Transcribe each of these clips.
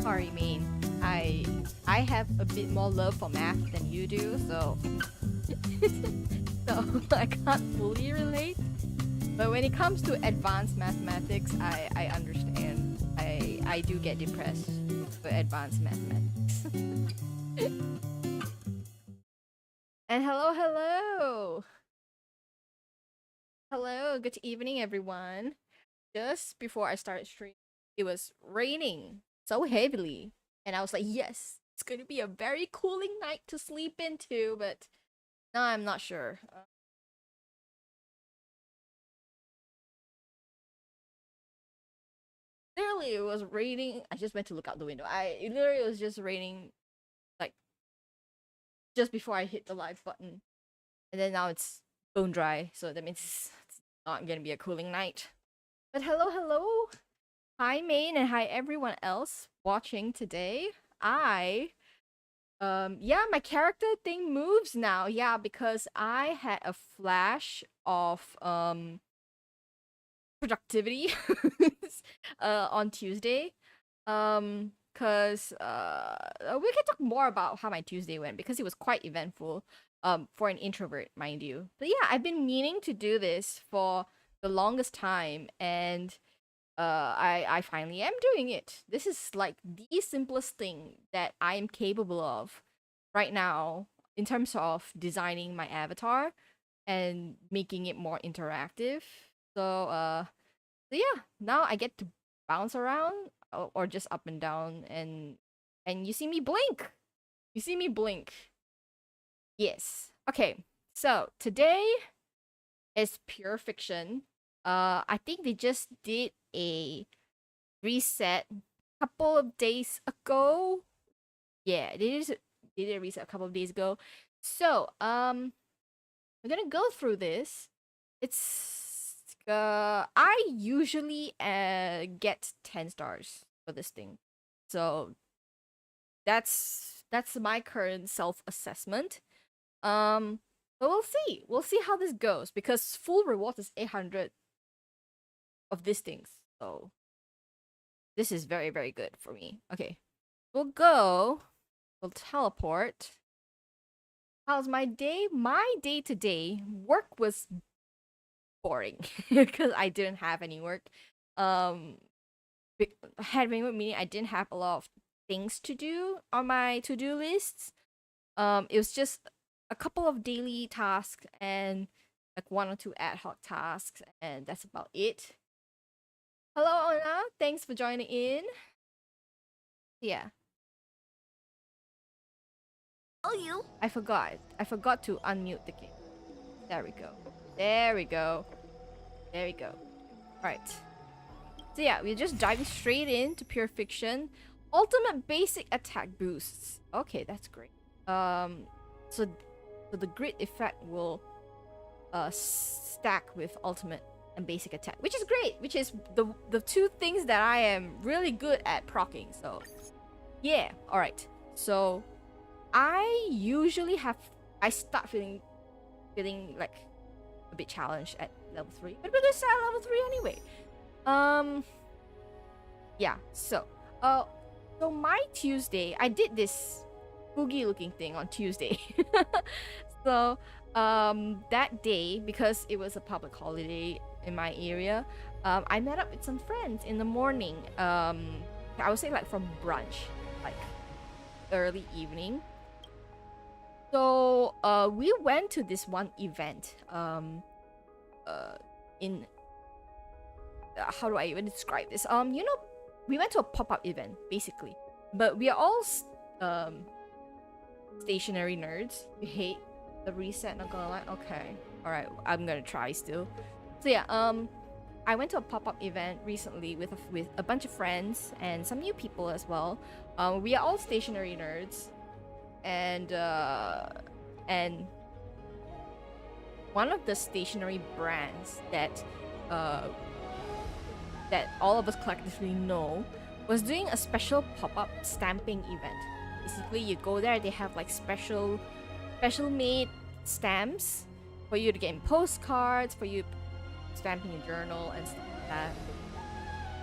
Sorry, main. I have a bit more love for math than you do, so so I can't fully relate. But when it comes to advanced mathematics, I understand. I do get depressed for advanced mathematics. And hello. Hello, good evening everyone. Just before I started streaming, it was raining so heavily. And I was like, yes, it's going to be a very cooling night to sleep into, but now I'm not sure. Literally, it was raining. I just went to look out the window. It literally was just raining, like, just before I hit the live button. And then now it's bone dry, so that means it's not going to be a cooling night. But hello. Hi, Main, and hi, everyone else watching today. Yeah, my character thing moves now. Yeah, because I had a flash of productivity on Tuesday. Cause we can talk more about how my Tuesday went because it was quite eventful. For an introvert, mind you. But yeah, I've been meaning to do this for the longest time, and I finally am doing it. This is like the simplest thing that I am capable of right now in terms of designing my avatar and making it more interactive. So yeah, now I get to bounce around or just up and down, and you see me blink. You see me blink. Yes. Okay. So today is pure fiction. I think they just did a reset a couple of days ago. Yeah, they did a reset a couple of days ago. So, we're gonna go through this. It's I usually get 10 stars for this thing. So that's my current self-assessment. But we'll see. We'll see how this goes because full reward is 800 of these things. So this is very, very good for me. Okay. We'll teleport. How's my day? My day today, work was boring because I didn't have any work. Meaning I didn't have a lot of things to do on my to-do lists. It was just a couple of daily tasks and like one or two ad hoc tasks, and that's about it. Hello, Anna. Thanks for joining in. Yeah. Oh, you. I forgot to unmute the game. There we go. There we go. There we go. Alright. So yeah, we're just diving straight into pure fiction. Ultimate basic attack boosts. Okay, that's great. So the grid effect will stack with ultimate and basic attack, which is great, which is the two things that I am really good at proccing. So yeah, alright. So I usually start feeling like a bit challenged at level 3, but we're gonna start at level 3 anyway. Yeah, so my Tuesday, I did this spooky looking thing on Tuesday. So that day, because it was a public holiday in my area, I met up with some friends in the morning. I would say like from brunch, like early evening. So we went to this one event in how do I even describe this? We went to a pop-up event basically, but we are all stationary nerds. You hate the reset, not gonna lie. Okay, all right, I'm gonna try still. So yeah, I went to a pop-up event recently with a bunch of friends and some new people as well. We are all stationary nerds, and one of the stationery brands that all of us collectively know was doing a special pop-up stamping event. Basically, you go there, they have like special made stamps for you to get in postcards, for you stamping your journal and stuff like that.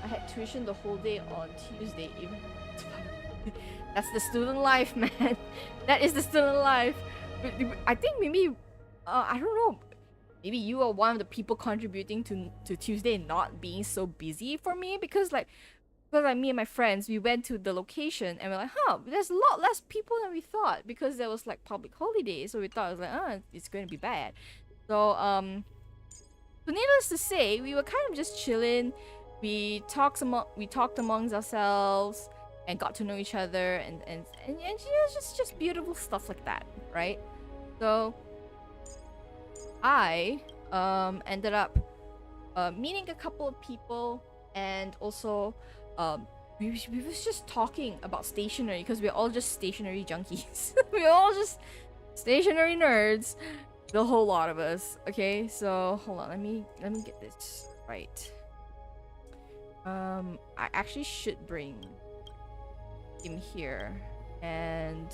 I had tuition the whole day on Tuesday. Even that's the student life, man. That is the student life. I think maybe, I don't know. Maybe you are one of the people contributing to Tuesday not being so busy for me, because like me and my friends, we went to the location and we're like, huh, there's a lot less people than we thought, because there was like public holiday, so we thought it was like, it's going to be bad. So needless to say, we were kind of just chilling. We talked amongst ourselves and got to know each other, and you know, just beautiful stuff like that, right? So I ended up meeting a couple of people, and also we was just talking about stationery, because we're all just stationery junkies. We're all just stationery nerds, the whole lot of us. Okay, so hold on, let me get this right. I actually should bring him here, and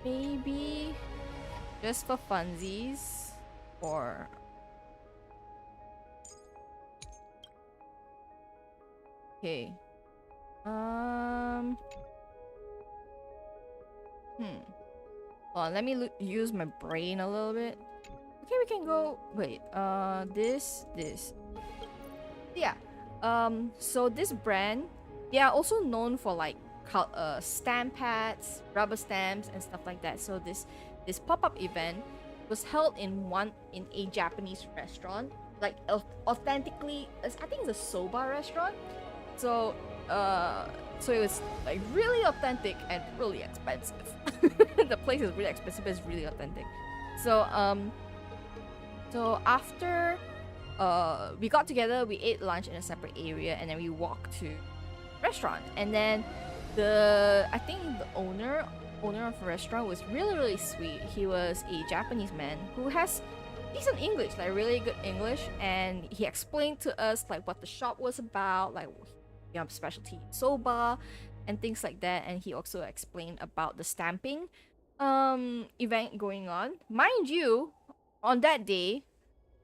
maybe just for funsies, or okay. Well, let me use my brain a little bit. Okay, we can go. Wait. This. Yeah. So this brand, they are also known for like stamp pads, rubber stamps, and stuff like that. So this pop-up event was held in a Japanese restaurant, like authentically. I think it's a soba restaurant. So so it was like really authentic and really expensive. The place is really expensive, but it's really authentic. So so after we got together, we ate lunch in a separate area, and then we walked to restaurant. And then I think the owner of the restaurant was really sweet. He was a Japanese man who has decent English, like really good English, and he explained to us like what the shop was about, like, you know, specialty soba and things like that. And he also explained about the stamping event going on. Mind you, on that day,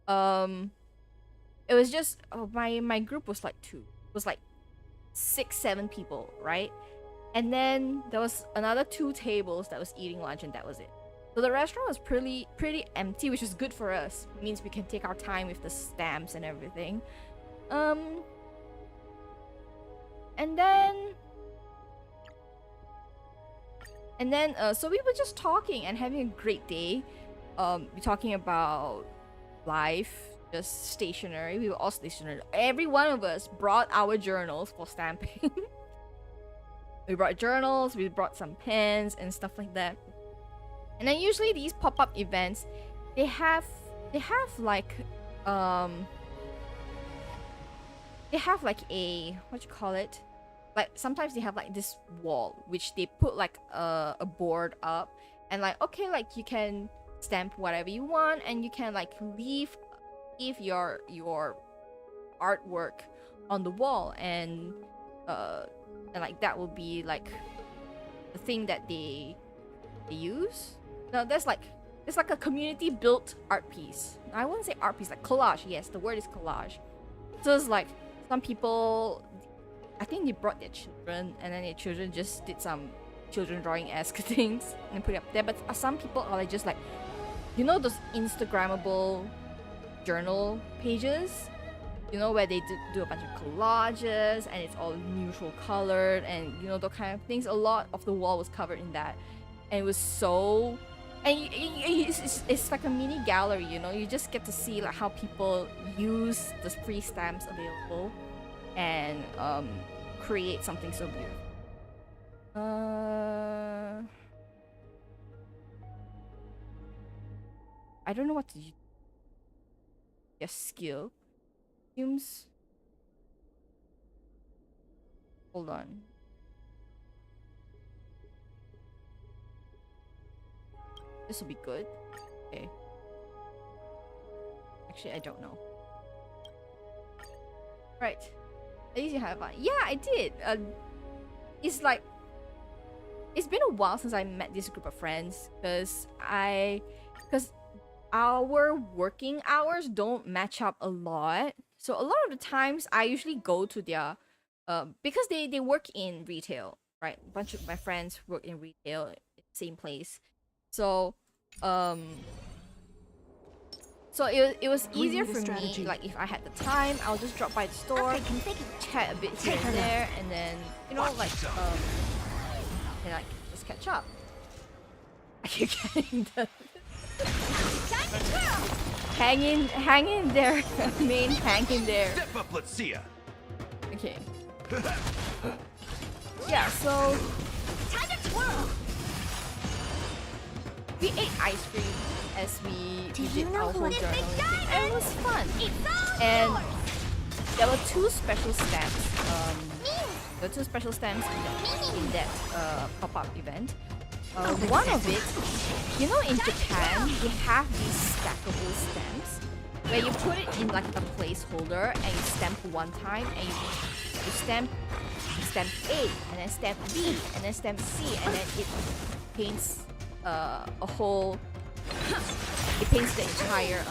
it was just my group was like like 6-7 people, right? And then there was another 2 tables that was eating lunch, and that was it. So the restaurant was pretty empty, which is good for us. It means we can take our time with the stamps and everything. And then so we were just talking and having a great day. We're talking about life, just stationery. We were all stationery. Every one of us brought our journals for stamping. We brought journals, we brought some pens and stuff like that. And then usually these pop-up events, they have like a, what you call it, like sometimes they have like this wall which they put like a board up, and like, okay, like you can stamp whatever you want, and you can like leave your artwork on the wall, and like that will be like the thing that they use. Now there's like, it's like a community built art piece. I wouldn't say art piece, like collage. Yes, the word is collage. So it's like some people, I think they brought their children, and then their children just did some children drawing-esque things and put it up there. But some people are like just like, you know, those Instagrammable journal pages, you know, where they do a bunch of collages and it's all neutral colored, and you know, those kind of things. A lot of the wall was covered in that, and it was so, and it's like a mini gallery, you know. You just get to see like how people use the free stamps available and create something so beautiful. I don't know what to use. Your skill seems. Hold on. This will be good. Okay. Actually, I don't know. Right. At least you have fun. Yeah, I did. It's like, it's been a while since I met this group of friends, because our working hours don't match up a lot. So a lot of the times I usually go to their because they work in retail, right? A bunch of my friends work in retail, same place. So um so it was We easier need a for me, strategy. like if I had the time, I'll just drop by the store, chat a bit here Take and her there, and then like and like just catch up. I keep getting the hang in there, main hang in there. Step up, let's see ya. Okay. Yeah, so we ate ice cream as we did our whole journaling thing, and it was fun. And there were two special stamps. There were two special stamps in that pop-up event. One of it, you know, in Japan, they have these stackable stamps where you put it in like a placeholder and you stamp one time, and you stamp A, and then stamp B, and then stamp C, and then it paints a whole. It paints the entire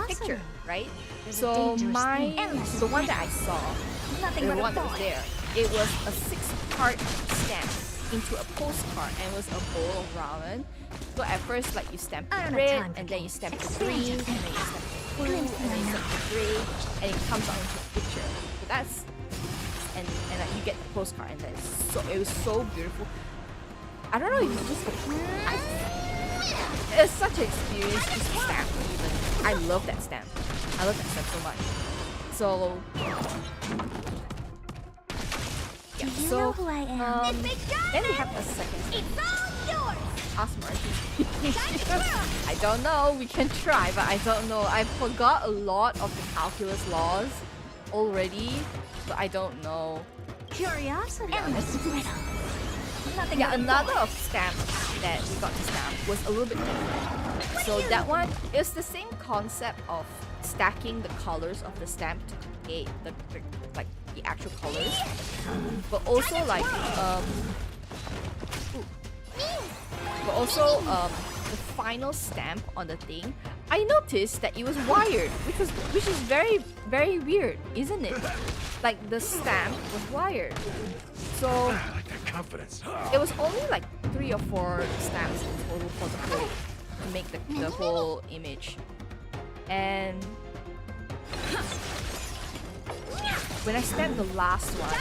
picture, right? So the one that I saw, the one that was there, it was a 6-part stamp into a postcard, and it was a bowl of ramen. So at first, like you stamp the red, and then you stamp the green, and then you stamp the blue, and then you stamp the gray, and it comes out into a picture. So that's and like you get the postcard, and then it was so beautiful. I don't know if it's just it's such an experience to stamp even. I love that stamp. I love that stamp so much. So yeah, so then we have a second stamp. Ask Marty. I don't know, we can try, but I don't know. I forgot a lot of the calculus laws already, but I don't know. Curiosity. Yeah, another of stamps that we got to stamp was a little bit different. So that one is the same concept of stacking the colors of the stamp to create the actual colors, but also the final stamp on the thing. I noticed that it was wired, which is very, very weird, isn't it? Like the stamp was wired. So I like that confidence. it was only like 3 or 4 stamps in total for the whole to make the whole image. And when I stamped the last one,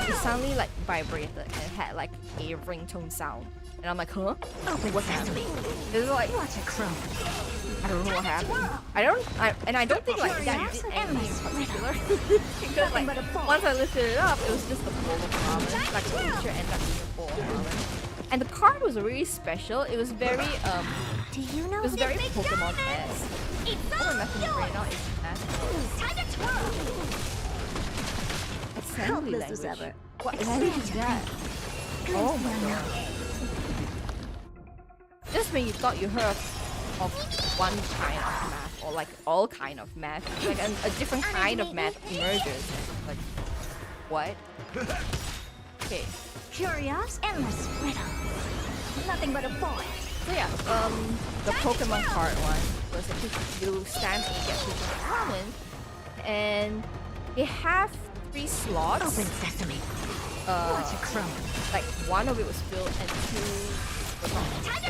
it suddenly like vibrated and it had like a ringtone sound. And I'm like, huh? What's happening? It's like, I don't know what happened. I don't think like that did anything in particular. Because like once I lifted it up, it was just a bowl of ramen. Like the picture ended up being a bowl of ramen. And the card was really special. It was very it was very Pokemon-esque. All my message right now is assembly language. What language is that? Oh my god. Just when you thought you heard of one kind of math, or like all kind of math, like a different kind of math emerges. Like, what? Okay. Curious, endless riddle. Nothing but a boy. So yeah, the Pokemon card one was you stamp and you get Pokemon ramen, and they have 3 slots. Open sesame. Watch it crumble. Like one of it was filled and 2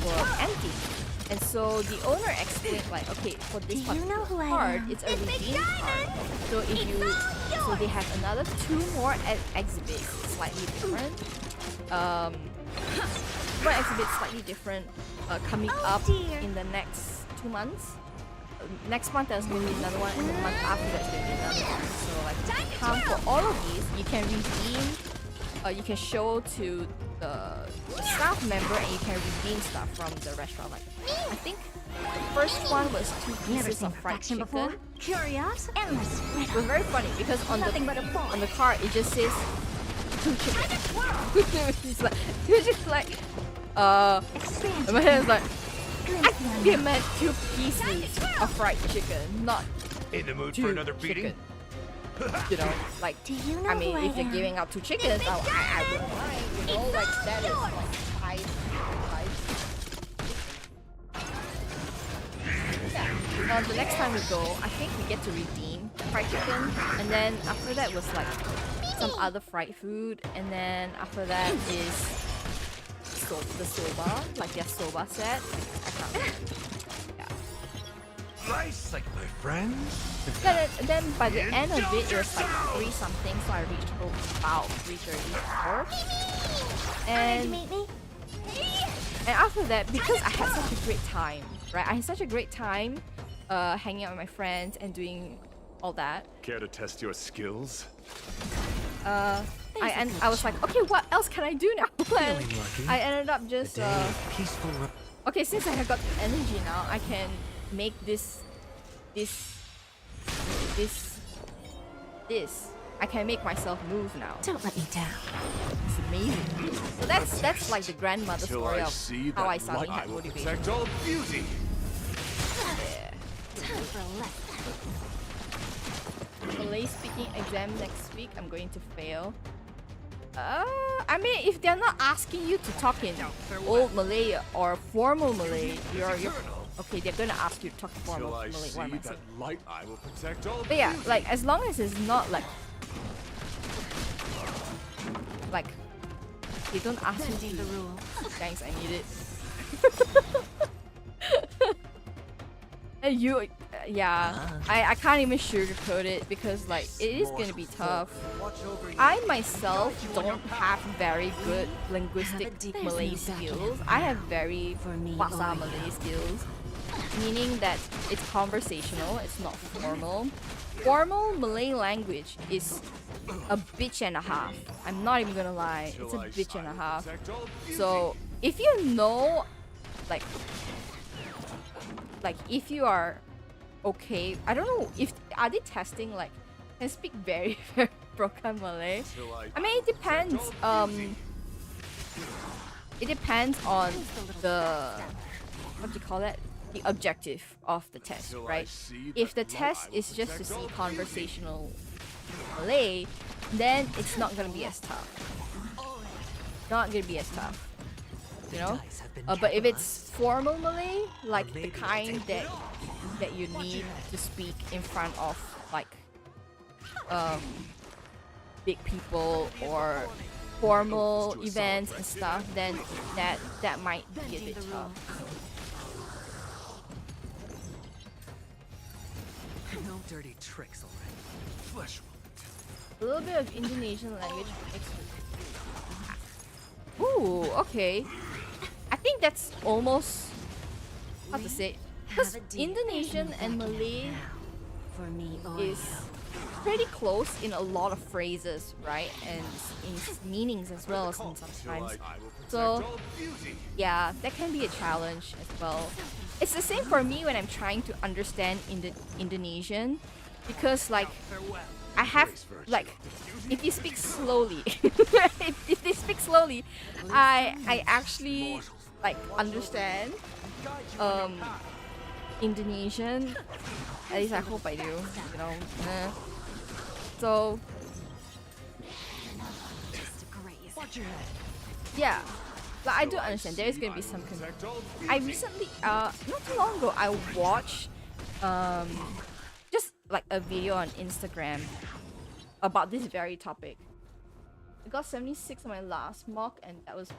were empty. And so the owner explained like, okay, for this particular card, it's a redeem card. So so they have another 2 more exhibits, slightly different. More exhibits slightly different, coming up in the next 2 months. Next month there's going to be another one, and the month after that's going to be another one. So like, for all of these, you can redeem. You can show to the staff member, and you can redeem stuff from the restaurant. Like, I think the first one was 2 pieces of fried chicken. Curious, endless It was very funny because on the card it just says 2 chicken. It's like, it's just like and my head is like, I meant 2 pieces of fried chicken, not In the mood 2 for another beating? chicken. You know, like, I mean, if they're giving out 2 chickens, I wouldn't mind, you know, like, that is like 5. Yeah. the next time we go, I think we get to redeem fried chicken, and then after that was like some other fried food, and then after that is the soba, like their soba set. I can't remember. Yeah. Nice, like my friends. Yeah, then by the end of it, it was like 3 something, so I reached home about 3:34. And after that, because I had such a great time, right? I had such a great time hanging out with my friends and doing all that. Care to test your skills? I was like, okay, what else can I do now? And I ended up just okay, since I have got the energy now, I can make this. I can make myself move now. Don't let me down. It's amazing. So that's like the grandmother Till story I of see how that I suddenly light, had I will motivation. protect all beauty. Yeah. Time for a lesson. Malay speaking exam next week. I'm going to fail. I mean, if they're not asking you to talk in old Malay or formal Malay, you're okay. They're gonna ask you to talk formal Till I Malay. see What am I that saying? light, I will protect all But yeah, beauty. like as long as it's not like they don't ask you Bending to. the rule. Thanks, I need it. And you, yeah, I can't even sugarcoat it because like it is gonna be tough. I myself don't have very good linguistic There's Malay no backing skills. up I now. have very For me, Bahasa oh, Malay skills, meaning that it's conversational, it's not formal. Formal Malay language is a bitch and a half. I'm not even gonna lie, it's a bitch and a half. So if you know, like if you are okay, I don't know if are they testing like can speak very very broken Malay. I mean it depends. It depends on the what do you call it? The objective of the test, right? If the test is just to see conversational Malay, then it's not gonna be as tough. Not gonna be as tough. You know, but if it's formal Malay, like the kind that you need to speak in front of like big people or formal events and stuff, then that might be a bit tough. No dirty tricks already. Flesh A little bit of Indonesian language mixed with. Ooh, okay. I think that's almost how to say, because Indonesian and Malay For me, oh, is pretty close in a lot of phrases, right? And in meanings as well sometimes. So yeah, that can be a challenge as well. It's the same for me when I'm trying to understand Indonesian, because like I have like if you speak slowly, if they speak slowly, I actually like understand Indonesian. At least I hope I do. You know. So yeah, but I do understand there is gonna be some. I recently, not too long ago, I watched just like a video on Instagram about this very topic. I got 76 on my last mock, and that was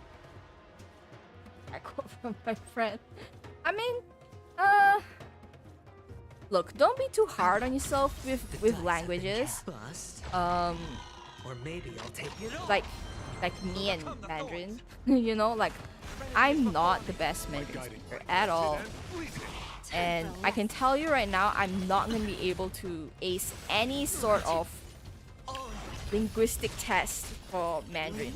I quote from my friend. I mean, look, don't be too hard on yourself with languages. Or maybe I'll take it all. Like me and Mandarin, you know, like I'm not the best Mandarin speaker at all. And I can tell you right now, I'm not going to be able to ace any sort of linguistic test for Mandarin.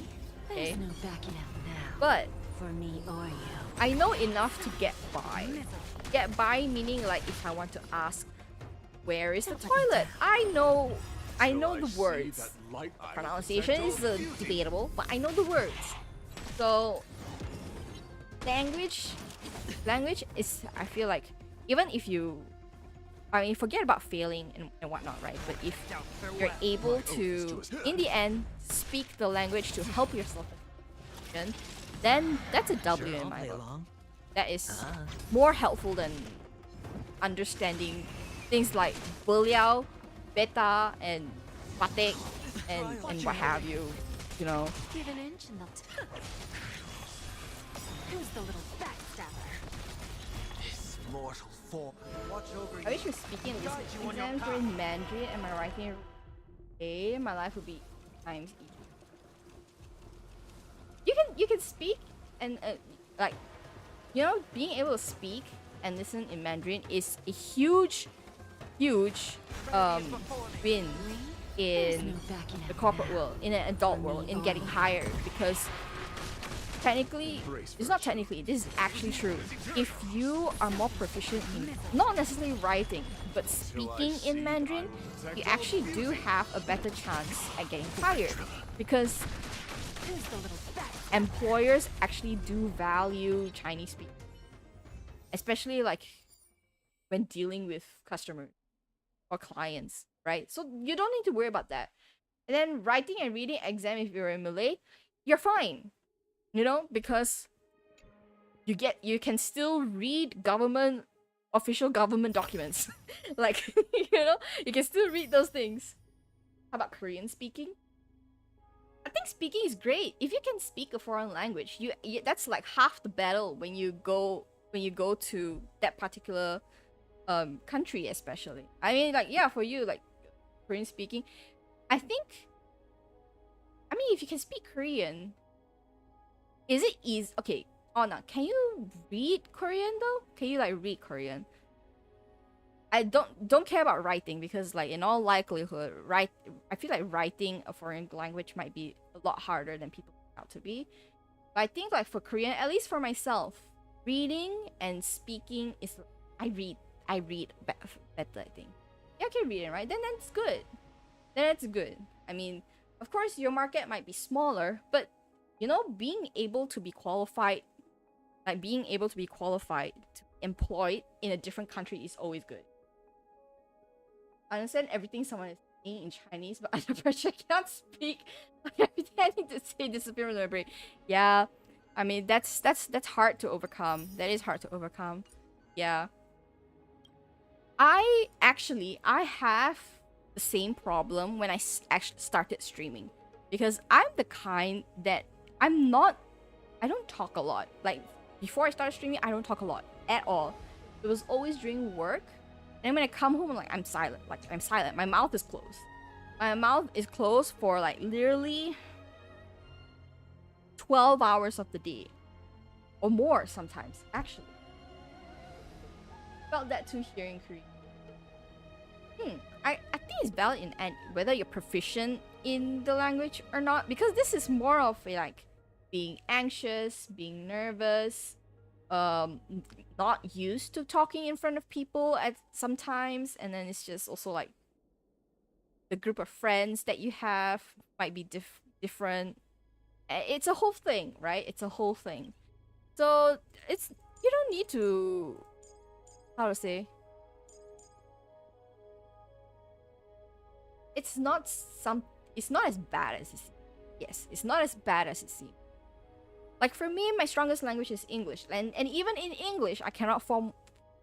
Okay? There's no backing out now. But For me or you. I know enough to get by. Get by meaning like if I want to ask, where is the toilet? I know the words. Pronunciation is debatable, but I know the words. So language is, I feel like, even if you, I mean, forget about failing and whatnot, right? But if you're able to, in the end, speak the language to help yourself, then that's a W in my book. That is more helpful than understanding things like Boolean, beta, and batik, and what have you. You know. Give an inch and they'll Who's the little backstabber? This mortal form. Watch over I wish we're speaking these exams were in Mandarin and my writing okay, my life would be times easy. You can speak and like, you know, being able to speak and listen in Mandarin is a huge win in the corporate world, in an adult world, in getting hired, because technically, it's not technically, this is actually true. If you are more proficient in not necessarily writing, but speaking in Mandarin, you actually do have a better chance at getting hired, because employers actually do value Chinese speakers, especially like when dealing with customers or clients, right? So you don't need to worry about that. And then writing and reading exam, if you're in Malay, you're fine. You know, because you can still read official government documents. Like, you know, you can still read those things. How about Korean speaking? I think speaking is great. If you can speak a foreign language, you that's like half the battle when you go to that particular country, especially. I mean, like, yeah, for you, like Korean speaking, I think, I mean, if you can speak Korean, is it easy? Okay, Anna, can you read Korean though? Can you like read Korean? I don't care about writing, because like in all likelihood, I feel like writing a foreign language might be a lot harder than people make out to be. But I think like for Korean, at least for myself, reading and speaking is, I read better, I think. Yeah, okay, reading, right? Then that's good. Then that's good. I mean, of course your market might be smaller, but you know, being able to be qualified to be employed in a different country is always good. I understand everything someone is saying in Chinese, but under pressure I cannot speak. Like, everything I need to say disappears from my brain. Yeah, I mean, that's hard to overcome. That is hard to overcome. Yeah. I have the same problem when I actually started streaming, because I'm the kind that I don't talk a lot. Like, before I started streaming, I don't talk a lot at all. It was always during work. And when I come home, I'm silent. Like, I'm silent. My mouth is closed. My mouth is closed for like literally 12 hours of the day. Or more sometimes, actually. Felt that too here in Korea. I think it's valid in whether you're proficient in the language or not, because this is more of a, like, being anxious, being nervous, not used to talking in front of people at sometimes, and then it's just also like the group of friends that you have might be different. It's a whole thing, right? It's a whole thing. So you don't need to, how to say, it's not as bad as it seems. Yes, it's not as bad as it seems. Like, for me, my strongest language is English, and even in English, I cannot form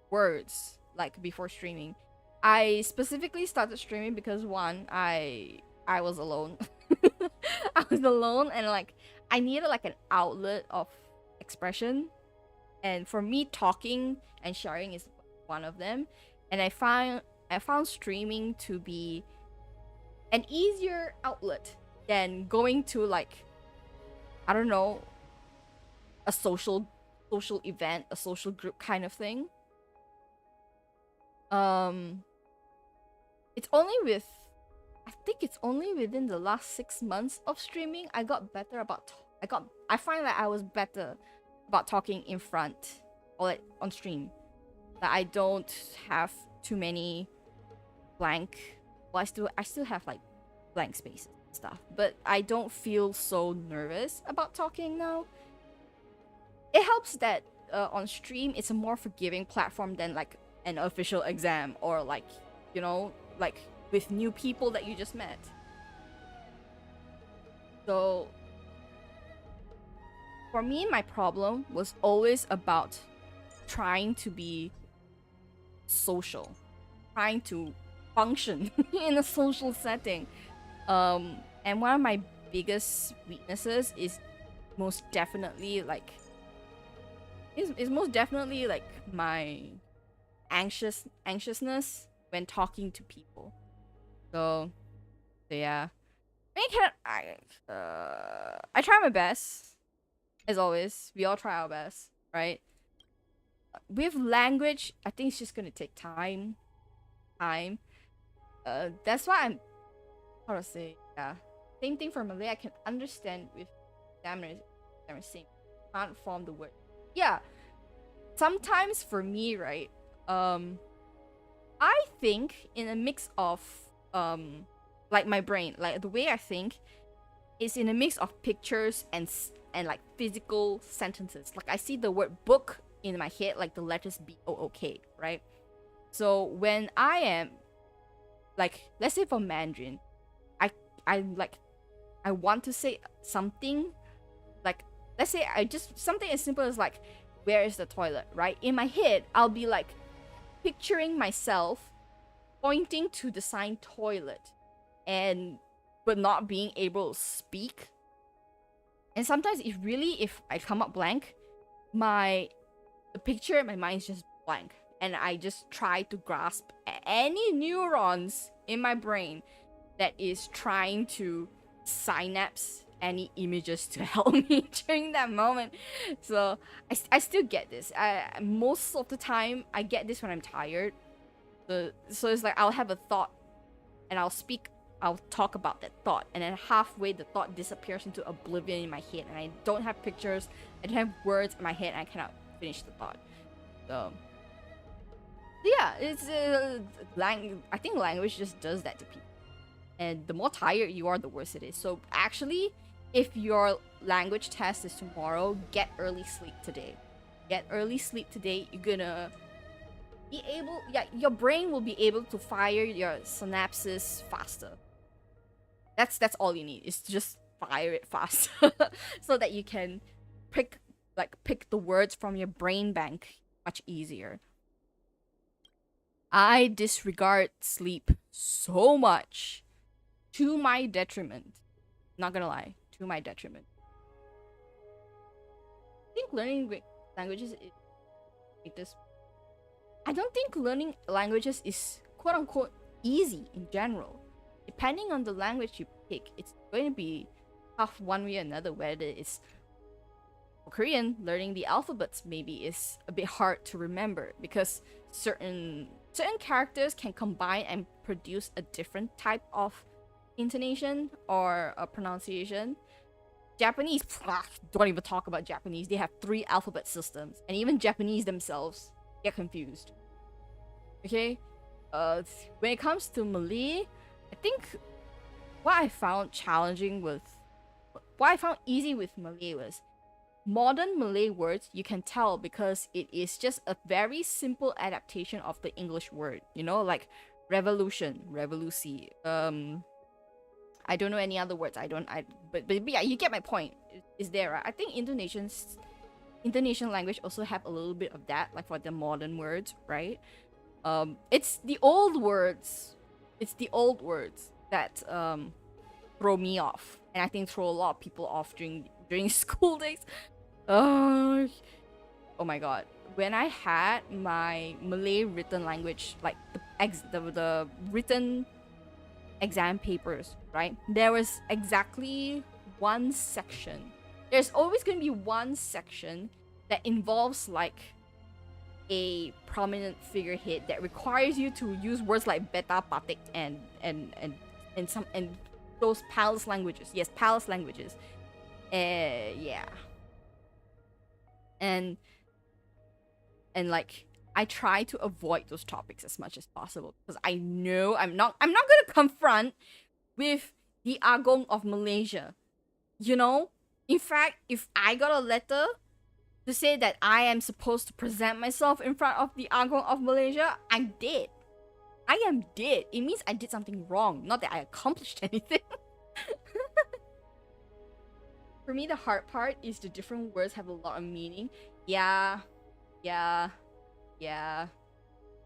words like before streaming. I specifically started streaming because, one, I was alone. I was alone, and like I needed like an outlet of expression, and for me, talking and sharing is one of them. And I found streaming to be an easier outlet than going to, like, I don't know, a social event, a social group kind of thing. It's only I think it's only within the last 6 months of streaming I got better about I find that I was better about talking in front, or like on stream. That I don't have too many blank, well, I still have like blank spaces and stuff, but I don't feel so nervous about talking now. It helps that on stream it's a more forgiving platform than like an official exam, or like, you know, like with new people that you just met. So for me, my problem was always about trying to social, trying to function in a social setting. And one of my biggest weaknesses is most definitely like is most definitely like my anxiousness when talking to people. So yeah. I try my best, as always. We all try our best, right? With language, I think it's just gonna take time. That's why I'm how to say, yeah. Same thing for Malay. I can understand with examiners saying can't form the word. Yeah. Sometimes for me, right? I think in a mix of like my brain, like the way I think is in a mix of pictures and like physical sentences. Like I see the word book in my head, like the letters BOOK, right? So when I am like, let's say for Mandarin, I like I want to say something like, let's say I just something as simple as like, where is the toilet, right? In my head, I'll be like picturing myself pointing to the sign toilet and but not being able to speak. And sometimes if I come up blank, the picture in my mind is just blank, and I just try to grasp any neurons in my brain that is trying to synapse any images to help me during that moment. So I still get this. Most of the time I get this when I'm tired. So it's like I'll have a thought and I'll talk about that thought, and then halfway the thought disappears into oblivion in my head, and I don't have pictures, I don't have words in my head, and I cannot finish the thought. So yeah, it's I think language just does that to people. And the more tired you are, the worse it is. So actually, if your language test is tomorrow, get early sleep today. Get early sleep today. You're gonna be able, your brain will be able to fire your synapses faster. That's all you need, is to just fire it faster so that you can pick the words from your brain bank much easier. I disregard sleep so much, to my detriment. Not gonna lie, to my detriment. I think learning languages is like this. I don't think learning languages is quote unquote easy in general. Depending on the language you pick, it's going to be tough one way or another. Whether it's for Korean, learning the alphabets maybe is a bit hard to remember because certain characters can combine and produce a different type of intonation or a pronunciation. Japanese, don't even talk about Japanese. They have 3 alphabet systems, and even Japanese themselves get confused. Okay, when it comes to Malay, I think what I found easy with Malay was modern Malay words. You can tell because it is just a very simple adaptation of the English word. You know, like revolution, revolusi. I don't know any other words. But yeah, you get my point. Is there, right? I think Indonesian language also have a little bit of that, like for the modern words, right? It's the old words. It's the old words that throw me off, and I think throw a lot of people off during school days. Oh my god! When I had my Malay written language, like the written exam papers, right? There was exactly one section. There's always going to be one section that involves like a prominent figurehead that requires you to use words like beta, patik, and those palace languages. Yes, palace languages. Yeah. And like I try to avoid those topics as much as possible because I know I'm not gonna confront with the Agong of Malaysia. You know? In fact, if I got a letter to say that I am supposed to present myself in front of the Agong of Malaysia, I'm dead. I am dead. It means I did something wrong, not that I accomplished anything. For me, the hard part is the different words have a lot of meaning. Yeah.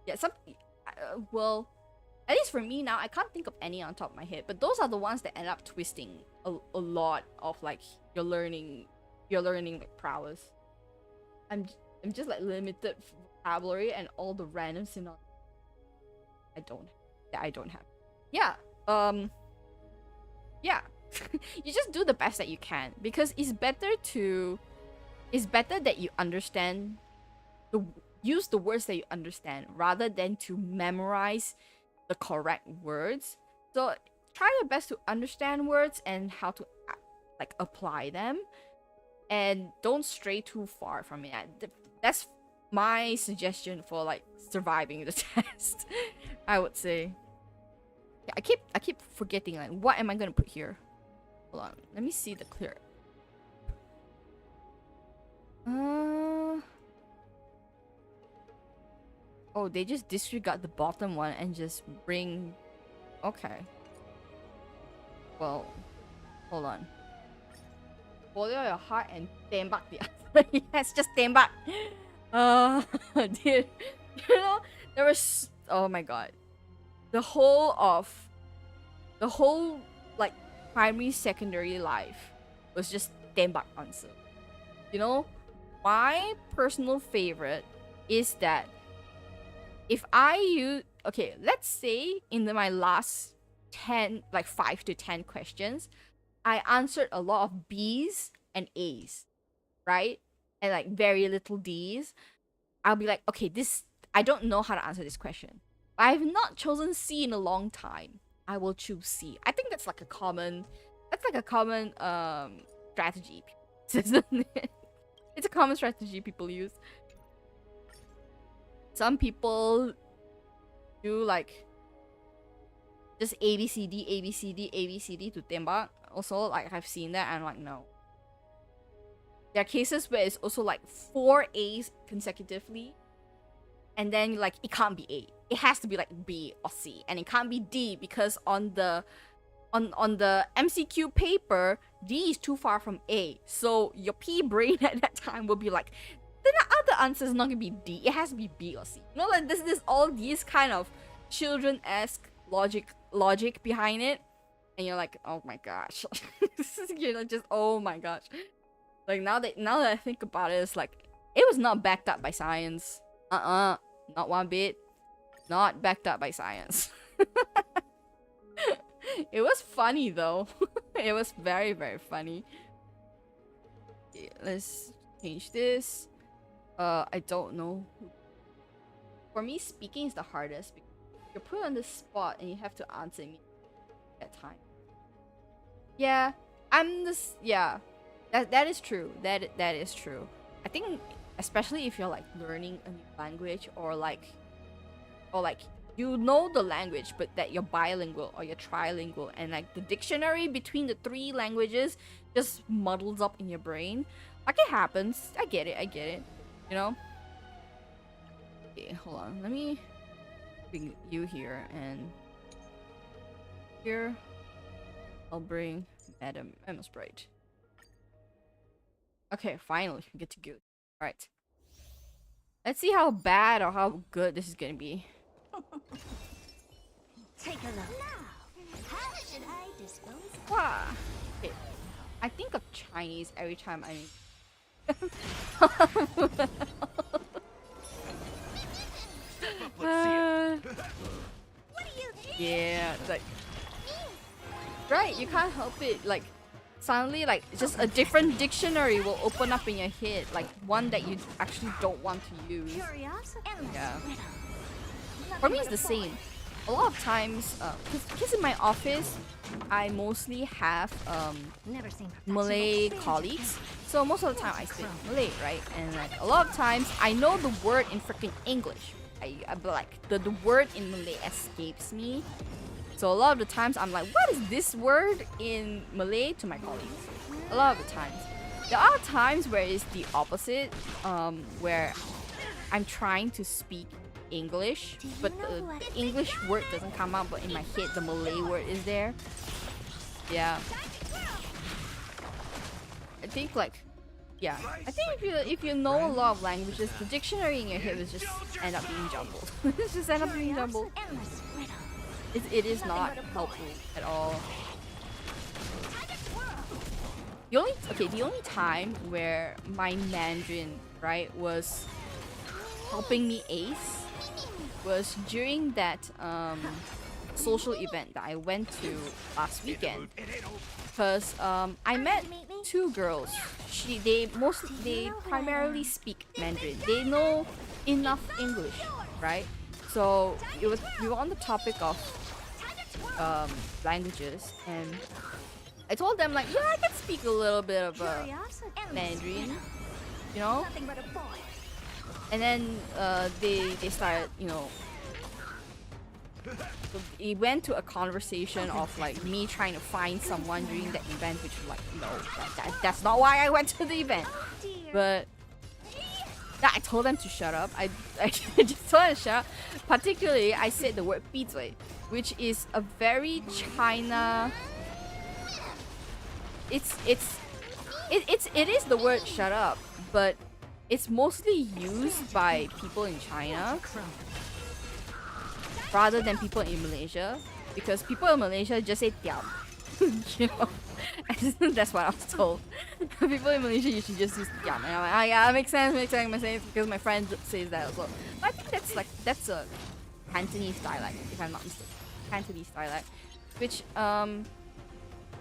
Yeah, some well, at least for me now, I can't think of any on top of my head, but those are the ones that end up twisting a lot of like your learning like prowess. I'm just like limited vocabulary and all the random synonyms I don't have. Yeah. Yeah. You just do the best that you can, because it's better that you understand use the words that you understand rather than to memorize the correct words. So try your best to understand words and how to like apply them, and don't stray too far from it. That's my suggestion for like surviving the test. I would say. Yeah, I keep forgetting, like, what am I gonna put here? Hold on, let me see the clear. Oh, they just disregard the bottom one and just bring. Okay. Well, hold on. Follow your heart and tembak the other. Yes, just tembak. Dude, you know, there was, oh my god, the whole like primary secondary life was just tembak answer. You know, my personal favorite is that if I use, okay, let's say in my last 10, like 5 to 10 questions, I answered a lot of B's and A's, right? And like very little D's. I'll be like, okay, I don't know how to answer this question. I've not chosen C in a long time. I will choose C. I think that's like a common strategy, isn't it? It's a common strategy people use. Some people do like just A B C D to tembak. Also, like, I've seen that and I'm like, no. There are cases where it's also like 4 A's consecutively, and then like it can't be A. It has to be like B or C, and it can't be D because on the MCQ paper, D is too far from A. So your P brain at that time will be like, then the other answer is not gonna be D. It has to be B or C. You know, like this all these kind of children-esque logic behind it, and you're like, oh my gosh. You're like, just, oh my gosh. Like now that I think about it, it's like it was not backed up by science. Not one bit. Not backed up by science. It was funny though. It was very, very funny. Okay, let's change this. I don't know. For me, speaking is the hardest because you're put on the spot and you have to answer me at time. Yeah, yeah. That is true. That is true. I think especially if you're like learning a new language or like you know the language but that you're bilingual or you're trilingual, and like the dictionary between the 3 languages just muddles up in your brain. Like, it happens. I get it. You know? Okay, hold on. Let me bring you here, and here I'll bring Madam Emma Sprite. Okay, finally we get to go. Alright. Let's see how bad or how good this is gonna be. Take a look. Now, how should I dispose of Wow. Okay. I think of Chinese every time I Let's see it. What do you think? yeah, it's like, right, you can't help it. Like, suddenly, like, just a different dictionary will open up in your head, like one that you actually don't want to use. Curiosity? Endless Yeah. riddle. For me, it's the same. A lot of times, because in my office, I mostly have Never seen professional Malay stage colleagues, so most of the time I speak Malay, right? And like a lot of times I know the word in freaking English. But like the word in Malay escapes me. So a lot of the times I'm like, what is this word in Malay to my colleagues? A lot of the times. There are times where it's the opposite, where I'm trying to speak English, but the English word doesn't come out, but in my head the Malay word is there. Yeah. I think like, yeah. I think if you know a lot of languages, the dictionary in your head will just end up being jumbled. It's just end up being jumbled. Endless riddle. It is not helpful at all. The only time where my Mandarin, right, was helping me ace was during that social event that I went to last weekend. Because I met two girls. They primarily speak Mandarin. They know enough English, right? So we were on the topic of languages, and I told them like, yeah, I can speak a little bit of Mandarin, you know. Nothing but a boy. And then they started, you know. So it went to a conversation of like me trying to find someone during that event, which was like, no, that's not why I went to the event. But yeah, I told them to shut up. I just told them to shut up. Particularly, I said the word 闭嘴, which is a very China. It is the word shut up, but it's mostly used by people in China rather than people in Malaysia, because people in Malaysia just say diam. You know, that's what I was told. People in Malaysia usually just use diam, and I'm like, oh yeah, makes sense, because my friend says that as well. But I think that's a Cantonese dialect, if I'm not mistaken. Cantonese dialect, which I'm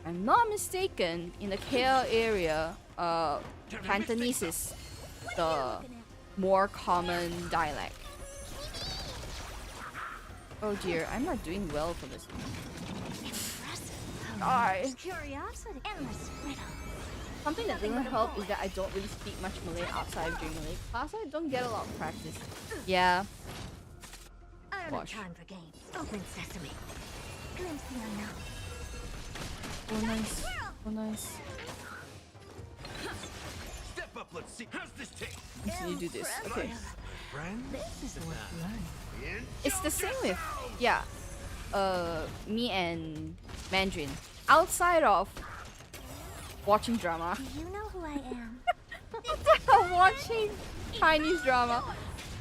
not mistaken, in the KL area, Cantonese is the more common dialect. Oh dear, I'm not doing well for this. Die. Curiosity. Endless riddle. Something that doesn't help is that I don't really speak much Malay outside of during Malay class. I don't get a lot of practice. Yeah. I don't Watch. have time for games. Open sesame. Glimpse the unknown. Oh nice. Oh nice. Step up, let's see. How's this taste? So you do this. Okay. Friend? This is worth learning. It's the same with, yeah, me and Mandarin. Outside of watching drama, Do you know who I am? watching Chinese drama,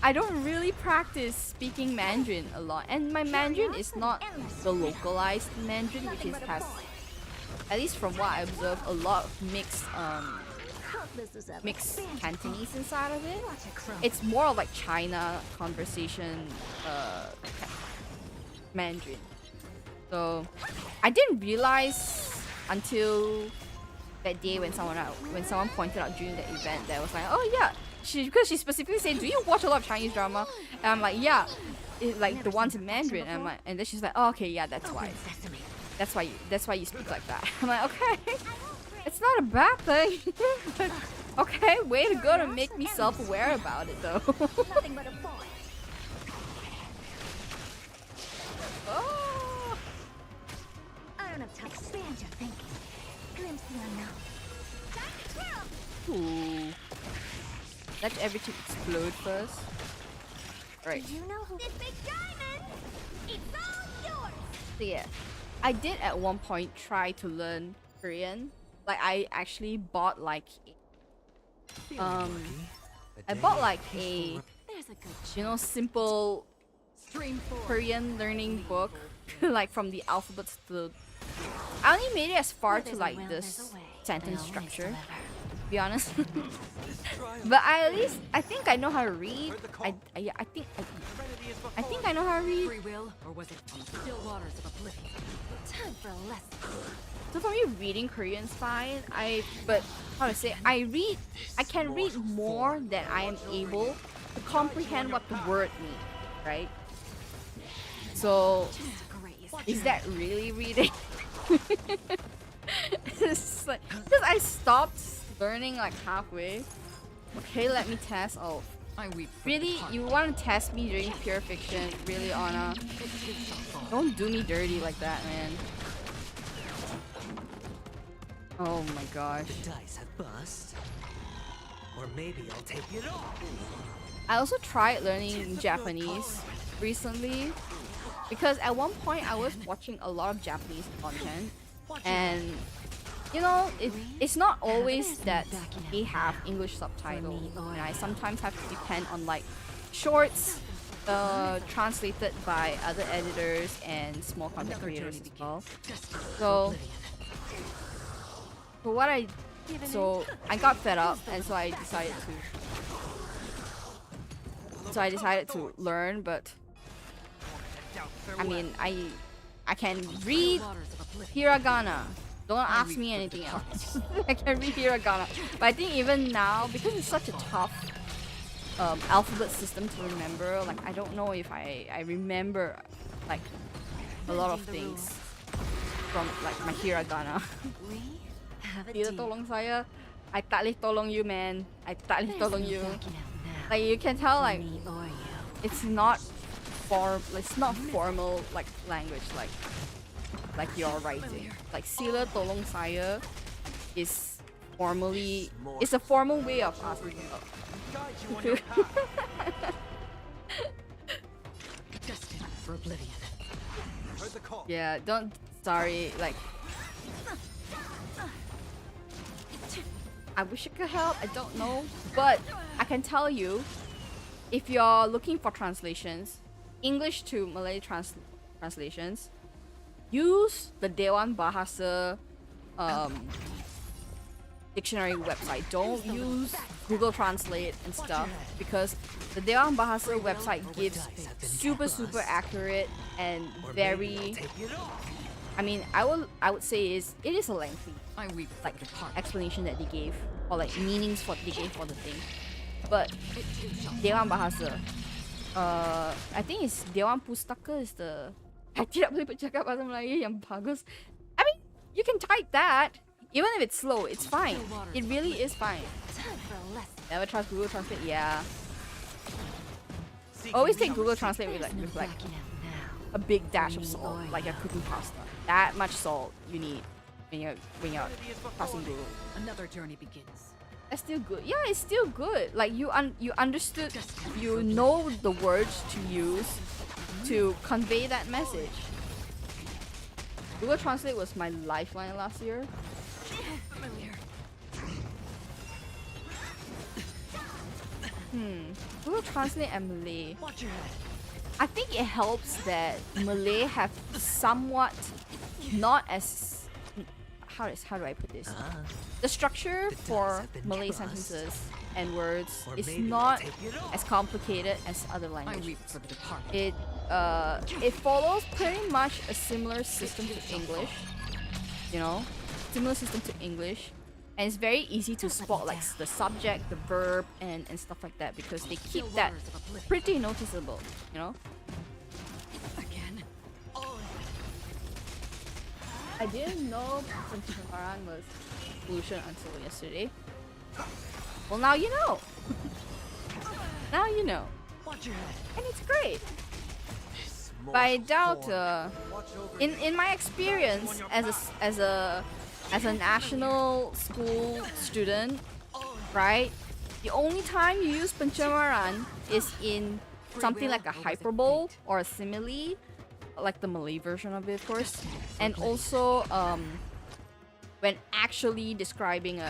I don't really practice speaking Mandarin a lot. And my Mandarin is not the localized Mandarin, which is has, at least from what I observe, a lot of mixed Cantonese inside of it. It's more of like China conversation Mandarin. So I didn't realize until that day when someone pointed out during the event that was like, oh yeah, because she specifically said, do you watch a lot of Chinese drama? And I'm like, yeah, like the ones in Mandarin. And and then she's like, oh, okay, yeah, that's why. That's why you speak like that. I'm like, okay, it's not a bad thing. Okay, way to go to make me self-aware about it though. Nothing but a boy. Oh. I don't have time to expand your thinking. Glimpse the unknown. Ooh. Let everything explode first. Right. Do you know who? This big diamond. It's all yours. So yeah, I did at one point try to learn Korean. Like I actually bought like I bought like a, There's a good you know, simple Korean learning book, like from the alphabets to. I only made it as far to like this sentence structure, to be honest. But I think I know how to read. I think I know how to read. Free will, or was it on the still waters of oblivion? time for a lesson. So for me, reading Korean's fine. But how to say? I can read more than I am able to comprehend what the word means, right? So is that really reading? It's like, because I stopped learning like halfway. Okay, let me test. Oh, I weep. really? You want to test me during pure fiction? Really, Anna? Don't do me dirty like that, man. Oh my gosh. The dice have bust. Or maybe I'll take it all. I also tried learning Japanese recently because at one point I was watching a lot of Japanese content, and you know, it's not always that they have English subtitles, and I sometimes have to depend on like shorts translated by other editors and small content creators as well. So, so I got fed up, and so I decided to learn. But I mean, I can read hiragana. Don't ask me anything else. I can read hiragana, but I think even now, because it's such a tough alphabet system to remember, like I don't know if I remember like a lot of things from like my hiragana. Bila tolong saya, I tak boleh tolong you, man. I tak boleh tolong you. Like you can tell, like it's not formal like language like your writing. Like sila tolong saya is a formal way of asking help. Guide you on your path. Destined for oblivion. Heard the call. Yeah, sorry, like I wish I could help, I don't know. But I can tell you, if you're looking for translations, English to Malay translations, use the Dewan Bahasa dictionary website. Don't use Google Translate and stuff, because the Dewan Bahasa website gives super accurate and very, I mean, I would say it is a lengthy I weep like for the heart. explanation that they gave, or like meanings they gave for the thing. But Dewan Bahasa, I think it's Dewan Pustaka is the. I tidak boleh bercakap bahasa Melayu yang bagus. I mean, you can type that. Even if it's slow, it's fine. It really is fine. Time for a lesson. Never trust Google Translate. Yeah. Always take Google Translate with like Backing out now. a big dash of salt, like you're cooking pasta. That much salt you need when you're passing Google. Another journey begins. That's still good. Yeah, it's still good. Like you understood, you know the words to use to convey that message. Google Translate was my lifeline last year. Familiar. Google Translate and Malay. Watch your head. I think it helps that Malay have somewhat not as how do I put this? The structure for Malay sentences and words is not as complicated as other I languages. weep for the departed. It follows pretty much a similar system to English, you know, similar system to English, and it's very easy to spot like the subject, the verb, and stuff like that, because they keep that pretty noticeable, you know. Again. I didn't know pencemaran was pollution until yesterday. Well, now you know. Now you know, Watch your head. and it's great. This But I mortal doubt, form. Watch over in my experience as a national school student, right? The only time you use pencemaran is in something like a hyperbole or a simile, like the Malay version of it, of course, and also when actually describing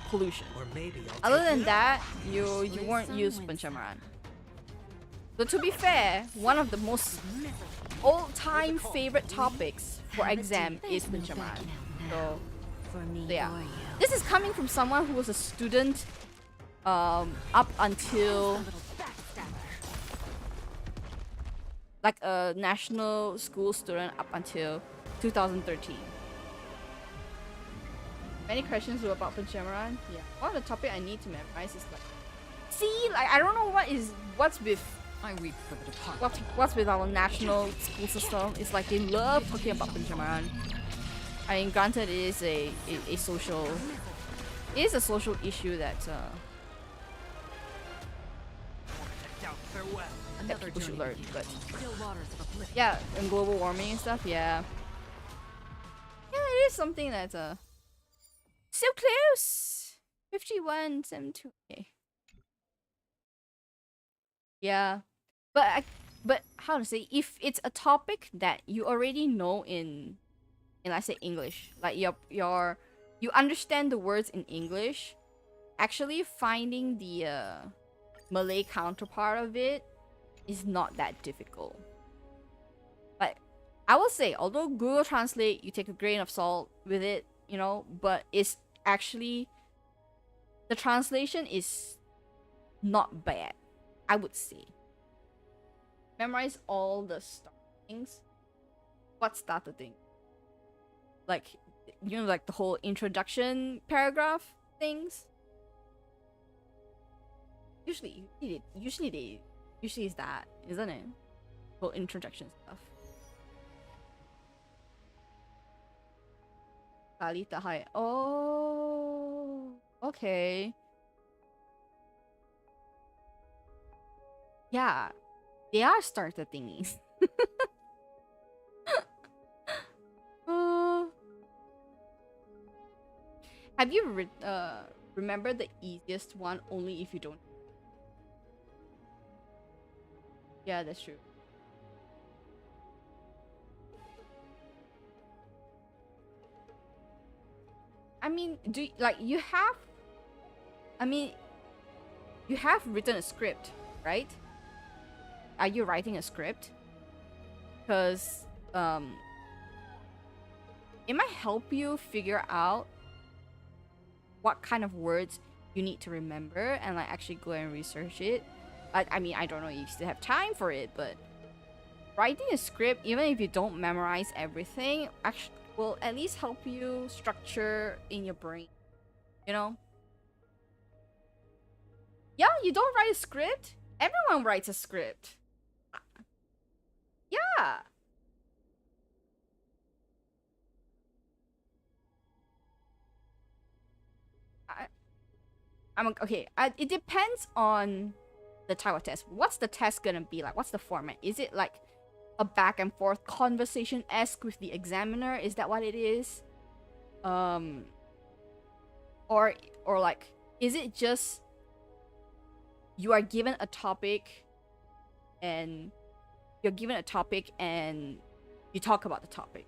pollution. Or maybe Other than that, you weren't use pencemaran. So to be fair, one of the most all-time favorite topics for exam is pencemaran. So For me yeah, or you. this is coming from someone who was a student up until like a national school student up until 2013. Any questions about pencemaran? Yeah. One of the topic I need to memorize is like, see, like I don't know what's with I weep for the departed. what's with our national school system. It's like they love talking about pencemaran. I mean, granted, it is a social issue that farewell. that people should learn. But Still waters of oblivion. yeah, and global warming and stuff. Yeah, it is something that's so close. 51, 72. Okay. Yeah, but but how to say, if it's a topic that you already know in let's say English, like you understand the words in English, actually finding the Malay counterpart of it is not that difficult. But I will say, although Google Translate, you take a grain of salt with it, you know, but it's actually, the translation is not bad, I would say. Memorize all the things. What starter thing? Like, you know, like the whole introduction paragraph things. Usually is that, isn't it? Whole introduction stuff. Kalita Hai. Oh, okay. Yeah, they are starter thingies. Uh, have you remember the easiest one only if you don't? Yeah, that's true. I mean, you have? I mean, you have written a script, right? Are you writing a script? Because it might help you figure out what kind of words you need to remember and like actually go and research it. I mean, I don't know if you still have time for it, but writing a script, even if you don't memorize everything, actually will at least help you structure in your brain, you know? Yeah, you don't write a script? Everyone writes a script. Yeah. I'm okay. It depends on the type of test. What's the test gonna be like? What's the format? Is it like a back and forth conversation-esque with the examiner? Is that what it is? Or like, is it just you are given a topic and you talk about the topic?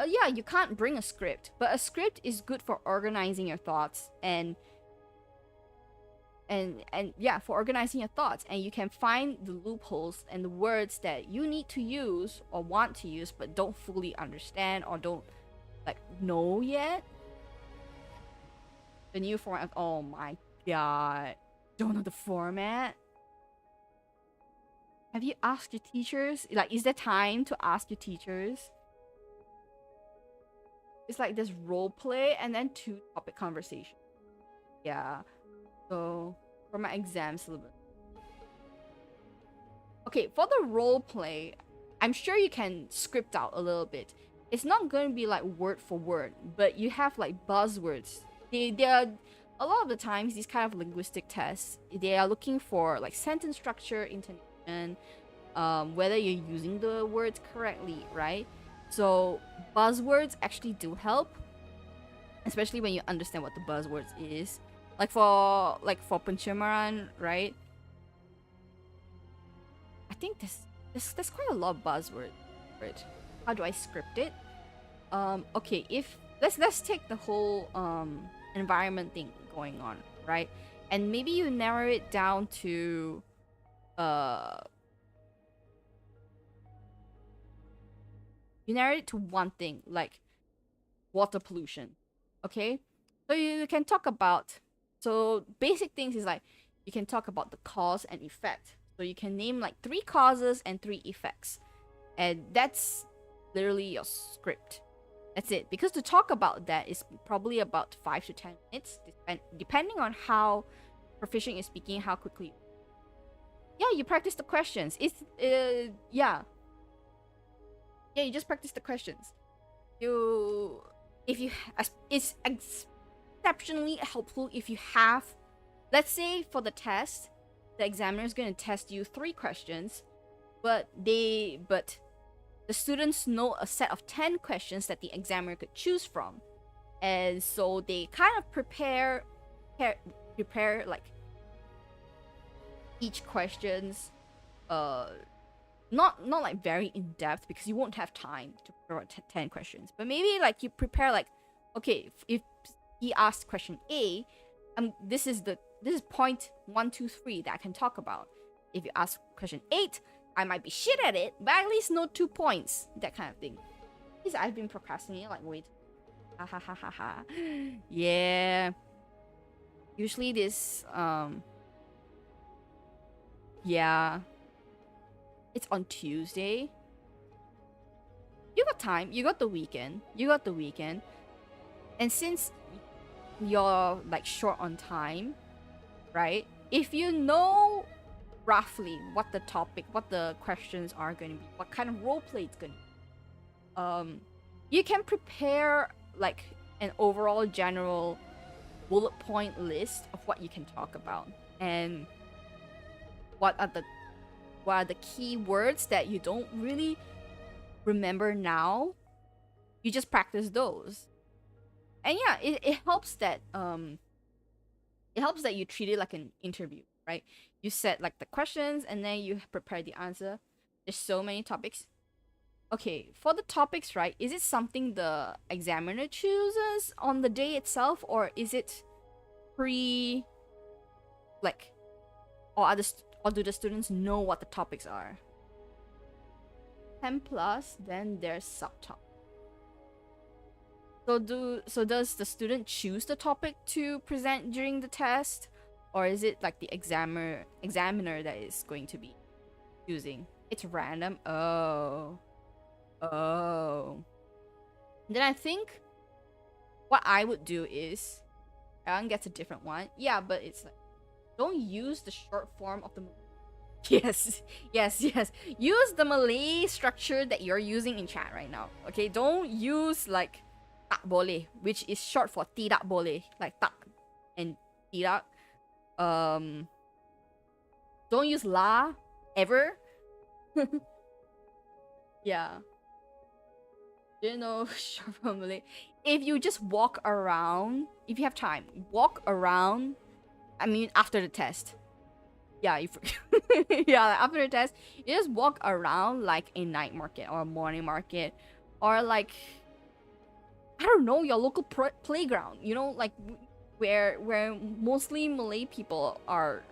Yeah, you can't bring a script, but a script is good for organizing your thoughts and yeah, for organizing your thoughts, and you can find the loopholes and the words that you need to use or want to use but don't fully understand or don't like know yet. The new format, oh my god, don't know the format. Have you asked your teachers? Like, is there time to ask your teachers? It's like this role play and then 2 topic conversation. Yeah. So for my exam syllabus. Okay, for the role play, I'm sure you can script out a little bit. It's not going to be like word for word, but you have like buzzwords. They are, a lot of the times, these kind of linguistic tests, they are looking for like sentence structure, intonation, whether you're using the words correctly, right? So buzzwords actually do help, especially when you understand what the buzzwords is. Like for pencemaran, right? I think there's quite a lot of buzzwords. Right? How do I script it? Okay, if let's take the whole environment thing going on, right? And maybe you narrow it down to one thing, like water pollution. Okay? So you can talk about, so basic things is like you can talk about the cause and effect. So you can name like 3 causes and 3 effects. And that's literally your script. That's it. Because to talk about that is probably about 5 to 10 minutes, depending on how proficient you're speaking, how quickly. Yeah, you practice the questions. It's yeah, you just practice the questions. It's exceptionally helpful if you have, let's say for the test, the examiner is going to test you 3 questions, but the students know a set of 10 questions that the examiner could choose from, and so they kind of prepare like each questions uh not like very in depth because you won't have time to prepare 10 questions, but maybe like you prepare like, okay, if he asked question A, this is point 1, 2, 3 that I can talk about. If you ask question 8, I might be shit at it, but at least know 2 points, that kind of thing. Because I've been procrastinating like wait, ha ha ha ha ha. Yeah. Usually this yeah, it's on Tuesday. You got time. You got the weekend. And since you're like short on time, right? If you know roughly what the topic, what the questions are going to be, what kind of role play it's going to be, you can prepare like an overall general bullet point list of what you can talk about and what are the key words that you don't really remember now. You just practice those. And yeah, it helps that you treat it like an interview, right? You set like the questions and then you prepare the answer. There's so many topics. Okay, for the topics, right? Is it something the examiner chooses on the day itself, or is it pre like, or do the students know what the topics are? 10 plus, then there's subtopic. So does the student choose the topic to present during the test, or is it like the examiner that is going to be choosing? It's random. Oh. Then I think what I would do is Alan gets a different one. Yeah, but it's like, don't use the short form of the yes. Use the Malay structure that you're using in chat right now. Okay, don't use like tak boleh, which is short for tidak boleh, like tak and tidak. Don't use la ever. Yeah. You know, short for Malay. If you just walk around, if you have time, walk around. I mean, after the test. Yeah, yeah, like after the test, you just walk around like a night market or a morning market, or like, I don't know, your local playground. You know, like where mostly Malay people are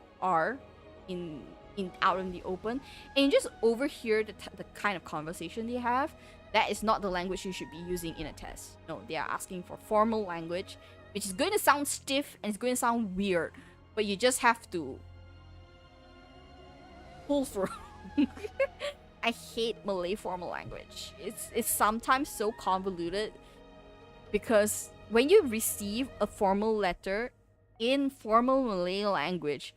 in out in the open, and you just overhear the kind of conversation they have. That is not the language you should be using in a test. No, they are asking for formal language, which is going to sound stiff and it's going to sound weird, but you just have to pull through. I hate Malay formal language. It's sometimes so convoluted because when you receive a formal letter in formal Malay language,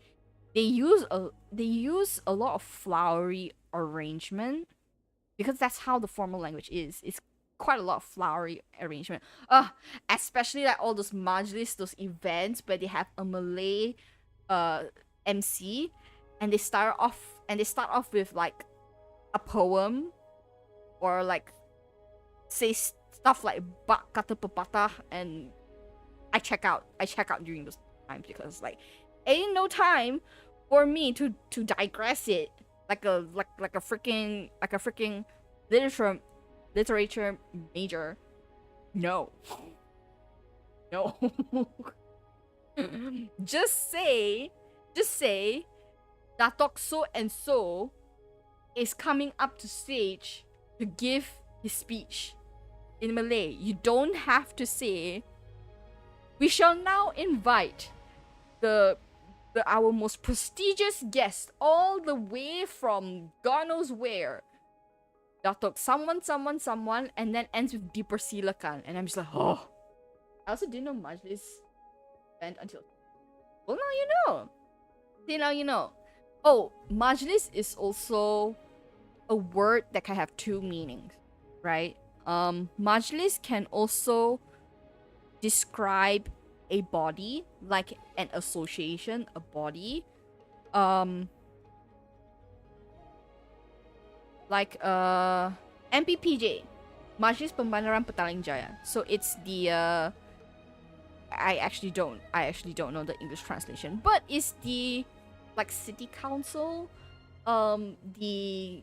they use a lot of flowery arrangement because that's how the formal language is. It's quite a lot of flowery arrangement. Especially like all those majlis, those events where they have a Malay MC, and they start off with like a poem, or like say stuff like bak kata pepatah, and I check out during those times because like ain't no time for me to digress it like a freaking literature major. No. just say Datok so and so is coming up to stage to give his speech in Malay. You don't have to say, we shall now invite our most prestigious guest all the way from God knows where. Datuk someone, and then ends with dipersilakan. And I'm just like, oh. I also didn't know Majlis went until... Well, now you know. See, now you know. Oh, Majlis is also a word that can have two meanings, right? Majlis can also describe a body, like an association, a body. Like MPPJ, Majlis Pembandaran Petaling Jaya. So it's the I actually don't know the English translation, but it's the like city council the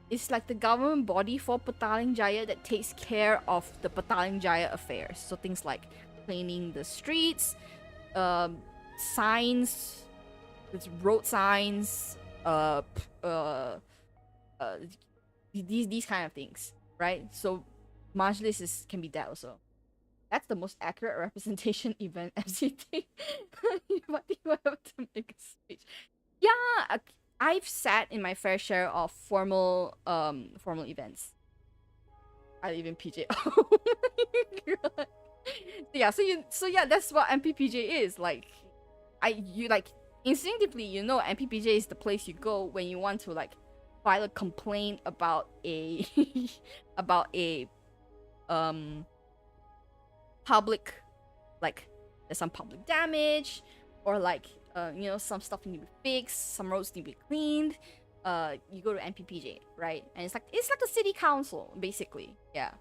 it's like the government body for Petaling Jaya that takes care of the Petaling Jaya affairs. So things like cleaning the streets, signs, road signs, these kind of things, right? So Majlis can be that also. That's the most accurate representation event FCT. But you have to make a speech. Yeah, I've sat in my fair share of formal events. I live in PJ. Oh my god. Yeah, so yeah, that's what MPPJ is. Like you instinctively MPPJ is the place you go when you want to like file a complaint about a about a public, like there's some public damage, or like some stuff need to be fixed, some roads need to be cleaned. You go to MPPJ, right? And it's like a city council basically. Yeah.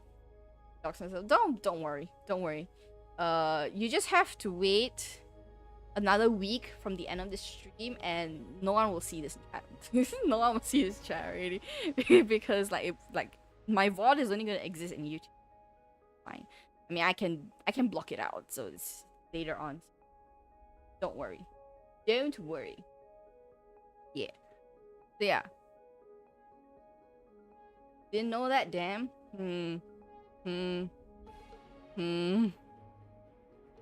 Don't worry. You just have to wait another week from the end of the stream, and no one will see this chat. No one will see this chat already, because like my VOD is only gonna exist in YouTube. Fine. I mean, I can block it out, so it's later on. Don't worry. Don't worry. Yeah. So yeah. Didn't know that, damn.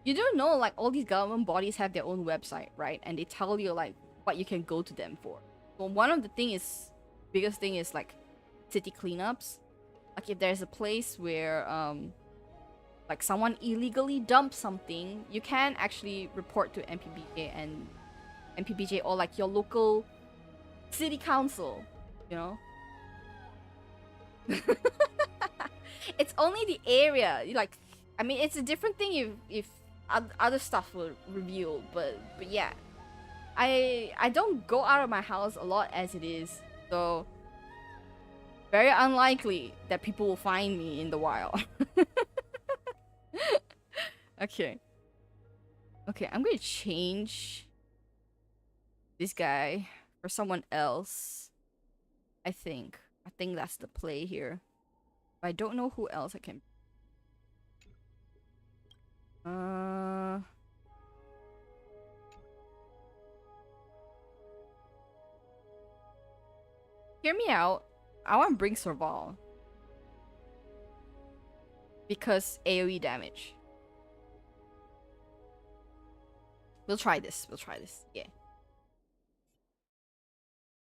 You don't know, like, all these government bodies have their own website, right? And they tell you, like, what you can go to them for. Well, one of the biggest thing is, like, city cleanups. Like, if there's a place where, like, someone illegally dumped something, you can actually report to MPPJ or, like, your local city council, you know? It's only the area, like, I mean, it's a different thing if other stuff were revealed, but yeah, I don't go out of my house a lot as it is, so very unlikely that people will find me in the wild. Okay, I'm gonna change this guy for someone else. I think that's the play here. I don't know who else I can. Hear me out. I want to bring Serval. Because AoE damage. We'll try this. Yeah.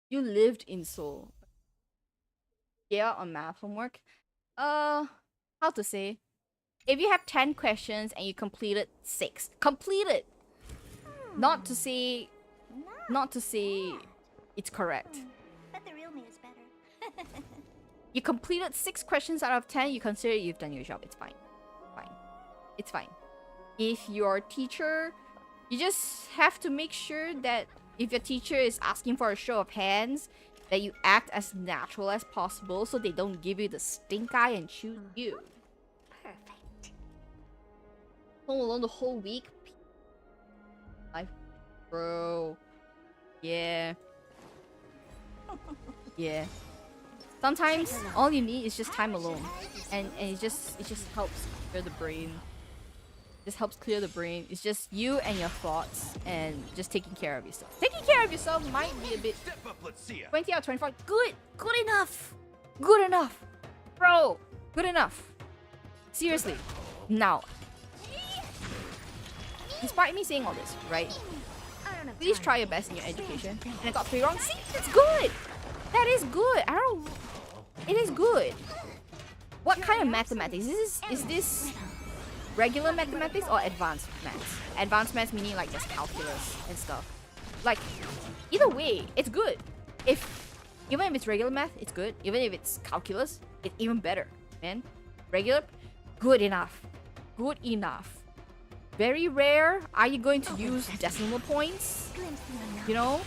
You lived in Seoul. Yeah, on math homework. How to say? If you have 10 questions and you completed 6. Completed! Not to say it's correct. But the real me is better. You completed 6 questions out of 10, you consider you've done your job. It's fine. It's fine. If your teacher, you just have to make sure that if your teacher is asking for a show of hands, that you act as natural as possible so they don't give you the stink eye and choose you. Perfect. Home alone the whole week? Life, bro. Yeah. Yeah. Sometimes all you need is just time alone, and it just helps clear the brain. Just helps clear the brain. It's just you and your thoughts, and just taking care of yourself. Taking care of yourself might be a bit. Step up, let's see ya. 20 out of 25. Good enough, bro. Good enough. Seriously. Now, despite me saying all this, right? Please try your best in your education. And I got 3 wrong. See, that's good. That is good. It is good. What kind of mathematics? Is this regular mathematics or advanced maths? Advanced maths meaning like just calculus and stuff. Like, either way, it's good. Even if it's regular math, it's good. Even if it's calculus, it's even better, man. Regular, good enough. Good enough. Very rare are you going to use decimal points. You know?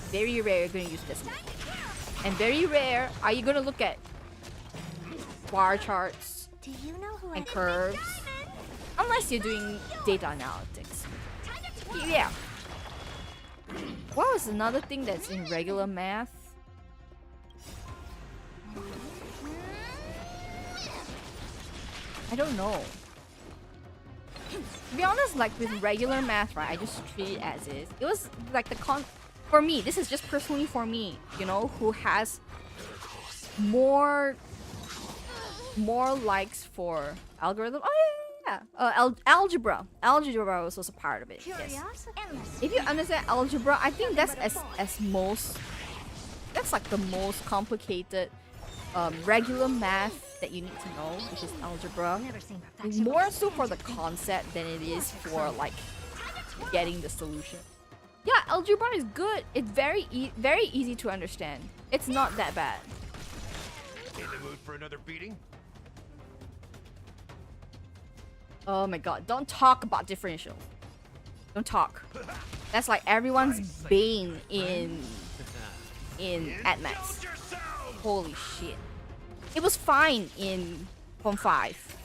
Very rare you're going to use decimal points. And very rare are you going to look at bar charts Do you know who and curves. Unless you're doing data analytics. Yeah. What was another thing that's in regular math? I don't know. To be honest, like with regular math, right, I just treat it as is. It was like for me, this is just personally for me, you know, who has more likes for algorithm. Oh yeah. Algebra. Algebra was also part of it. Yes. Curiosity. Endless. If you understand algebra, I think that's that's like the most complicated regular math that you need to know, which is algebra. Never seen perfection. More so for the concept than it is for like getting the solution. Yeah, algebra is good. It's very easy to understand. It's not that bad. In the mood for another beating? Oh my god, don't talk about differential. Don't talk. That's like everyone's bane in AdMax. Holy shit. It was fine in Form 5.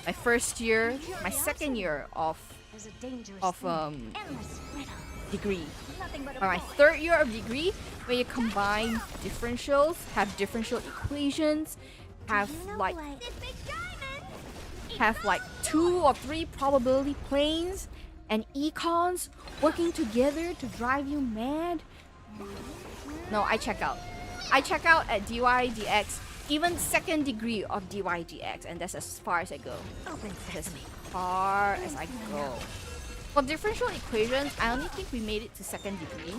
My first year, my second year of There's a dangerous endless riddle. degree. Nothing but a By my point. third year of degree, where you combine differentials, have differential equations, have like 2 or 3 probability planes and econs working together to drive you mad. No, I check out. I check out at dy dx, even second degree of dy dx, and that's as far as I go. Open As sesame. far as I go. For differential equations, I only think we made it to second degree.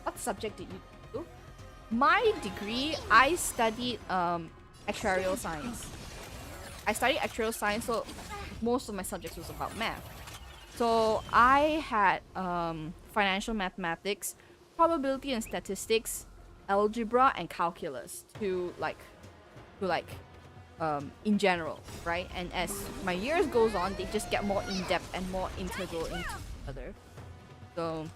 What subject did you do? My degree, I studied actuarial science. I studied actuarial science, so most of my subjects was about math. So I had financial mathematics, probability and statistics, algebra, and calculus in general, right? And as my years goes on, they just get more in-depth and more integral into each other. So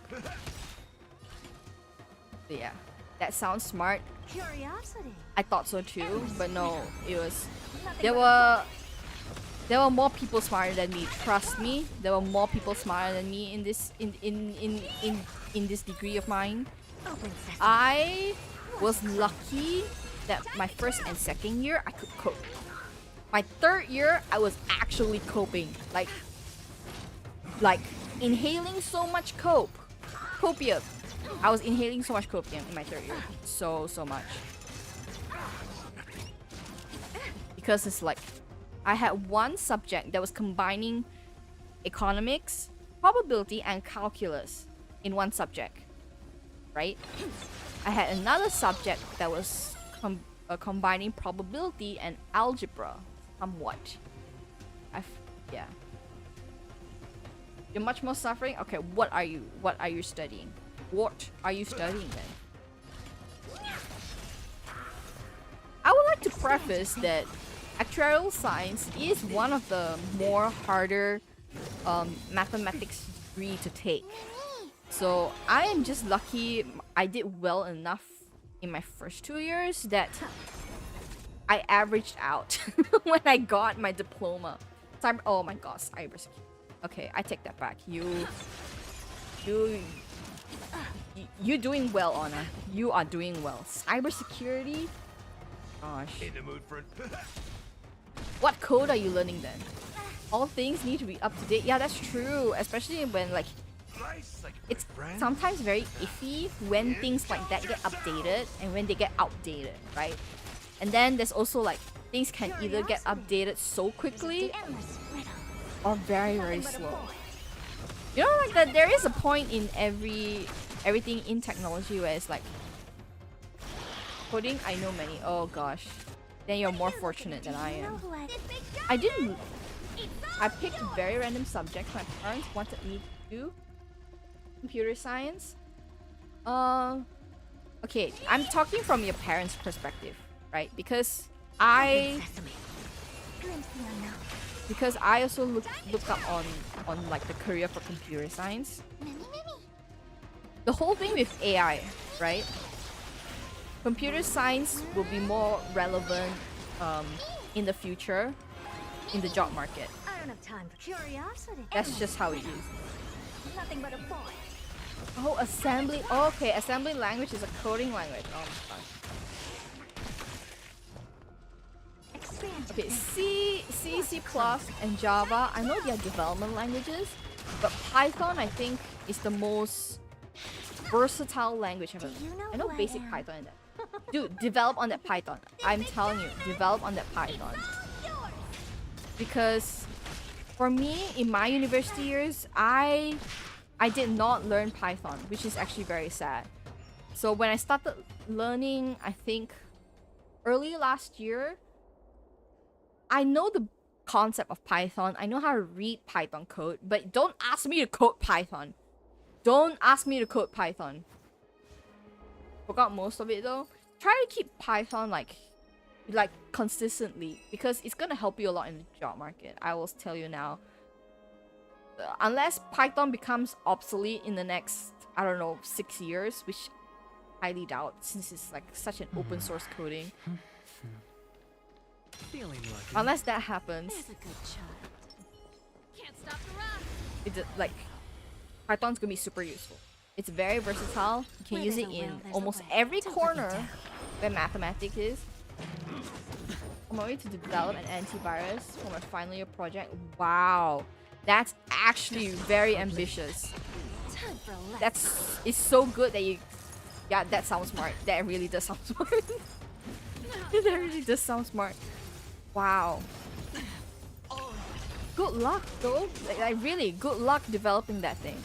yeah, that sounds smart. Curiosity. I thought so too, but no, it was Nothing there but were more people smarter than me. Trust me, there were more people smarter than me in this this degree of mine. open sesame. I was lucky that my first and second year I could cope. My third year I was actually coping, like inhaling so much copium. I was inhaling so much copium in my third year, so much. Because it's like I had one subject that was combining economics, probability, and calculus in one subject, right? I had another subject that was combining probability and algebra, somewhat. Yeah. You're much more suffering. Okay, what are you studying? What are you studying then? I would like to preface that actuarial science is one of the more harder mathematics degree to take. So I am just lucky I did well enough in my first 2 years that I averaged out when I got my diploma. Oh my god, cybersecurity. Okay, I take that back. You're doing well, Anna. You are doing well. Cybersecurity? Gosh. In the mood for What code are you learning then? All things need to be up to date. Yeah, that's true. Especially when like slice like it's friend. sometimes very iffy when things like that get updated and when they get outdated, right? And then there's also like things can either get updated so quickly Endless riddle. or very slow. You know, like that there is a point in everything in technology where it's like coding. I know many. Oh gosh, then you're more fortunate than I You know am. who I picked very random subjects. My parents wanted me to do computer science. Okay, I'm talking from your parents' perspective, right? Because Open sesame. Glimpse the unknown. because I also look up on like the career for computer science. The whole thing with AI, right? Computer science will be more relevant in the future in the job market. I don't have time for curiosity. That's just how it is. Nothing but a point. Oh, assembly. Oh, okay, assembly language is a coding language. Oh my god. Expand Okay, C++, and Java, I know they are development languages, but Python, I think, is the most versatile language ever. Do you know I know who I basic am? Python in that. Dude, develop on that Python. I'm telling you, develop on that Python. Because for me, in my university years, I did not learn Python, which is actually very sad. So when I started learning, I think early last year, I know the concept of Python. I know how to read Python code, but don't ask me to code Python. Don't ask me to code Python. Forgot most of it though. Try to keep Python like consistently, because it's gonna help you a lot in the job market. I will tell you now. Unless Python becomes obsolete in the next, I don't know, 6 years, which I highly doubt, since it's like such an open source coding. Feeling lucky. Unless that happens, There's a good child. Can't stop the run. it's like Python's gonna be super useful. It's very versatile. You can Where use there's it a will, in there's a almost way. every Don't let me corner down. where mathematics is. On my way to develop an antivirus for my final year project. Wow, that's actually very ambitious. Time for a lesson. It's so good that you. Yeah, that sounds smart. That really does sound smart. That really does sound smart. Wow. Good luck though. Like really, good luck developing that thing.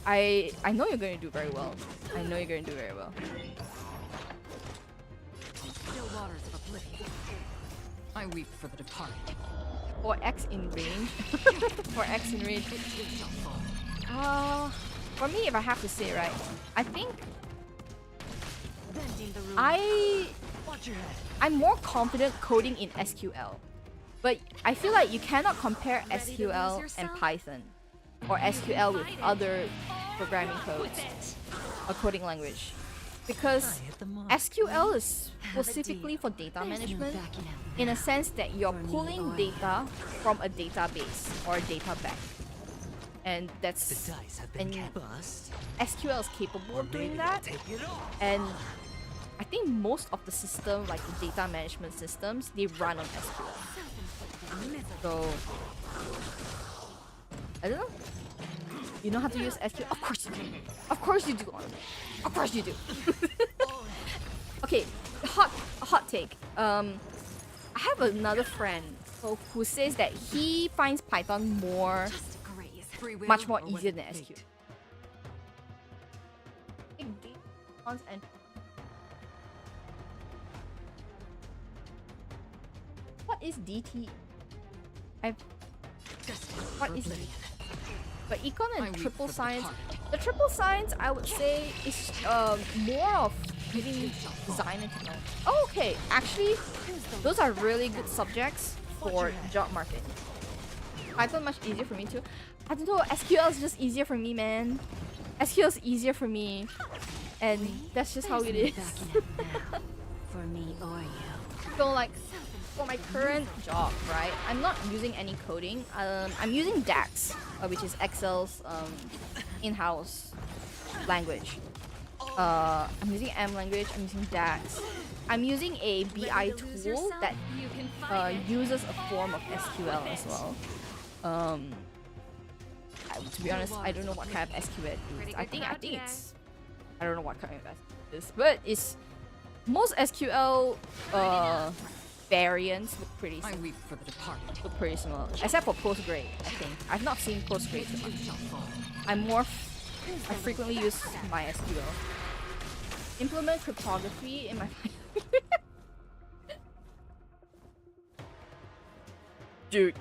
I know you're going to do very well. I know you're going to do very well. Still waters of oblivion. I weep for the departed. For X in range. For X in range. For me, if I have to say, right, I think Bending the rules. Watch your head. I'm more confident coding in SQL. But I feel like you cannot compare Ready to lose SQL and yourself? Python. Or SQL with other programming codes. A coding language. Because I hit the mark. SQL is specifically for data There's no management, backing out in now. a sense that you're For me pulling or data from a database or a data bank. And The that's dice have been and bust. SQL is capable Or of doing maybe I'll that. take it off. And I think most of the system, like the data management systems, they run on SQL. So I don't know. You know how to use SQL? Of course you do. Of course you do. Of course you do. Okay, hot take. I have another friend who says that he finds Python more Just graze. Free will much more or easier what than fate? SQL. And what is DT? Destined What for is oblivion. But econ I and weep triple for the science, departed. the triple science I would say is more of giving design and technology. Oh, okay, actually, those are really good subjects for job market. Python much easier for me too. I don't know, SQL is just easier for me, man. SQL is easier for me, and that's just how it There's is. no backing out now. For me or you. So like, for my current job, right, I'm not using any coding. I'm using DAX, which is Excel's in-house language. I'm using M language. I'm using DAX. I'm using a BI tool that uses a form of SQL as well. To be honest, I don't know what kind of SQL it is. I think it's I don't know what kind of SQL it is, but it's most SQL variants look pretty I similar. weep for the departed. Look pretty similar, except for Postgre. I think I've not seen Postgre too much. I'm more. I frequently use my SQL. Implement cryptography in my. Dude,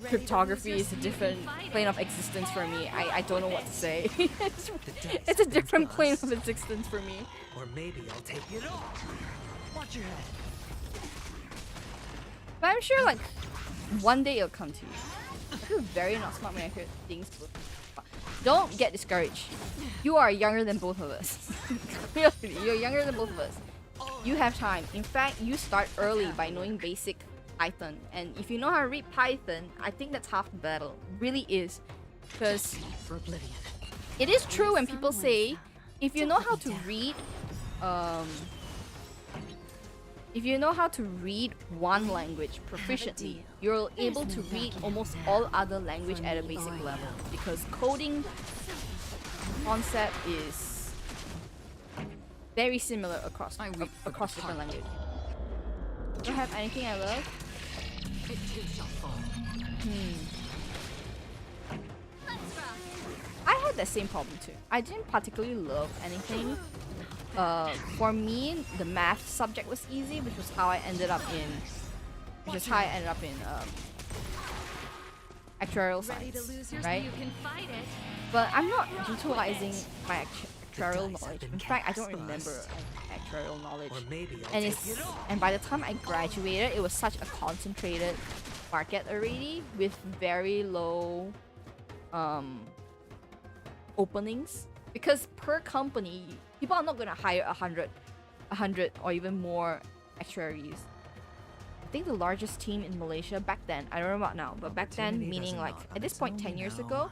cryptography is a different plane of existence for me. I don't know what to say. It's a different plane of existence for me. Or maybe I'll take it off. Watch your head. But I'm sure like one day it'll come to you. I feel very not smart when I hear things. Don't get discouraged. You are younger than both of us. Really, you're younger than both of us. You have time. In fact, you start early by knowing basic Python. And if you know how to read Python, I think that's half the battle. It really is. Because For oblivion. it is true when people say if you know how to read if you know how to read one language proficiently, you're able to read almost all other language at a basic level, because coding concept is very similar across different languages. Don't have anything I love. I had the same problem too. I didn't particularly love anything. For me, the math subject was easy, which is how I ended up in, actuarial science, right? But I'm not utilizing my actuarial knowledge. In fact, I don't remember actuarial knowledge. Or maybe I'll And take it's it all. and by the time I graduated, it was such a concentrated market already with very low openings, because per company people are not going to hire 100 or even more actuaries. I think the largest team in Malaysia back then, I don't know about now, but back then, Opportunity meaning doesn't like knock at on this its point own, 10 years you know. ago,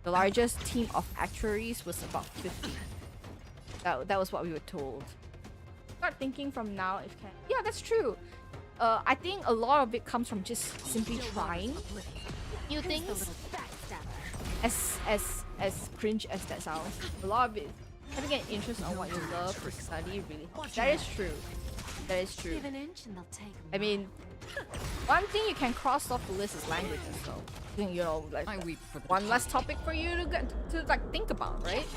the largest team of actuaries was about 50. That was what we were told. Start thinking from now if can. Yeah, that's true. I think a lot of it comes from just simply trying new things. As cringe as that sounds, a lot of it, having an interest on what you love to study really helps. That is true. That is true. Give an inch and they'll take I mean, one thing you can cross off the list is languages, so you know, like one less topic for you to get to like think about, right?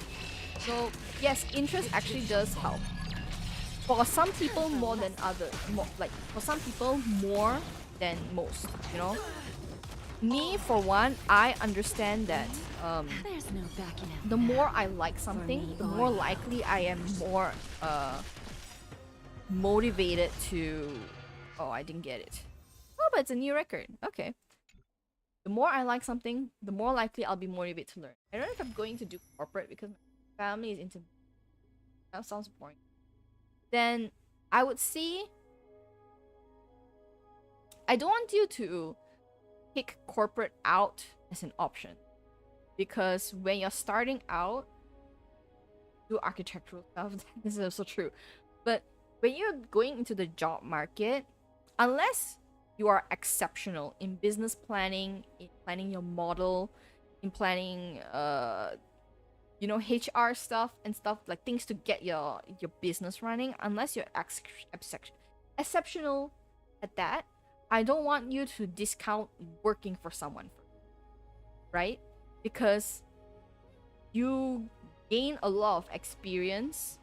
So yes, interest actually does help. For some people more than others, for some people more than most, you know. Me, for one, I understand that There's no backing out. the more I like something, the more likely I am more motivated to. Oh, I didn't get it. Oh, but it's a new record. Okay. The more I like something, the more likely I'll be motivated to learn. I don't know if I'm going to do corporate because my family is into. That sounds boring. Then I would see. I don't want you to pick corporate out as an option, because when you're starting out, do architectural stuff. This is also true, but when you're going into the job market, unless you are exceptional in business planning, in planning your model, in planning HR stuff and stuff, like things to get your business running, unless you're exceptional at that, I don't want you to discount working for someone, right? Because you gain a lot of experience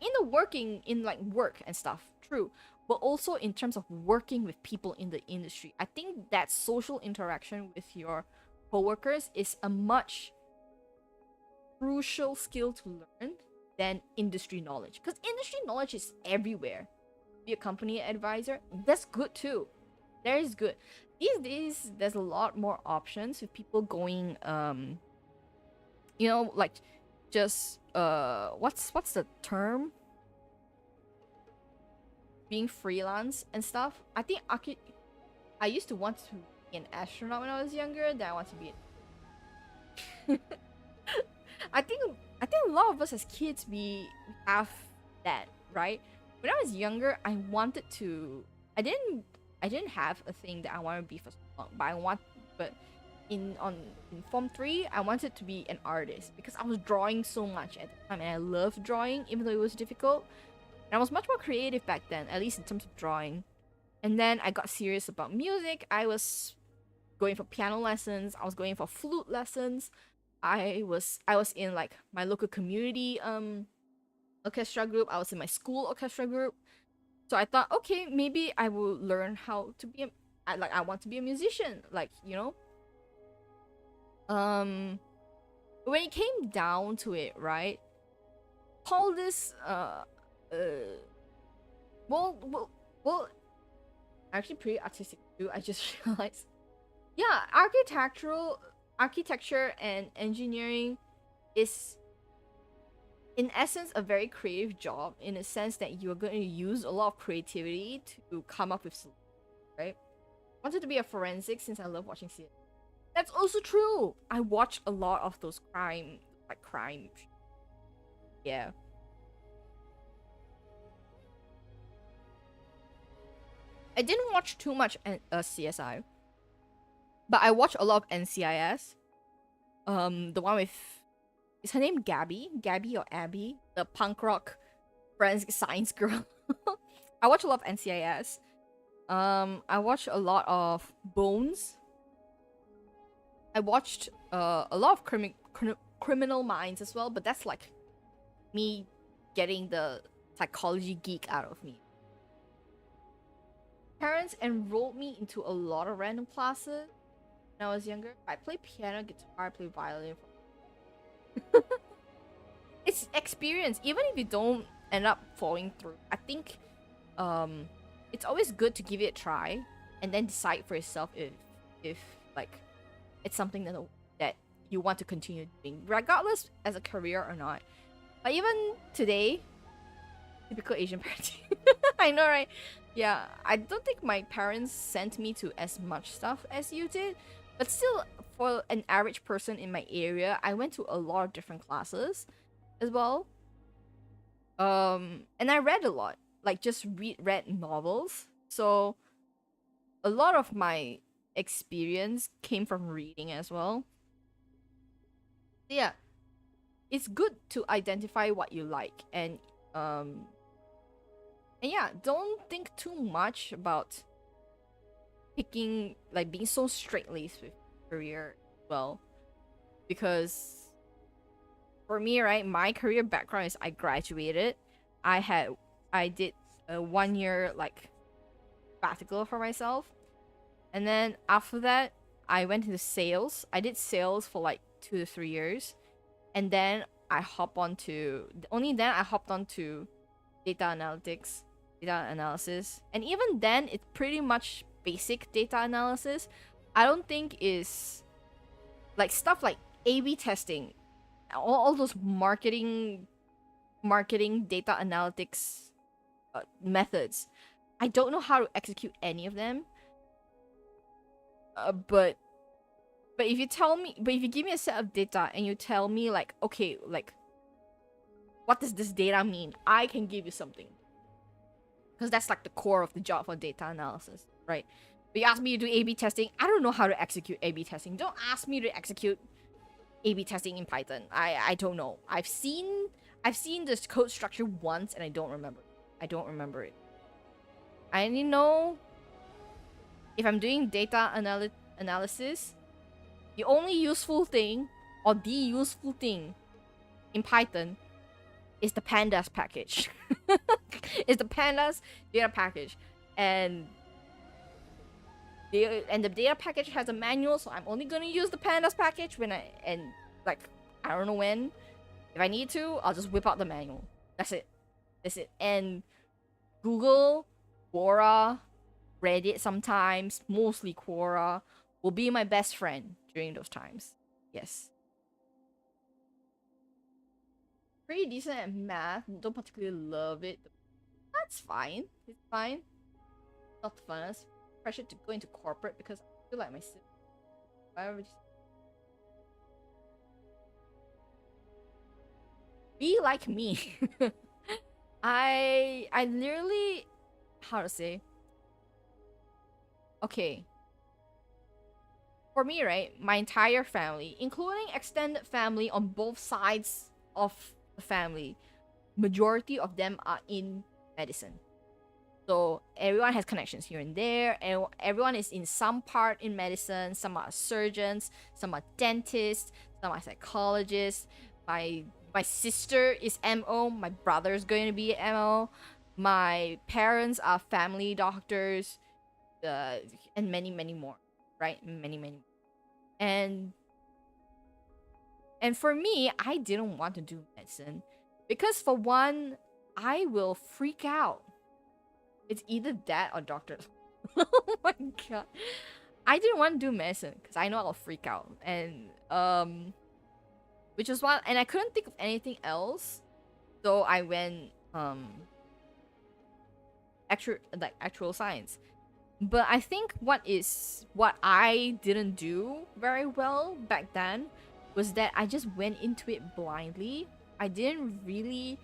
in the working in like work and stuff, true, but also in terms of working with people in the industry. I think that social interaction with your coworkers is a much crucial skill to learn than industry knowledge, because industry knowledge is everywhere. Be a company advisor, that's good too. That is good. These days there's a lot more options with people going like just what's the term, being freelance and stuff. I think I used to want to be an astronaut when I was younger. Then I want to be I think a lot of us as kids, we have that, right? When I was younger, I didn't have a thing that I wanted to be for so long, but in Form 3, I wanted to be an artist because I was drawing so much at the time, and I loved drawing even though it was difficult. And I was much more creative back then, at least in terms of drawing. And then I got serious about music. I was going for piano lessons, I was going for flute lessons. I was in like my local community orchestra group. I was in my school orchestra group. So I thought, okay, maybe I will learn how to be I want to be a musician, like, you know. When it came down to it, right? Call this well, actually pretty artistic too. I just realized, yeah, architecture and engineering is in essence a very creative job, in a sense that you're going to use a lot of creativity to come up with solutions, right? I wanted to be a forensic since I love watching series. That's also true. I watch a lot of those crime. Yeah. I didn't watch too much CSI, but I watched a lot of NCIS. The one with, is her name Gabby or Abby, the punk rock forensic science girl. I watch a lot of NCIS. I watched a lot of Bones. I watched a lot of Criminal Minds as well, but that's like me getting the psychology geek out of me. Parents enrolled me into a lot of random classes when I was younger. I play piano, guitar, I play violin. It's experience. Even if you don't end up following through, I think it's always good to give it a try and then decide for yourself if like it's something that you want to continue doing, regardless as a career or not. But even today, typical Asian parenting. I know, right? Yeah, I don't think my parents sent me to as much stuff as you did, but still, for an average person in my area, I went to a lot of different classes as well. And I read a lot, like just read novels. So a lot of my experience came from reading as well. Yeah, it's good to identify what you like, and yeah, don't think too much about picking, like being so straight-laced with career as well, because for me, right, my career background is I graduated, I did a 1 year like practical for myself, and then after that I went into sales. I did sales for like 2 to 3 years, and then I hopped onto data analytics, data analysis, and even then it's pretty much basic data analysis. I don't think is like stuff like A/B testing, all those marketing data analytics methods. I don't know how to execute any of them. But if you give me a set of data and you tell me like, okay, like what does this data mean? I can give you something. Because that's like the core of the job for data analysis, right? But you ask me to do A/B testing, I don't know how to execute A/B testing. Don't ask me to execute A/B testing in Python. I don't know. I've seen this code structure once and I don't remember. It. I only know if I'm doing data analysis, the only useful thing or the useful thing in Python is the pandas package. It's the pandas data package, and the data package has a manual, so I'm only gonna use the pandas package when I don't know when. If I need to, I'll just whip out the manual. That's it. And Google, Quora, Reddit sometimes, mostly Quora, will be my best friend during those times. Yes. Pretty decent at math. Don't particularly love it. That's fine. It's fine. Not the funnest. Pressure to go into corporate because I feel like my sister. Be like me. I literally, how to say? Okay. For me, right, my entire family, including extended family on both sides of the family, majority of them are in medicine. So everyone has connections here and there, and everyone is in some part in medicine. Some are surgeons, some are dentists, some are psychologists. My sister is MO, my brother is going to be MO. My parents are family doctors, and many, many more, right? Many, many more. And for me, I didn't want to do medicine because, for one, I will freak out. It's either that or doctors. Oh my god. I didn't want to do medicine because I know I'll freak out. And which is why, and I couldn't think of anything else. So I went actual science. But I think what I didn't do very well back then was that I just went into it blindly. I didn't really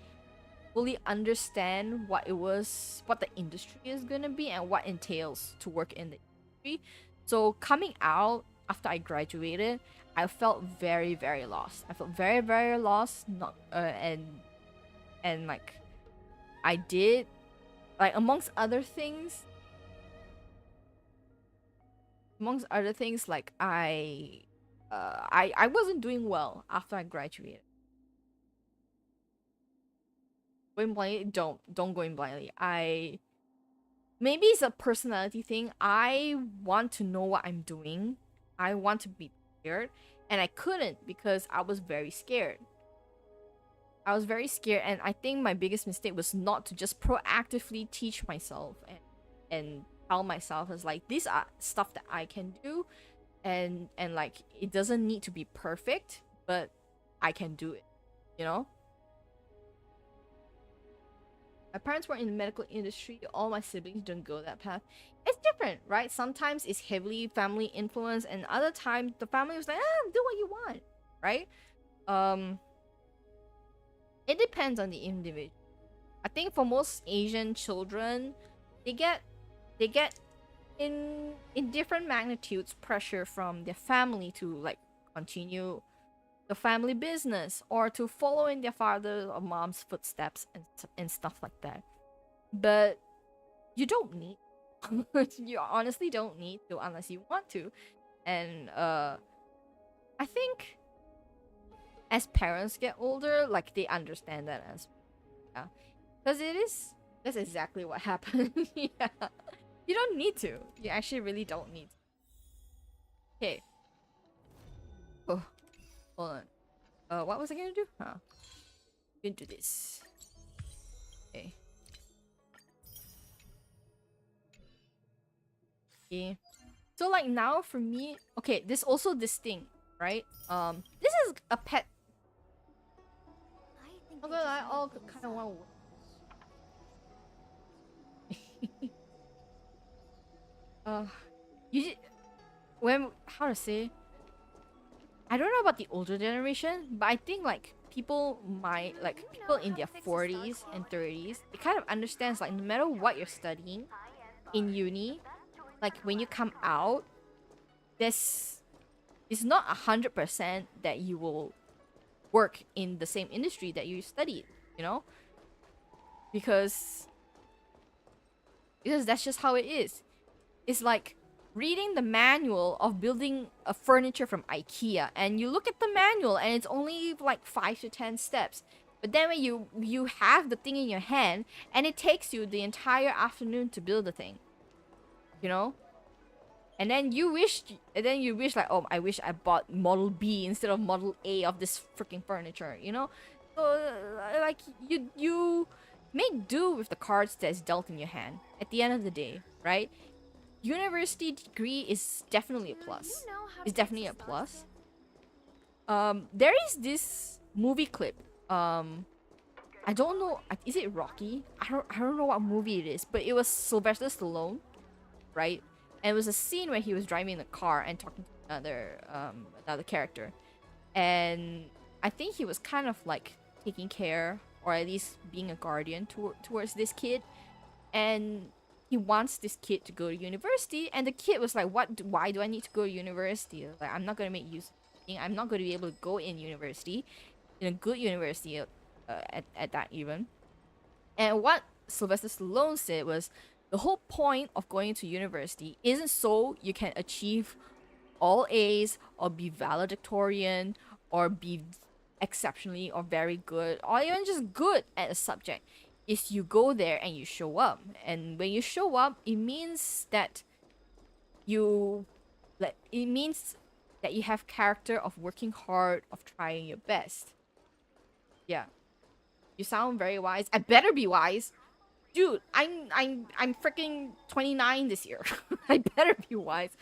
fully understand what the industry is gonna be, and what entails to work in the industry. So coming out after I graduated, I felt very, very lost. I felt very, very lost. Not and like I did, like amongst other things, like I wasn't doing well after I graduated. Going blindly, don't go in blindly. Maybe it's a personality thing. I want to know what I'm doing. I want to be prepared, and I couldn't because I was very scared. And I think my biggest mistake was not to just proactively teach myself and tell myself as like, these are stuff that I can do, and like it doesn't need to be perfect, but I can do it, you know. My parents were in the medical industry. All my siblings don't go that path. It's different, right? Sometimes it's heavily family influence, and other times the family was like, do what you want, right? It depends on the individual. I think for most Asian children, they get in different magnitudes pressure from their family to like continue the family business, or to follow in their father or mom's footsteps, and stuff like that. But you don't need you honestly don't need to unless you want to. And I think as parents get older, like they understand that as well. Yeah, because that's exactly what happened. Yeah, you don't need to. You actually really don't need to. Okay. Oh, hold on. What was I gonna do? Into this. Okay. Okay. So like now for me, okay, there's also this thing, right? This is a pet. Although I all kind of want to. You when how to say? I don't know about the older generation, but I think like people in their 40s and 30s, it kind of understands like no matter what you're studying in uni, like when you come out, this is not 100% that you will work in the same industry that you studied, you know? Because that's just how it is. It's like reading the manual of building a furniture from IKEA, and you look at the manual and it's only like 5 to 10 steps. But then when you have the thing in your hand and it takes you the entire afternoon to build the thing. You know? And then you wish like, oh, I wish I bought Model B instead of Model A of this freaking furniture, you know? So like you make do with the cards that's dealt in your hand at the end of the day, right? University degree is definitely a plus. It's definitely a plus. There is this movie clip. I don't know. Is it Rocky? I don't know what movie it is, but it was Sylvester Stallone, right? And it was a scene where he was driving the car and talking to another character, and I think he was kind of like taking care, or at least being a guardian towards this kid, and he wants this kid to go to university, and the kid was like, why do I need to go to university? Like, I'm not gonna make use of it. I'm not gonna be able to go in university, in a good university at that even. And what Sylvester Stallone said was, the whole point of going to university isn't so you can achieve all A's, or be valedictorian, or be exceptionally or very good, or even just good at a subject. Is you go there and you show up, and when you show up, it means that you have character of working hard, of trying your best. Yeah, you sound very wise. I better be wise, dude. I'm freaking 29 this year. I better be wise.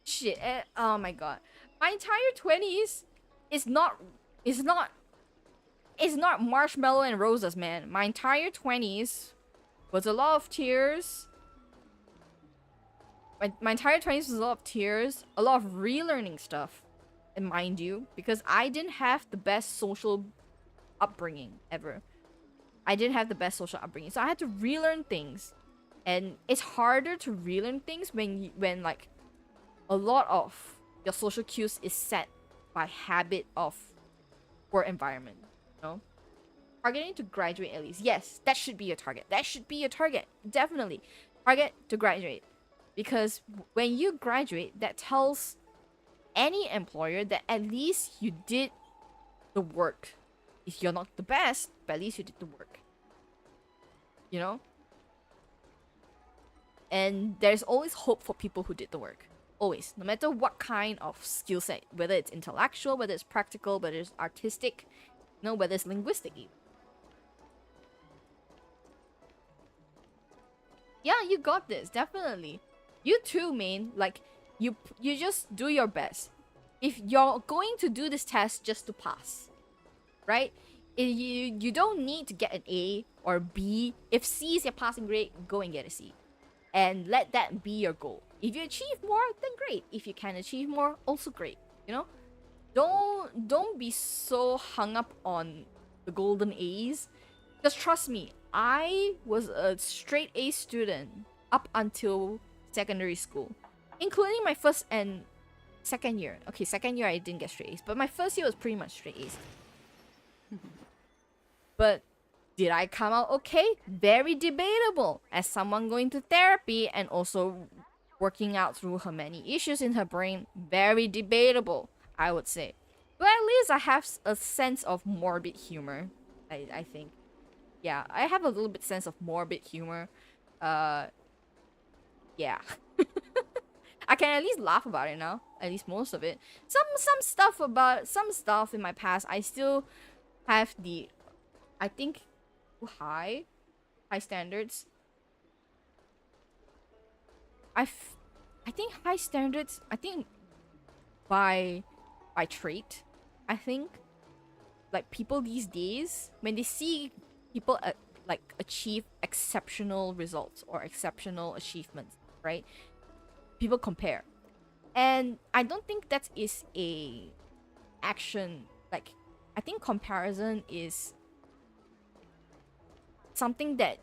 Shit. Oh my god, my entire 20s is not marshmallow and roses, man. My entire 20s was a lot of tears. My entire 20s was a lot of tears, a lot of relearning stuff, and mind you, because I didn't have the best social upbringing ever. I didn't have the best social upbringing, so I had to relearn things. And it's harder to relearn things when like a lot of your social cues is set by habit of work environment, you know? Targeting to graduate at least. Yes, that should be your target. That should be your target. Definitely. Target to graduate. Because when you graduate, that tells any employer that at least you did the work. If you're not the best, but at least you did the work. You know? And there's always hope for people who did the work. Always. No matter what kind of skill set. Whether it's intellectual, whether it's practical, whether it's artistic, you know, whether it's linguistic even. Yeah, you got this. Definitely. You too, man. Like, you just do your best. If you're going to do this test just to pass, right? You don't need to get an A or B. If C is your passing grade, go and get a C. And let that be your goal. If you achieve more, then great. If you can achieve more, also great. You know? Don't be so hung up on the golden A's. Because trust me, I was a straight A student up until secondary school. Including my first and second year. Okay, second year I didn't get straight A's. But my first year was pretty much straight A's. But did I come out okay? Very debatable. As someone going to therapy and also working out through her many issues in her brain, very debatable, I would say. But at least I have a sense of morbid humor, I think. Yeah, I have a little bit sense of morbid humor. Yeah. I can at least laugh about it now. At least most of it. Some stuff in my past, I still have the, I think, high standards. I think high standards. I think by trait. I think like people these days when they see people like achieve exceptional results or exceptional achievements, right? People compare, and I don't think that is a action. Like, I think comparison is something that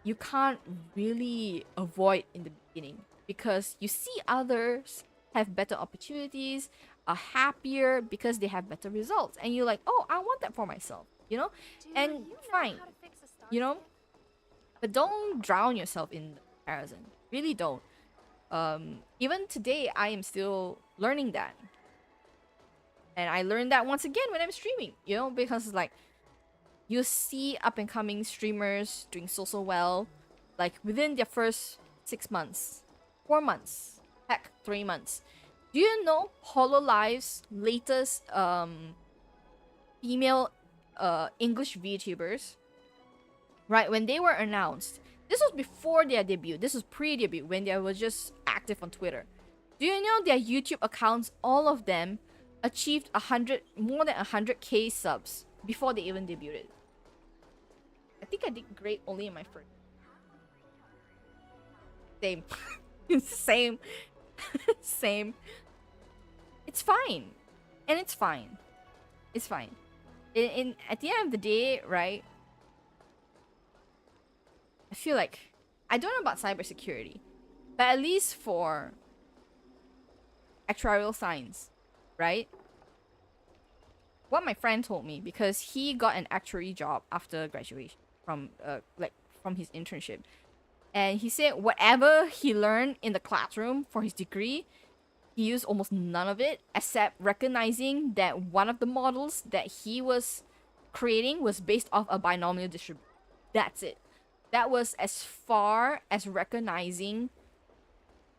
you can't really avoid in the beginning, because you see others have better opportunities, are happier because they have better results, and you're like, oh, I want that for myself, you know? And fine, you know, but don't drown yourself in comparison. Really don't. Even today I am still learning that, and I learned that once again when I'm streaming, you know, because like you see up and coming streamers doing so well, like within their first 6 months, 4 months, heck, 3 months. Do you know HoloLive's latest female English VTubers? Right, when they were announced, this was before their debut. This was pre-debut, when they were just active on Twitter. Do you know their YouTube accounts, all of them achieved more than 100k subs before they even debuted? I think I did great only in my first. Same. Same. Same. It's fine. And it's fine. It's fine. At the end of the day, right? I feel like, I don't know about cybersecurity, but at least for actuarial science, right? What my friend told me, because he got an actuary job after graduation from his internship, and he said whatever he learned in the classroom for his degree, he used almost none of it, except recognizing that one of the models that he was creating was based off a binomial distribution. That's it. That was as far as recognizing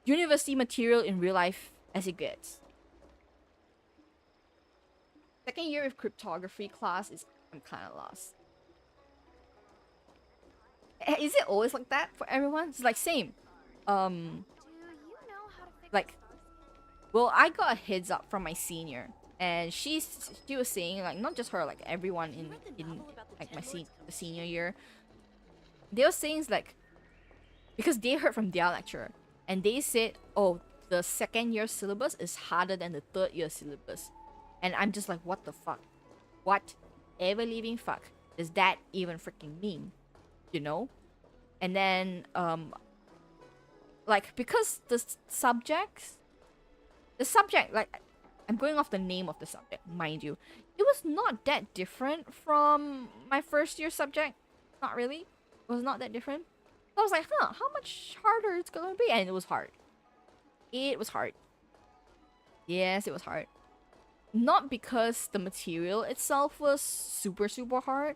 university material in real life as it gets. Second year of cryptography class I'm kind of lost. Is it always like that for everyone? It's like same. Like, well, I got a heads up from my senior, and she was saying, like, not just her, like everyone in like the senior year. They were saying, like, because they heard from their lecturer, and they said, oh, the second year syllabus is harder than the third year syllabus. And I'm just like, what the fuck? What? Ever living fuck. does that even freaking mean? You know? And then like because the subject, like, I'm going off the name of the subject, mind you, it was not that different from my first year subject. Not really. It was not that different. So I was like, how much harder it's gonna be? And it was hard. It was hard. Yes, it was hard. Not because the material itself was super, super hard,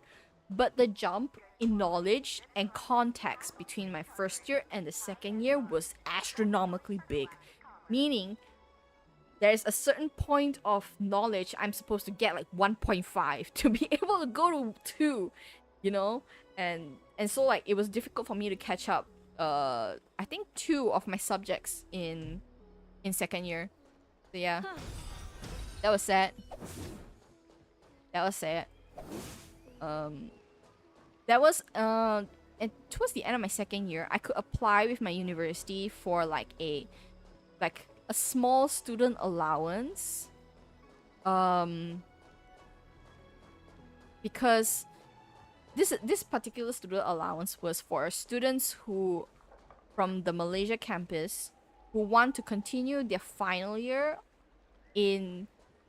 but the jump in knowledge and context between my first year and the second year was astronomically big. Meaning, there's a certain point of knowledge I'm supposed to get like 1.5 to be able to go to 2, you know? And so like it was difficult for me to catch up I think 2 of my subjects in second year. So yeah. That was sad. That was sad. That was and towards the end of my second year, I could apply with my university for like a small student allowance. Because this particular student allowance was for students who from the Malaysia campus who want to continue their final year in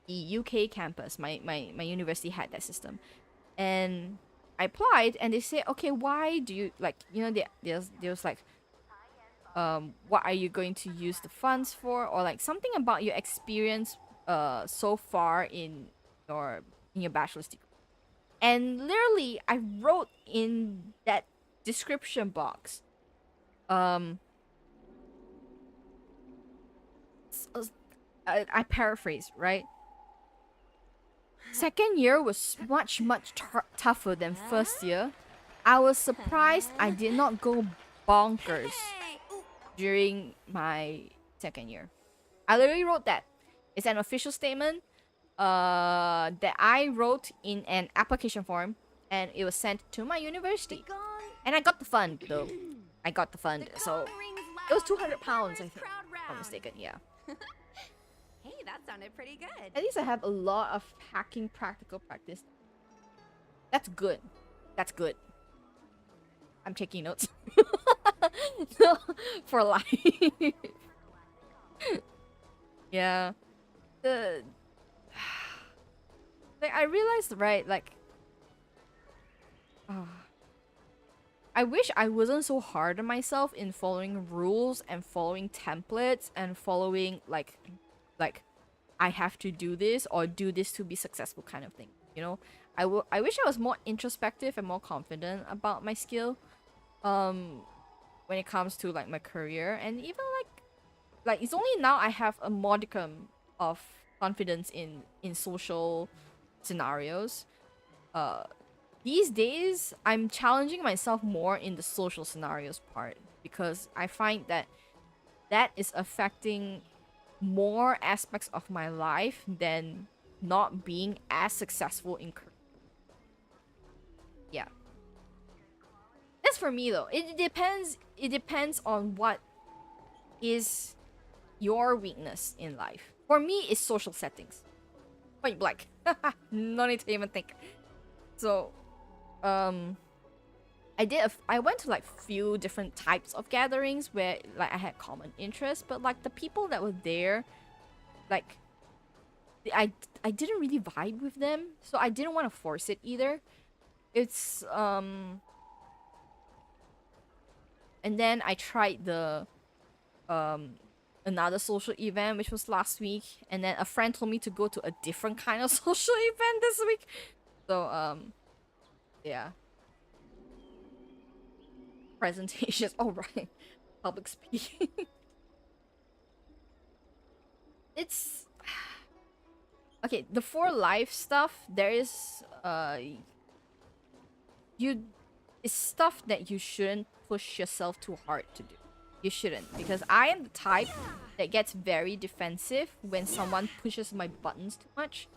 the UK campus. My university had that system. And I applied and they said, okay, why do you like, you know, there was like what are you going to use the funds for, or like something about your experience so far in your bachelor's degree. And literally I wrote in that description box I paraphrase, right? Second year was much tougher than first year. I was surprised I did not go bonkers during my second year. I literally wrote that. It's an official statement that I wrote in an application form, and it was sent to my university. And I got the fund though. I got the fund, so it was £200, I think, if I'm mistaken. Yeah. Hey, that sounded pretty good. At least I have a lot of hacking practical practice. That's good. That's good. I'm taking notes. For life. Yeah. Like, I realized, right, like I wish I wasn't so hard on myself in following rules and following templates and following like I have to do this or do this to be successful kind of thing, you know? I wish I was more introspective and more confident about my skill when it comes to like my career, and even like it's only now I have a modicum of confidence in social scenarios. These days I'm challenging myself more in the social scenarios part because I find that is affecting more aspects of my life than not being as successful in career. Yeah. That's for me though. It depends on what is your weakness in life. For me, it's social settings. Point blank. No need to even think. So, I went to like few different types of gatherings where like I had common interests, but like the people that were there, like I didn't really vibe with them, so I didn't want to force it either. It's and then I tried the another social event which was last week, and then a friend told me to go to a different kind of social event this week. So yeah. Presentations. Oh right. Public speaking. It's okay, the for life stuff, there is it's stuff that you shouldn't push yourself too hard to do. You shouldn't, because I am the type that gets very defensive when someone pushes my buttons too much.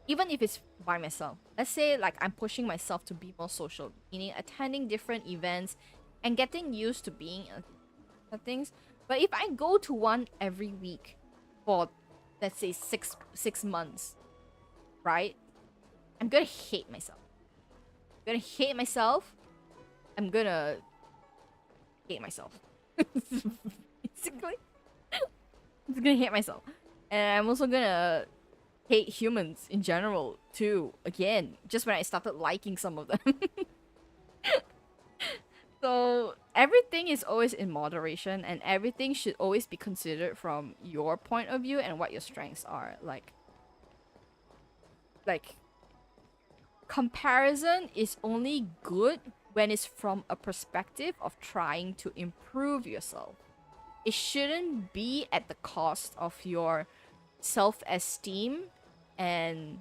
Even if it's by myself. Let's say like I'm pushing myself to be more social, meaning attending different events and getting used to being at things. But if I go to one every week for, let's say, six months, right? I'm gonna hate myself. gonna hate myself. I'm gonna hate myself. Basically. I'm gonna hate myself. And I'm also gonna hate humans in general too. Again, just when I started liking some of them. So everything is always in moderation, and everything should always be considered from your point of view and what your strengths are. Like comparison is only good when it's from a perspective of trying to improve yourself. It shouldn't be at the cost of your self-esteem and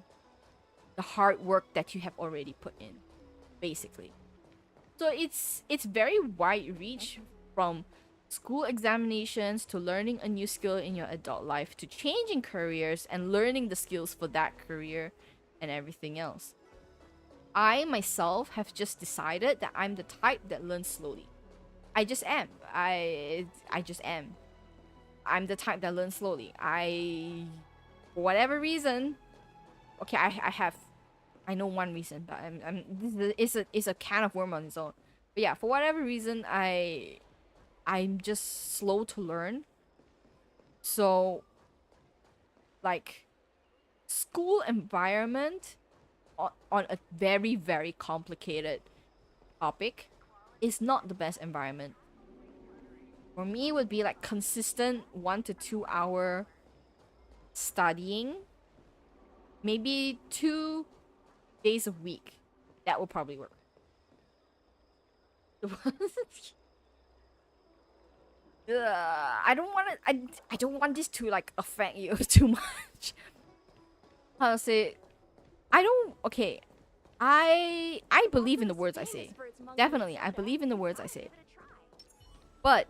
the hard work that you have already put in, basically. So it's very wide reach, from school examinations to learning a new skill in your adult life to changing careers and learning the skills for that career and everything else. I myself have just decided that I'm the type that learns slowly. I just am. I just am. I'm the type that learns slowly. For whatever reason, okay, I know one reason, but it's a can of worm on its own. But yeah, for whatever reason, I'm just slow to learn. So, like, school environment on a very, very complicated topic is not the best environment. For me, it would be like consistent 1 to 2 hour studying, maybe 2 days a week. That will probably work. I don't want to. I don't want this to like affect you too much. How to say? I don't. Okay. I believe in the words I say. Definitely, I believe in the words I say. But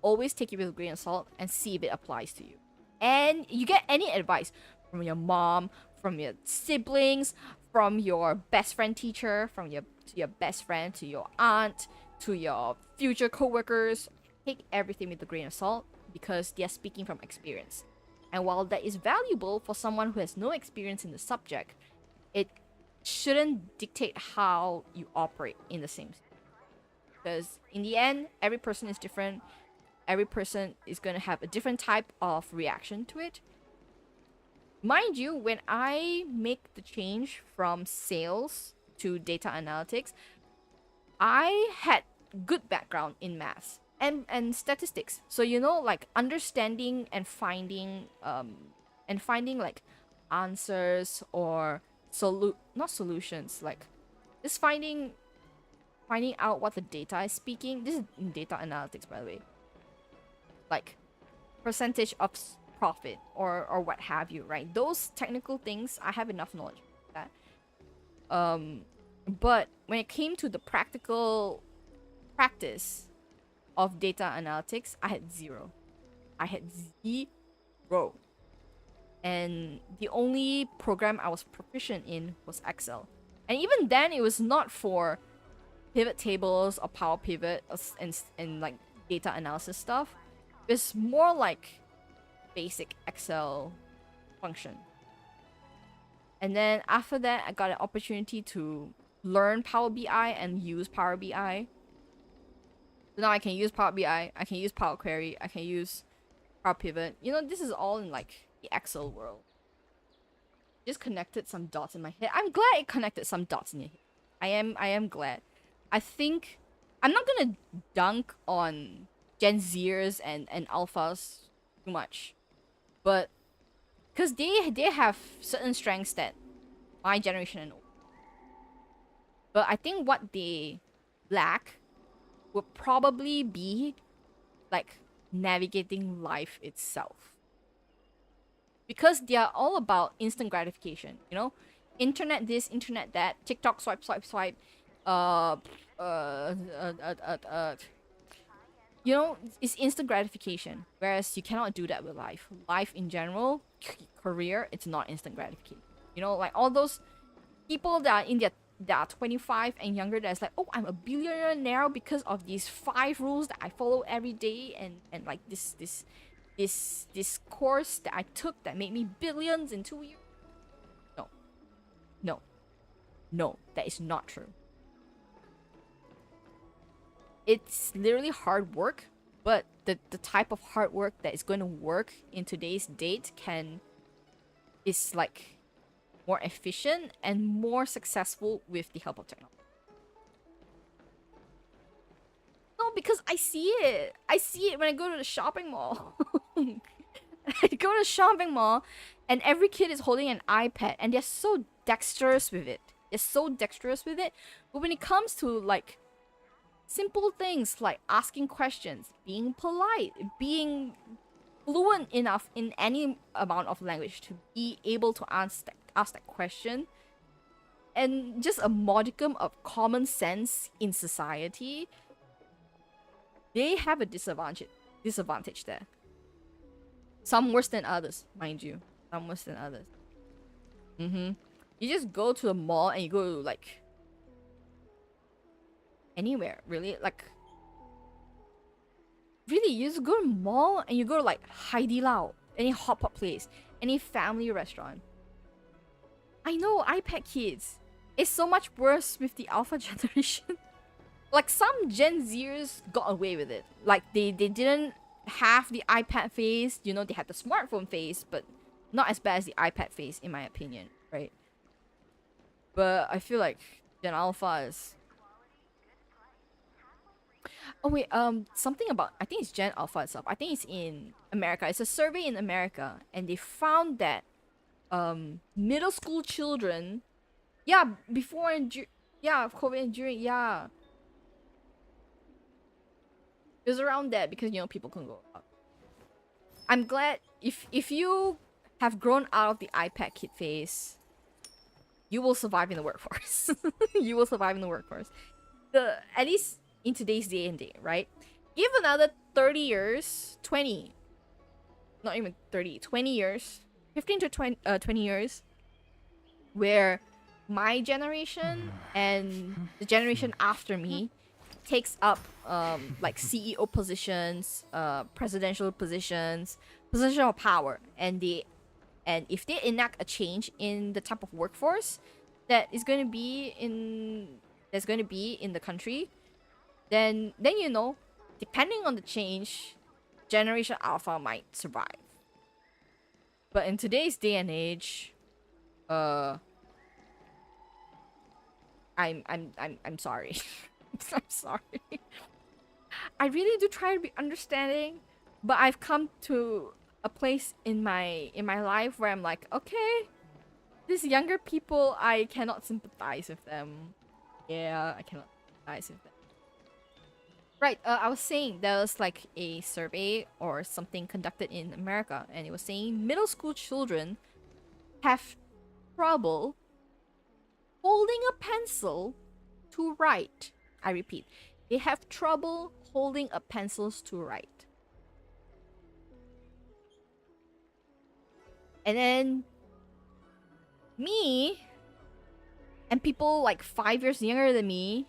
always take it with a grain of salt and see if it applies to you. And you get any advice from your mom, from your siblings, from your best friend teacher, from your best friend, to your aunt, to your future co-workers. Take everything with a grain of salt because they are speaking from experience. And while that is valuable for someone who has no experience in the subject, it shouldn't dictate how you operate in the same. Because in the end, every person is different. Every person is going to have a different type of reaction to it. Mind you, when I make the change from sales to data analytics, I had good background in maths and statistics. So like understanding and finding like answers or not solutions, like just finding out what the data is speaking. This is in data analytics, by the way. Like percentage of profit or what have you, right? Those technical things, I have enough knowledge for that. But when it came to the practical practice of data analytics, I had zero. And the only program I was proficient in was Excel. And even then, it was not for pivot tables or Power Pivot and like data analysis stuff. It's more like basic Excel function. And then after that, I got an opportunity to learn Power BI and use Power BI. So now I can use Power BI, I can use Power Query, I can use Power Pivot. This is all in like the Excel world. Just connected some dots in my head. I'm glad it connected some dots in your head. I am glad. I think I'm not gonna dunk on Gen Zers and alphas too much, but because they have certain strengths that my generation and but I think what they lack would probably be like navigating life itself, because they are all about instant gratification. Internet this, internet that, TikTok swipe, it's instant gratification, whereas you cannot do that with life. Life in general, career, it's not instant gratification. Like all those people that are that are 25 and younger, that's like, oh, I'm a billionaire now because of these 5 rules that I follow every day, and like this course that I took that made me billions in 2 years. No, that is not true. It's literally hard work, but the type of hard work that is going to work in today's date is like more efficient and more successful with the help of technology. No, because I see it. I see it when I go to the shopping mall. I go to the shopping mall and every kid is holding an iPad and they're so dexterous with it. They're so dexterous with it. But when it comes to like simple things like asking questions, being polite, being fluent enough in any amount of language to be able to ask that question, and just a modicum of common sense in society, they have a disadvantage there. Some worse than others, mind you. Some worse than others. You just go to the mall and you go to like anywhere, really. Like really, you just go to the mall and you go to like Haidilao, any hot pot place, any family restaurant. I know iPad kids. It's so much worse with the alpha generation. Like some Gen Zers got away with it. Like they didn't have the iPad face, you know, they had the smartphone face, but not as bad as the iPad face in my opinion, right? But I feel like Gen Alpha is... Oh wait, something about, I think it's Gen Alpha itself. I think it's in America. It's a survey in America and they found that middle school children, yeah, before and yeah, COVID and during, yeah. It was around that because, you know, people couldn't go out. I'm glad if you have grown out of the iPad kid phase, you will survive in the workforce. You will survive in the workforce. At least in today's day and date, right? Give another 30 years, 20, not even 30, 20 years, 15 to 20 years, where my generation and the generation after me takes up like CEO positions, presidential positions, position of power, and if they enact a change in the type of workforce that is going to be in the country, then you know, depending on the change, Generation Alpha might survive. But in today's day and age, I'm sorry. I'm sorry. I really do try to be understanding, but I've come to a place in my life where I'm like, okay, these younger people, I cannot sympathize with them. Yeah, I cannot sympathize with them. Right, I was saying there was like a survey or something conducted in America, and it was saying middle school children have trouble holding a pencil to write. I repeat, they have trouble holding a pencil to write. And then me and people like 5 years younger than me,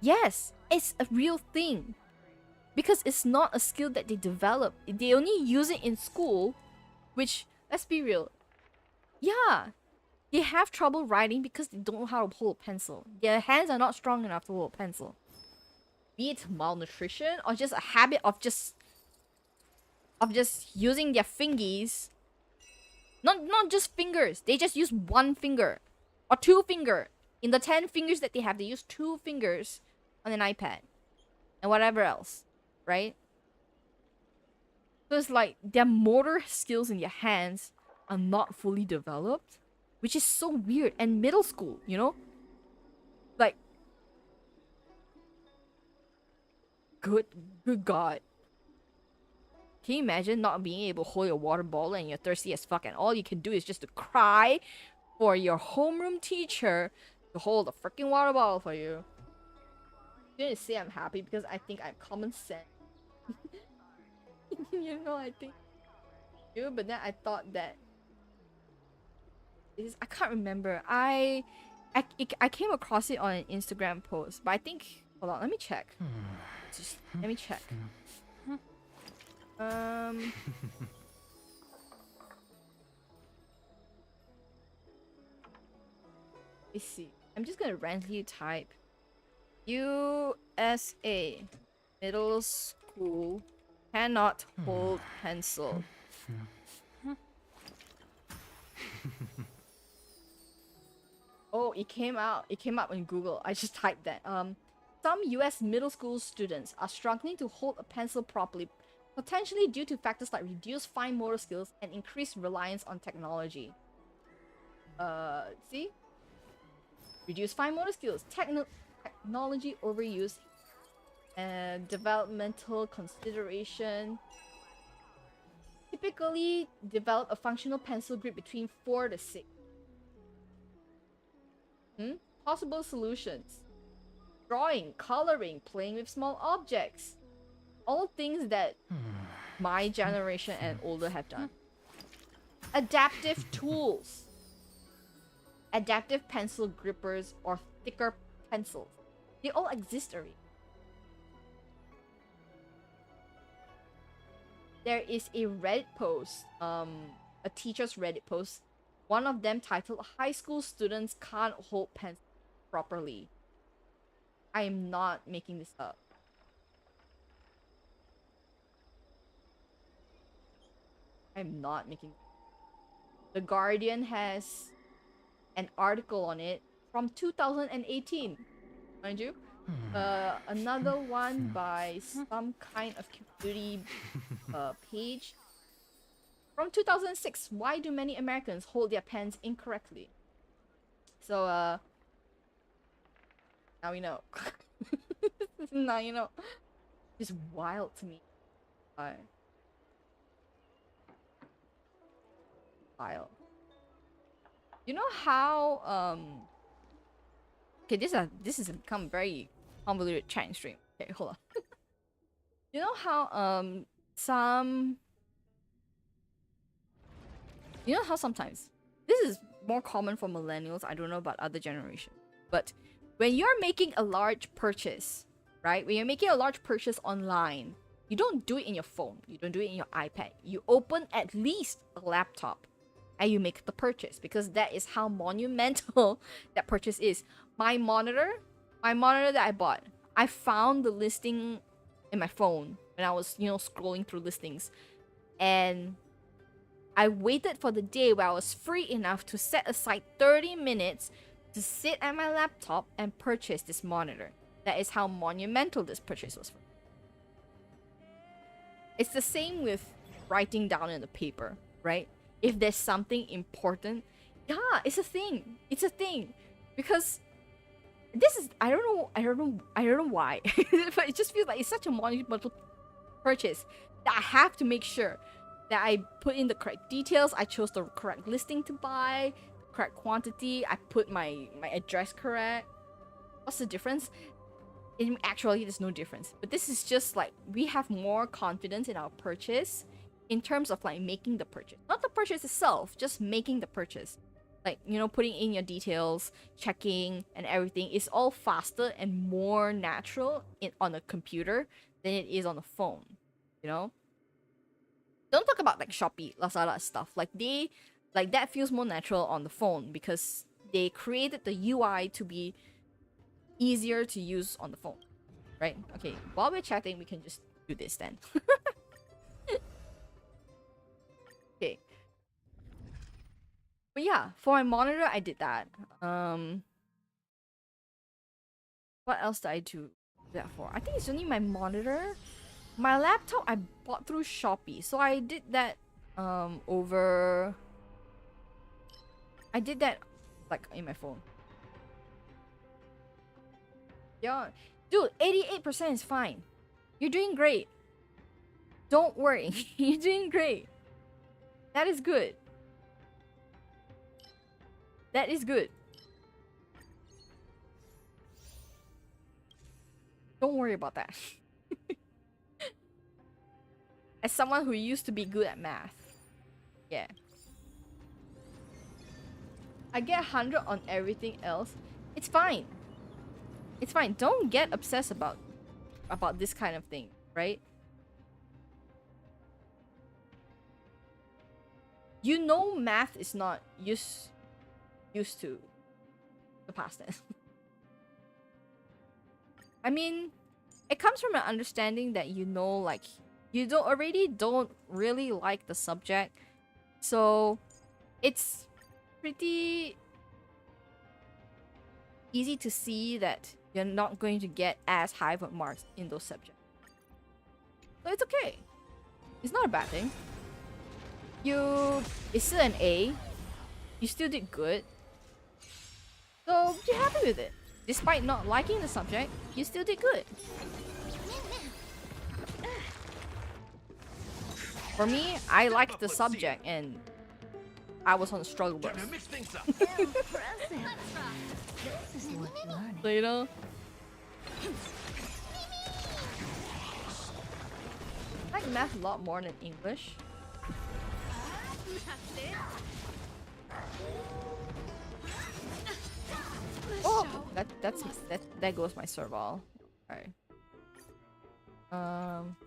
yes, it's a real thing. Because it's not a skill that they develop. They only use it in school, which, let's be real, yeah, they have trouble writing because they don't know how to hold a pencil. Their hands are not strong enough to hold a pencil. Be it malnutrition or just a habit of just using their fingies. Not just fingers. They just use one finger or two finger. In the 10 fingers that they have, they use 2 fingers on an iPad and whatever else, right? So it's like their motor skills in their hands are not fully developed, which is so weird. And middle school, you know, like, good God. Can you imagine not being able to hold your water bottle and you're thirsty as fuck and all you can do is just to cry for your homeroom teacher to hold a freaking water bottle for you? I'm gonna say I'm happy because I think I have common sense. You know, I think you, but then I thought that I can't remember. I came across it on an Instagram post, but I think, hold on, let me check. Let me check. Let's see. I'm just gonna randomly type USA middle school cannot hold pencil. Oh, it came out. It came up in Google. I just typed that. Some US middle school students are struggling to hold a pencil properly, potentially due to factors like reduced fine motor skills and increased reliance on technology. See? Reduced fine motor skills, technology overuse, and developmental consideration. Typically develop a functional pencil grip between 4 to 6. Possible solutions: drawing, coloring, playing with small objects. All things that my generation and older have done. Adaptive tools. Adaptive pencil grippers or thicker pencils. They all exist already. There is a Reddit post, a teacher's Reddit post. One of them titled "High School Students Can't Hold Pens Properly." I am not making this up. I'm not making. The Guardian has an article on it from 2018, mind you. Another one by some kind of community page from 2006. Why do many Americans hold their pens incorrectly? So now we know. Now you know. It's wild to me. Wild. You know how okay, this has become very convoluted chat stream. Okay, hold on. You know how sometimes this is more common for millennials, I don't know about other generations, but when you're making a large purchase, right? When you're making a large purchase online, you don't do it in your phone, you don't do it in your iPad. You open at least a laptop and you make the purchase, because that is how monumental that purchase is. My monitor that I bought, I found the listing in my phone when I was, scrolling through listings, and I waited for the day where I was free enough to set aside 30 minutes to sit at my laptop and purchase this monitor. That is how monumental this purchase was for me. It's the same with writing down in the paper, right? If there's something important, yeah, it's a thing. It's a thing. Because this is, I don't know why, but it just feels like it's such a monumental purchase that I have to make sure that I put in the correct details. I chose the correct listing to buy, correct quantity. I put my address correct. What's the difference? Actually, there's no difference. But this is just like, we have more confidence in our purchase in terms of like making the purchase. Not the purchase itself, just making the purchase. Like, putting in your details, checking, and everything is all faster and more natural on a computer than it is on a phone. Don't talk about like Shopee, Lazada stuff. Like that feels more natural on the phone because they created the UI to be easier to use on the phone, right? Okay, while we're chatting, we can just do this then. Okay. But yeah, for my monitor, I did that. What else did I do that for? I think it's only my monitor. My laptop I bought through Shopee, so I did that over. I did that like in my phone. Yeah, dude, 88% is fine. You're doing great. Don't worry, you're doing great. That is good. That is good. Don't worry about that. As someone who used to be good at math, yeah. I get 100 on everything else. It's fine. It's fine. Don't get obsessed about this kind of thing, right? Math is not used to. the past tense. I mean, it comes from an understanding that you know, like, you don't really like the subject, so it's pretty easy to see that you're not going to get as high of marks in those subjects. So it's okay. It's not a bad thing. It's still an A. You still did good. So be happy with it. Despite not liking the subject, you still did good. For me, I liked the subject and I was on the struggle bus. Time to mix things up. Impressive. This is worth learning. So, you know, I like math a lot more than English. That's it. Oh, that goes my serval. Alright.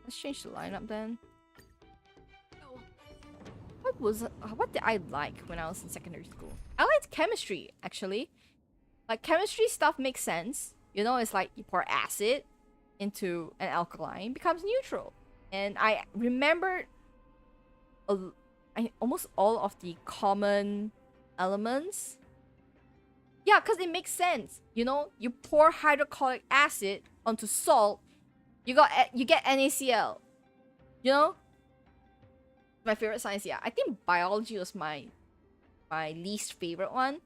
Let's change the lineup then. What did I like when I was in secondary school? I liked chemistry, actually. Like, chemistry stuff makes sense. You know, it's like you pour acid into an alkaline, becomes neutral. And I remembered almost all of the common elements. Yeah, because it makes sense. You know, you pour hydrochloric acid onto salt, you get NaCl. You know? My favorite science, yeah. I think biology was my least favorite one.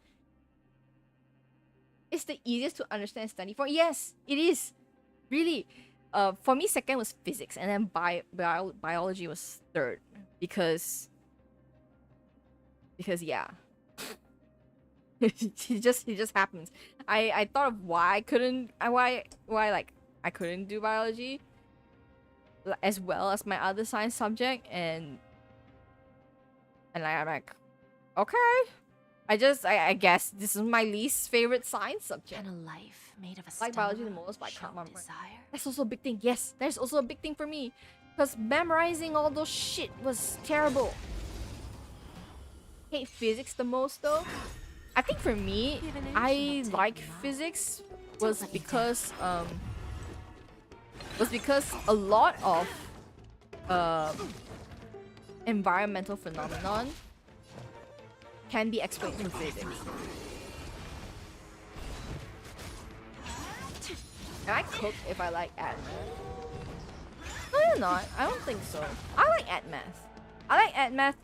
It's the easiest to understand and study for. Yes, it is. Really. For me, second was physics, and then biology was third. Because yeah. it just happens. I thought of why I couldn't I couldn't do biology as well as my other science subject, and I'm like, okay. I guess this is my least favorite science subject. And a life made of a I like biology the stamina, most, but I can't show remember. desire. That's also a big thing. Yes, there's also a big thing for me. Because memorizing all those shit was terrible. Hate physics the most though. I think for me, Divination I will take like you out. physics Don't was let me because a lot of environmental phenomenon can be explained through physics. Can I cook if I like art math? No, you're not. I don't think so. I like art math. I like art math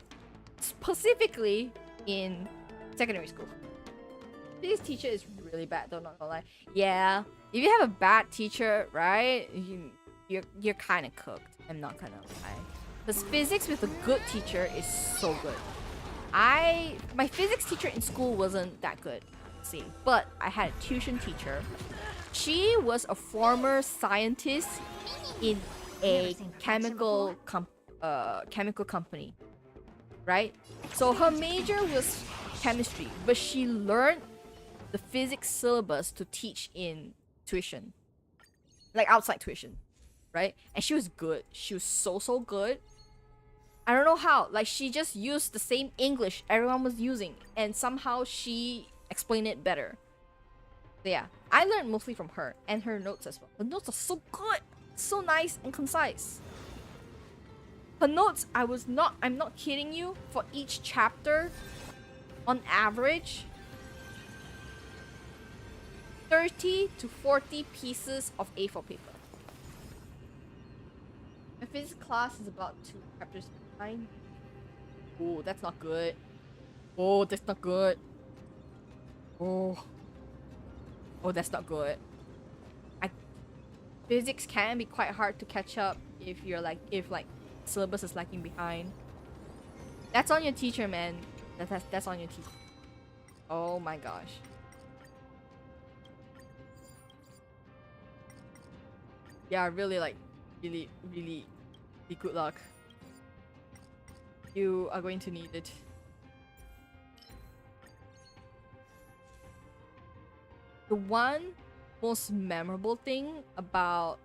specifically in secondary school. This teacher is really bad though, not gonna lie. Yeah, if you have a bad teacher, right, you're kind of cooked. I'm not gonna lie. Because physics with a good teacher is so good. My physics teacher in school wasn't that good, see, but I had a tuition teacher. She was a former scientist in a chemical company, right? So her major was chemistry, but she learned the physics syllabus to teach in tuition, like outside tuition, right? And she was good. She was so good. I don't know how. Like, she just used the same English everyone was using, and somehow she explained it better. So yeah, I learned mostly from her and her notes as well. Her notes are so good, so nice and concise. Her notes, I'm not kidding you, for each chapter, on average, 30 to 40 pieces of A4 paper. My physics class is about 2 chapters behind. Oh, that's not good. Oh, that's not good. Oh, that's not good. Physics can be quite hard to catch up if syllabus is lagging behind. That's on your teacher, man. That's on your teacher. Oh my gosh. Yeah, really good luck. You are going to need it. The one most memorable thing about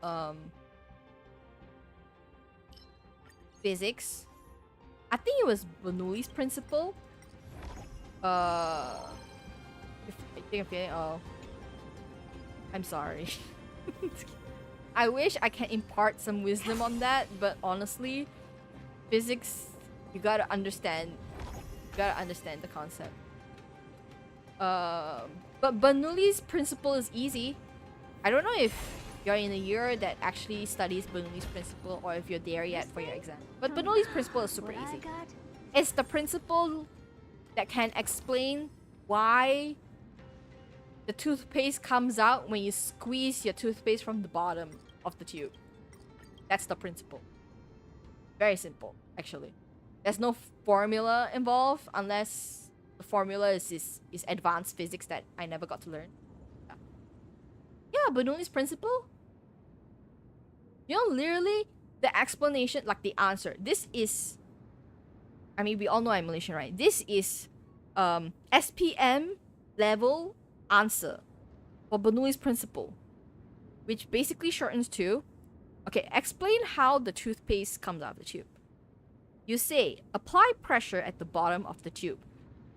physics, I think it was Bernoulli's principle. Think I'm feeling. Oh, I'm sorry. I wish I can impart some wisdom on that, but honestly, physics, you gotta understand. You gotta understand the concept. But Bernoulli's principle is easy. I don't know if you're in a year that actually studies Bernoulli's principle or if you're there yet for your exam. But Bernoulli's principle is super What I easy. got? It's the principle that can explain why the toothpaste comes out when you squeeze your toothpaste from the bottom of the tube. That's the principle. Very simple, actually. There's no formula involved unless the formula is advanced physics that I never got to learn. Yeah, Bernoulli's principle. You know, literally, the explanation, like the answer. This is... I mean, we all know I'm Malaysian, right? This is SPM level answer for Bernoulli's principle. Which basically shortens to... Okay, explain how the toothpaste comes out of the tube. You say, apply pressure at the bottom of the tube.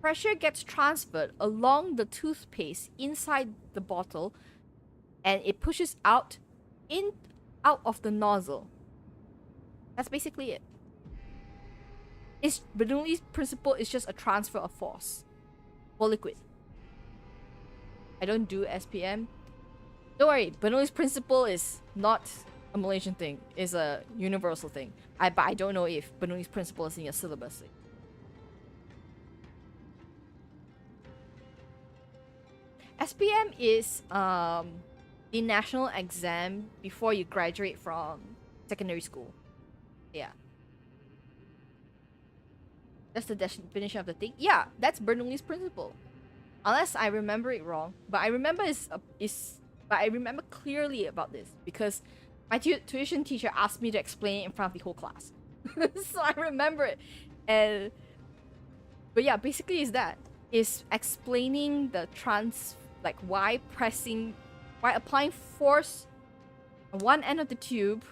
Pressure gets transferred along the toothpaste inside the bottle and it pushes out of the nozzle. That's basically it. Bernoulli's principle is just a transfer of force for liquid. I don't do SPM. Don't worry, Bernoulli's principle is not a Malaysian thing. It's a universal thing. But I don't know if Bernoulli's principle is in your syllabus. SPM is the national exam before you graduate from secondary school. Yeah. That's the definition of the thing. Yeah, that's Bernoulli's principle. Unless I remember it wrong, but I remember but I remember clearly about this because my tuition teacher asked me to explain it in front of the whole class. So I remember it. But yeah, basically is that. Is explaining the why applying force on one end of the tube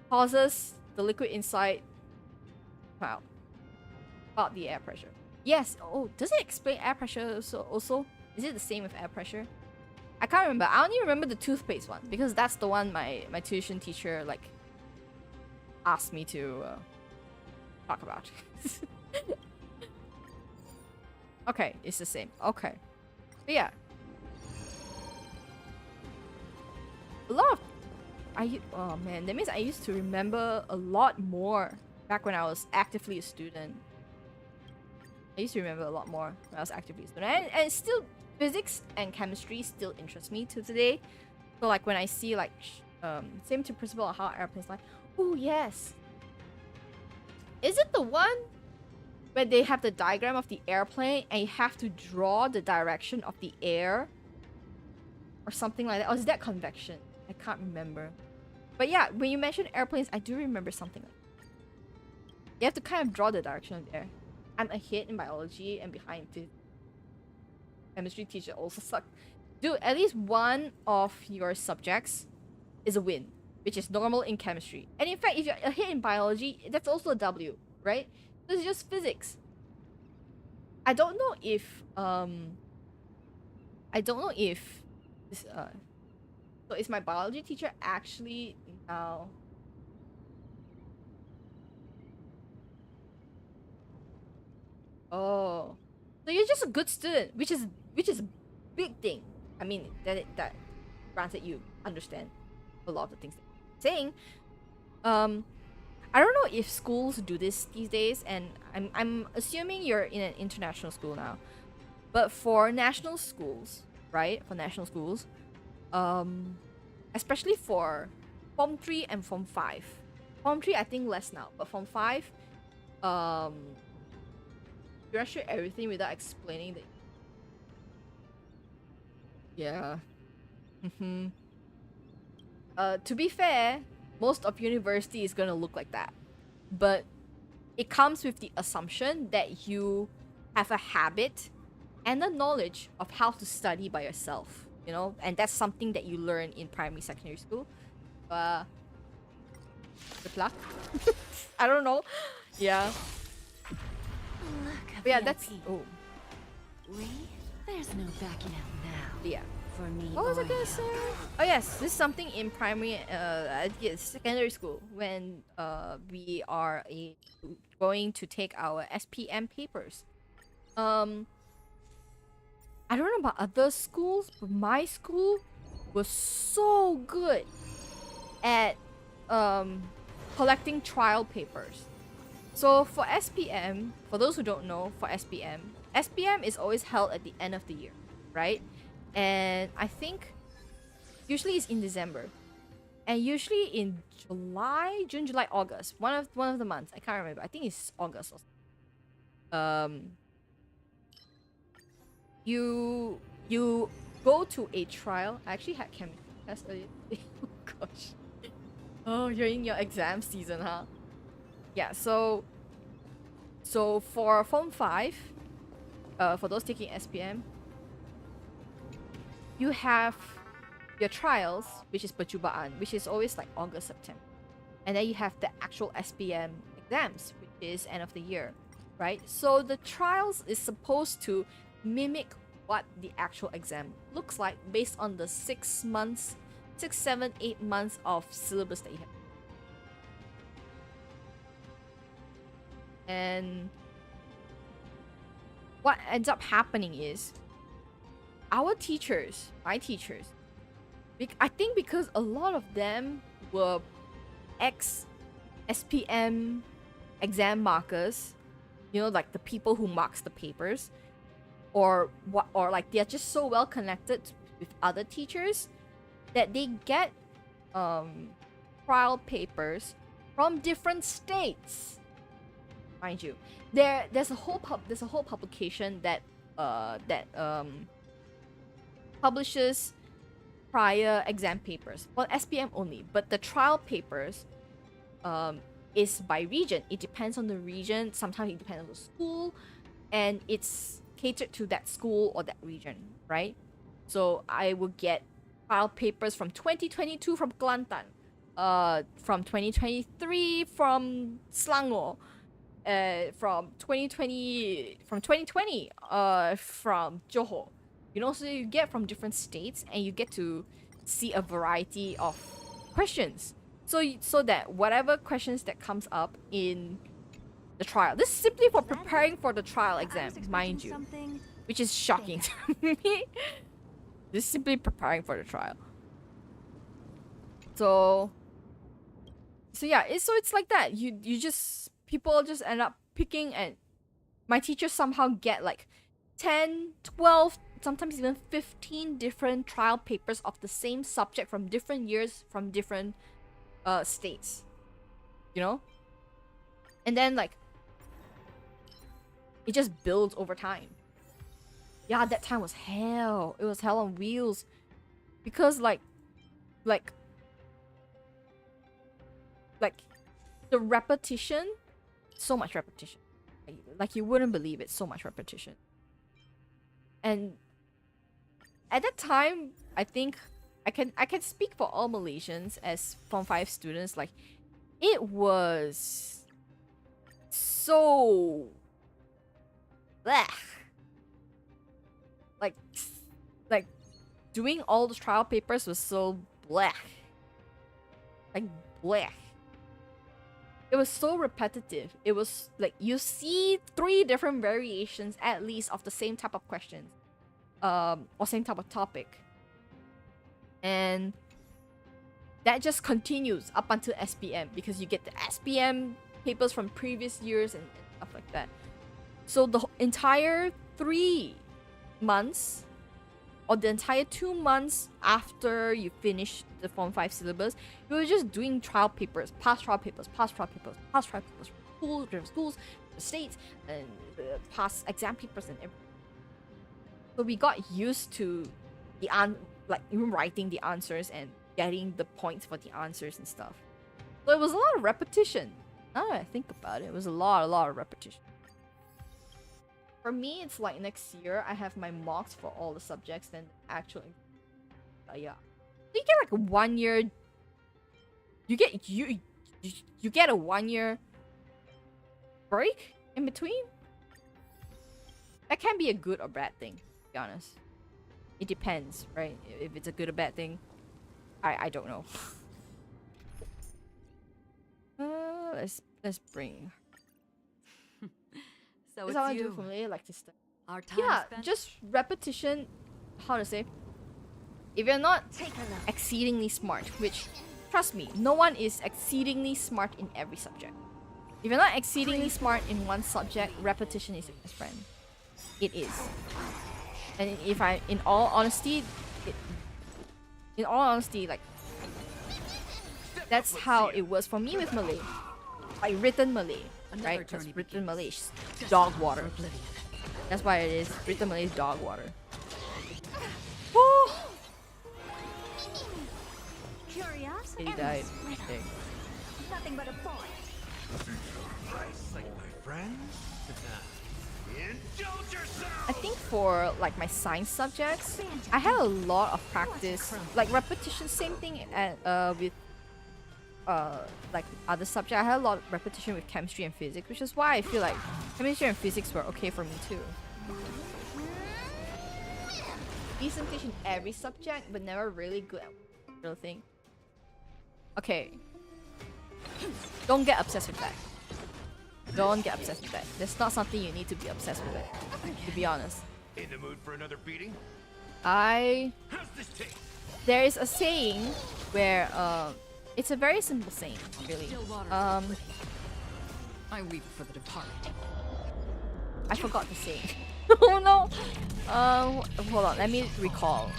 causes the liquid inside out about the air pressure. Yes. Oh, does it explain air pressure also? Is it the same with air pressure? I can't remember. I only remember the toothpaste one because that's the one my tuition teacher asked me to talk about. Okay, it's the same. Okay. But yeah. A lot of... Oh man, that means I used to remember a lot more back when I was actively a student. I used to remember a lot more when I was actively a student. And still, physics and chemistry still interest me to today. So like when I see same to principle of how airplanes fly. Oh yes. Is it the one where they have the diagram of the airplane and you have to draw the direction of the air? Or something like that. Or is that convection? I can't remember. But yeah, when you mention airplanes, I do remember something like that. You have to kind of draw the direction of the air. I'm ahead in biology and behind the chemistry teacher also sucked. Dude, at least one of your subjects is a win, which is normal in chemistry. And in fact, if you're ahead in biology, that's also a W, right? So it's just physics. I don't know if this so is my biology teacher actually now Oh, so you're just a good student, which is a big thing. I mean, that granted you understand a lot of the things that I'm saying. I don't know if schools do this these days, and I'm assuming you're in an international school now. But for national schools, right? For national schools, especially for Form 3 and Form 5. Form 3 I think less now, but Form 5, you rush through everything without explaining the... Yeah. To be fair, most of university is gonna look like that. But it comes with the assumption that you have a habit and the knowledge of how to study by yourself, you know? And that's something that you learn in primary, secondary school. Good luck. I don't know. Yeah. Look, But yeah, that's... VIP. Oh. We There's no backing out now. Yeah. For me. What was I or gonna you. say? Oh yes, this is something in primary, secondary school when we are going to take our SPM papers. I don't know about other schools, but my school was so good at collecting trial papers. So for SPM, for those who don't know, for SPM is always held at the end of the year, right? And I think usually it's in December, and usually in June, July, August, one of the months. I can't remember. I think it's August. Or something. You go to a trial. I actually had chemistry test earlier. Oh gosh. Oh, you're in your exam season, huh? Yeah. So for Form 5, for those taking SPM, you have your trials, which is percubaan, which is always like August, September. And then you have the actual SPM exams, which is end of the year, right? So the trials is supposed to mimic what the actual exam looks like based on the 6 months, 6, 7, 8 months of syllabus that you have. And what ends up happening is our teachers, my teachers, I think because a lot of them were ex-SPM exam markers, you know, like the people who marks the papers, or like they're just so well connected with other teachers that they get trial papers from different states. Mind you, there's a whole publication that publishes prior exam papers. Well, SPM only, but the trial papers is by region. It depends on the region. Sometimes it depends on the school, and it's catered to that school or that region, right? So I will get trial papers from 2022 from Kelantan, from 2023 from Selangor, from 2020 from Johor. You know, so you get from different states and you get to see a variety of questions. So that whatever questions that comes up in the trial, this is simply for preparing for the trial exam, mind you, which is shocking to me. This is simply preparing for the trial. So yeah, it's like that. People just end up picking, and my teachers somehow get like 10, 12, sometimes even 15 different trial papers of the same subject from different years, from different states, you know? And then like it just builds over time. Yeah, that time was hell. It was hell on wheels, because like the repetition, so much repetition, like you wouldn't believe it, so much repetition. And at that time, I think I can speak for all Malaysians as Form 5 students. Like, it was so blech. Like doing all the trial papers was so blech. Like blech. It was so repetitive. It was like you see 3 different variations at least of the same type of questions, or same type of topic, and that just continues up until SPM, because you get the SPM papers from previous years and stuff like that. So the entire 3 months, or the entire 2 months after you finish the Form 5 syllabus, you were just doing trial papers, past trial papers, from schools, different schools, different states, and past exam papers and everything. So we got used to like even writing the answers and getting the points for the answers and stuff. So it was a lot of repetition. Now that I think about it, it was a lot of repetition. For me, it's like next year I have my mocks for all the subjects, then actual yeah. So you get like a 1 year. You get a 1 year break in between. That can be a good or bad thing. be honest. It depends, right? If it's a good or bad thing, I don't know. Let's bring. So Is it's all I do you. for me like to start. Our time Yeah, spent. just repetition. How to say? If you're not Take a look. exceedingly smart, which, trust me, no one is exceedingly smart in every subject. If you're not exceedingly smart in one subject, repetition is your best friend. It is. And if I, in all honesty, like, that's how it was for me with Malay. Like written Malay, right? Because journey written begins. Malay is dog water. Oblivion. That's why it is. Written Malay is dog water. Woo! Curious, He died. endless riddle. Okay. Nothing but a boy. Nice like my friends. Indulge yourself! I think for like my science subjects, I had a lot of practice, like repetition. Same thing with like other subjects. I had a lot of repetition with chemistry and physics, which is why I feel like chemistry and physics were okay for me too. Decentish in every subject, but never really good at one real thing. Okay, don't get obsessed with that. Don't get obsessed with that. That's not something you need to be obsessed with it, to be honest. In the mood for another beating? How's this taste? there is a saying where it's a very simple saying, really. Still waters I weep for the departed. I forgot the saying. Oh no. Hold on, let me recall.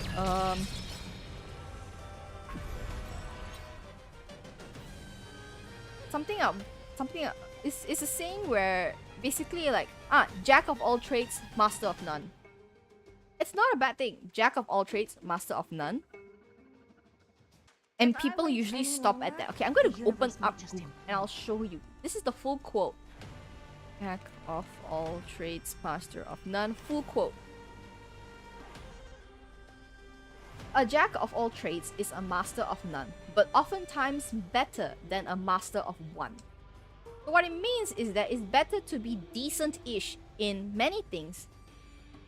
Something up. It's a saying where basically like jack of all trades, master of none. It's not a bad thing. Jack of all trades, master of none. And people usually stop at that. Okay, I'm going to open up Google and I'll show you. This is the full quote. Jack of all trades, master of none. Full quote. A jack of all trades is a master of none, but oftentimes better than a master of one. So what it means is that it's better to be decent-ish in many things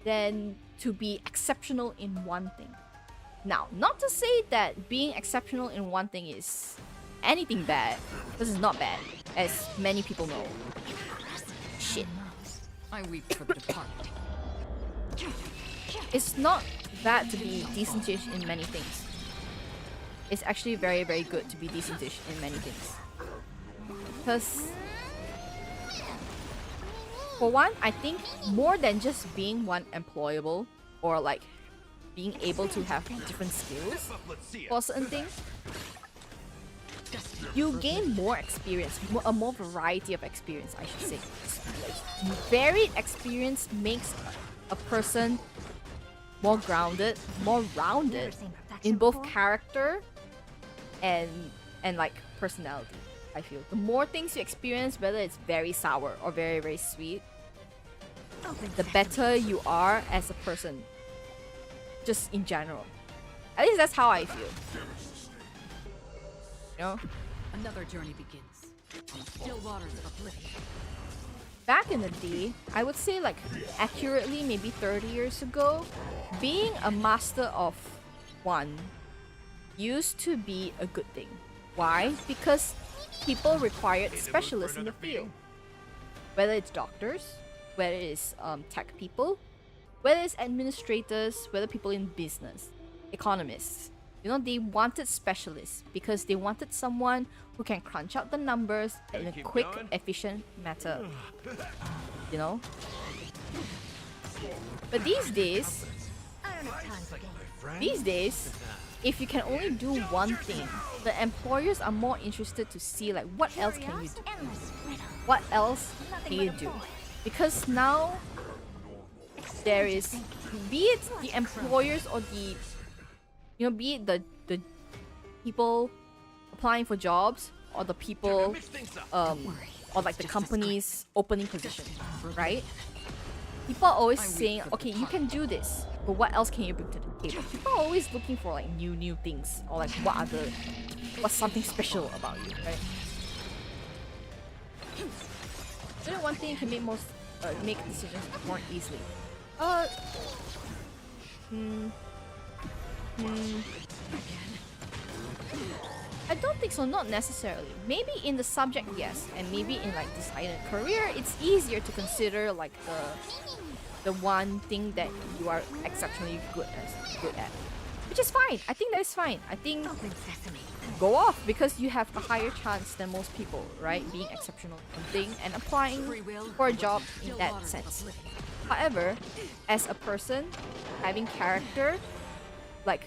than to be exceptional in one thing. Now, not to say that being exceptional in one thing is anything bad. This is not bad, as many people know. Shit. I weep for the departed. It's not bad to be decentish in many things. It's actually very, very good to be decentish in many things. Because, for one, I think more than just being one employable or like being able to have different skills for certain things, you gain more experience, a more variety of experience, I should say. Like, varied experience makes a person more grounded, more rounded in both character and like personality. I feel the more things you experience, whether it's very sour or very, very sweet, the better you are as a person. Just in general. At least that's how I feel. You know? Another journey begins. On still waters of oblivion. Back in the day, I would say like accurately maybe 30 years ago, being a master of one used to be a good thing. Why? Because people required specialists in the field. Whether it's doctors, whether it's tech people, whether it's administrators, whether people in business, economists. You know, they wanted specialists because they wanted someone who can crunch out the numbers in a quick, efficient manner. You know? But these days, if you can only do one thing, the employers are more interested to see like what else can you do? What else can you do? Because now there is, be it the employers or the, you know, be it the people applying for jobs or the people or like the companies opening positions, right? People are always saying, okay, you can do this, but what else can you bring to the table? People are always looking for like new things or like what's something special about you, right? You know, one thing can make decisions more easily. Hmm. Hmm. I don't think so, not necessarily. Maybe in the subject, yes, and maybe in like deciding a career, it's easier to consider like the one thing that you are exceptionally good at, which is fine. I think that is fine. I think Open sesame. go off because you have a higher chance than most people, right? Being exceptional in something and applying Free will for a or job still in that waters of sense. oblivion. However, as a person, having character, like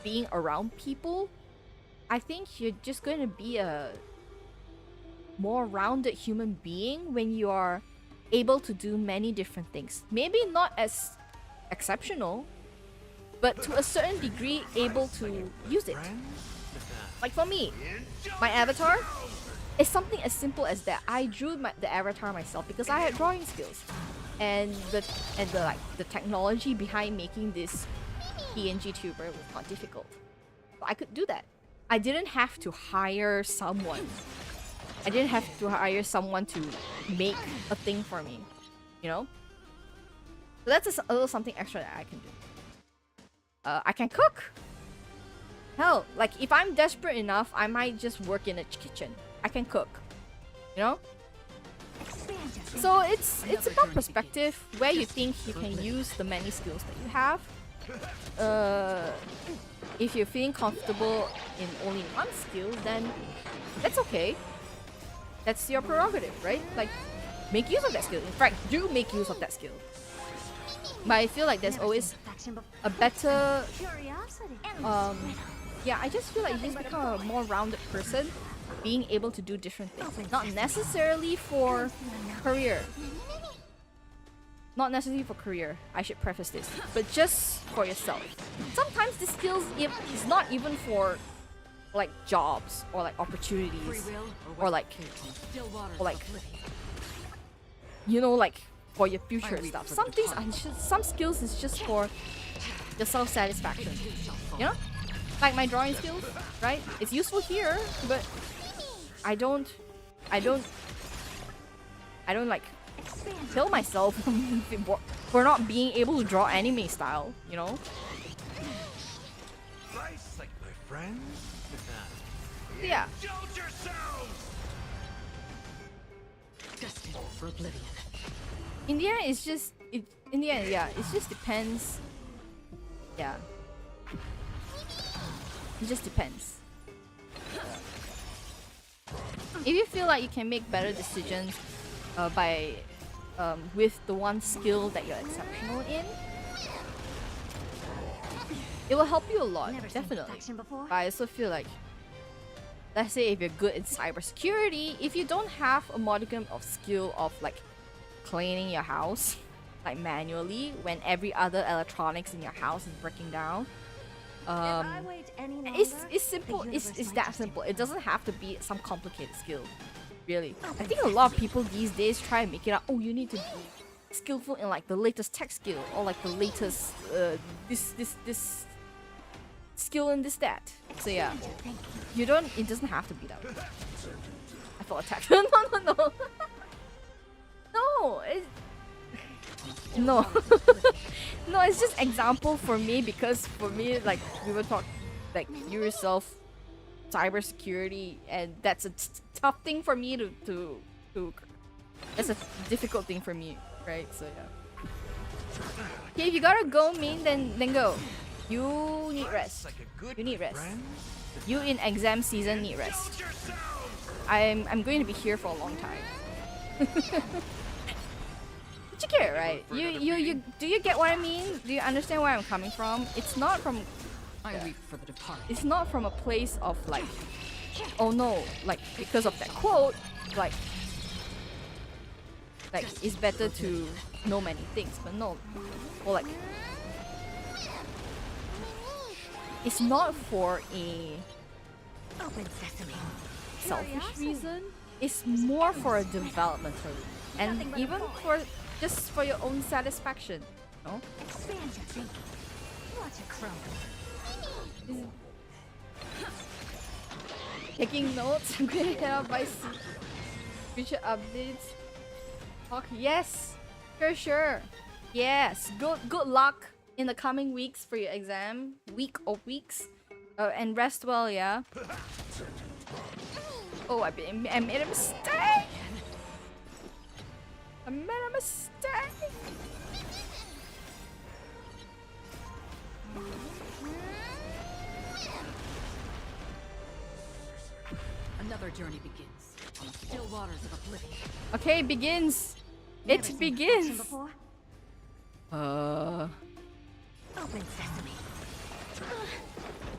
being around people, I think you're just going to be a more rounded human being when you are able to do many different things. Maybe not as exceptional, but to a certain degree able to use it. Like for me, my avatar is something as simple as that. I drew the avatar myself because I had drawing skills, and the technology behind making this PNG tuber was not difficult. So I could do that. I didn't have to hire someone. I didn't have to hire someone to make a thing for me, you know? So that's a little something extra that I can do. I can cook. Hell, like if I'm desperate enough, I might just work in a kitchen. I can cook, you know? Expand your thinking. So it's Another about journey perspective, where you think you can use the many skills that you have. If you're feeling comfortable in only one skill, then that's okay. That's your prerogative, right? Like, make use of that skill. In fact, do make use of that skill. But I feel like there's Never always seen perfection before. a better Curiosity. Endless riddle. yeah, I just feel like you just become a more rounded person, being able to do different things. Not necessarily for career. Not necessarily for career, I should preface this, but just for yourself. Sometimes the skills is not even for like jobs or like Free opportunities, will or like still waters or like of oblivion. you know, like for your future I reap stuff. for Some the things departed. are just, some skills is just for your self-satisfaction. You know? Like my drawing skills, right? It's useful here, but I don't like Expand your kill myself for not being able to draw anime style, you know? Nice like my friends. Yeah. Indulge yourselves! Destined for oblivion. In the end, it's just in the end, yeah, it just depends. Yeah. It just depends. If you feel like you can make better decisions by with the one skill that you're exceptional in, it will help you a lot, Never seen definitely. perfection before. But I also feel like, let's say if you're good in cybersecurity, if you don't have a modicum of skill of like cleaning your house like manually when every other electronics in your house is breaking down, If I wait any longer, it's simple. the It's universe might that just simple. It implode. doesn't have to be some complicated skill, really. I think a lot of people these days try and make it up. Oh, you need to be skillful in like the latest tech skill or like the latest this skill and this that. So yeah, Expand your thinking. you don't. It doesn't have to be that way. I felt attacked. No, no, no. No, no. No, it's just example for me because for me, like we were talking, like you yourself, cybersecurity, and that's a tough thing for me to. That's a difficult thing for me, right? So yeah. Okay, if you gotta go, mean then go. You need rest. Like a good You need rest. friend. You in exam season need rest. Indulge yourselves! I'm going to be here for a long time. But you get it, right? You do you get what I mean? Do you understand where I'm coming from? It's not from I weep for the departed. it's not from a place of like, oh no, like because of that quote, like it's better to know many things, but no, or like it's not for a Open sesame. selfish Curiosity. reason. It's more for a developmental reason. And Nothing but a even boy. for just for your own satisfaction. No? Expand your thinking. Watch it crumble. Taking notes. I'm gonna head out by future updates. Talk. Yes. Sure. Yes. Good luck. in the coming weeks for your exam, week or weeks, and rest well, yeah. Oh, I made a mistake. I made a mistake. Another journey begins on the still waters of oblivion. Okay, begins. Never It seen begins. perfection before. Open sesame.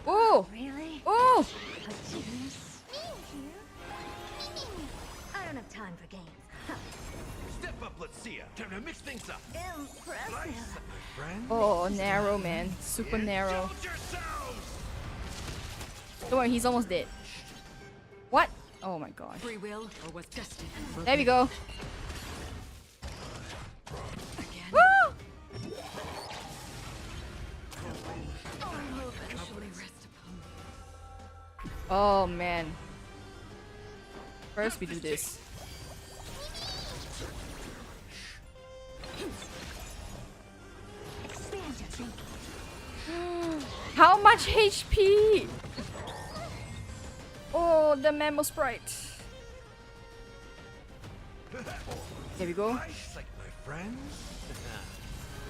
Oh. Really? Oh. A genius? I don't have time for games. Step up, let's see ya. Time to mix things up. Impressive. Nice, my friend. Oh, narrow, man. Super narrow. Indulge yourselves! Don't worry, he's almost dead. What? Oh my god. Free will or was destined. There we go. Again. Woo! Doubly rest upon me. Oh man. First we do this. Expand your thinking. How much HP? Oh, the Memo Sprite. There we go. Nice, like my friends.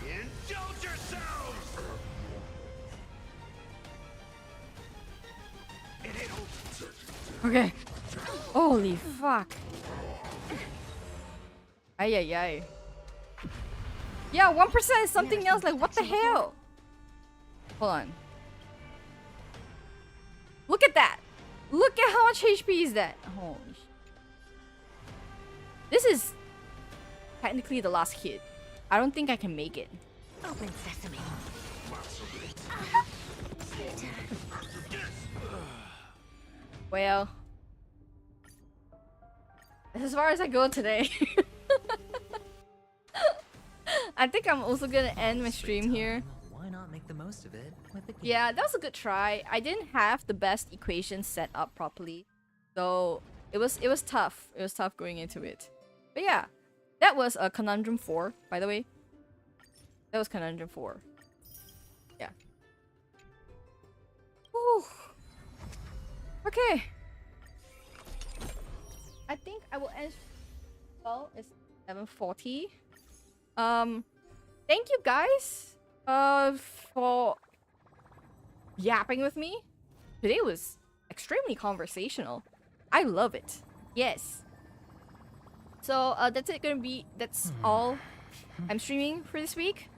Indulge yourselves! Okay. Holy fuck. Ay ay ay. Yeah, 1% is something else. Like, what the hell? Hold on. Look at that. Look at how much HP is that. Holy sh. This is technically the last hit. I don't think I can make it. Open sesame. Well, as far as I go today. I think I'm also gonna end my stream here. Why not make the most of it with the game? Yeah, that was a good try. I didn't have the best equation set up properly, so it was tough. It was tough going into it. But yeah, that was a Conundrum 4, by the way. That was Conundrum 4. Yeah. Whew. Okay. I think I will end. Well, it's 7:40. Thank you guys for yapping with me. Today was extremely conversational. I love it. Yes. So that's it gonna be that's all I'm streaming for this week.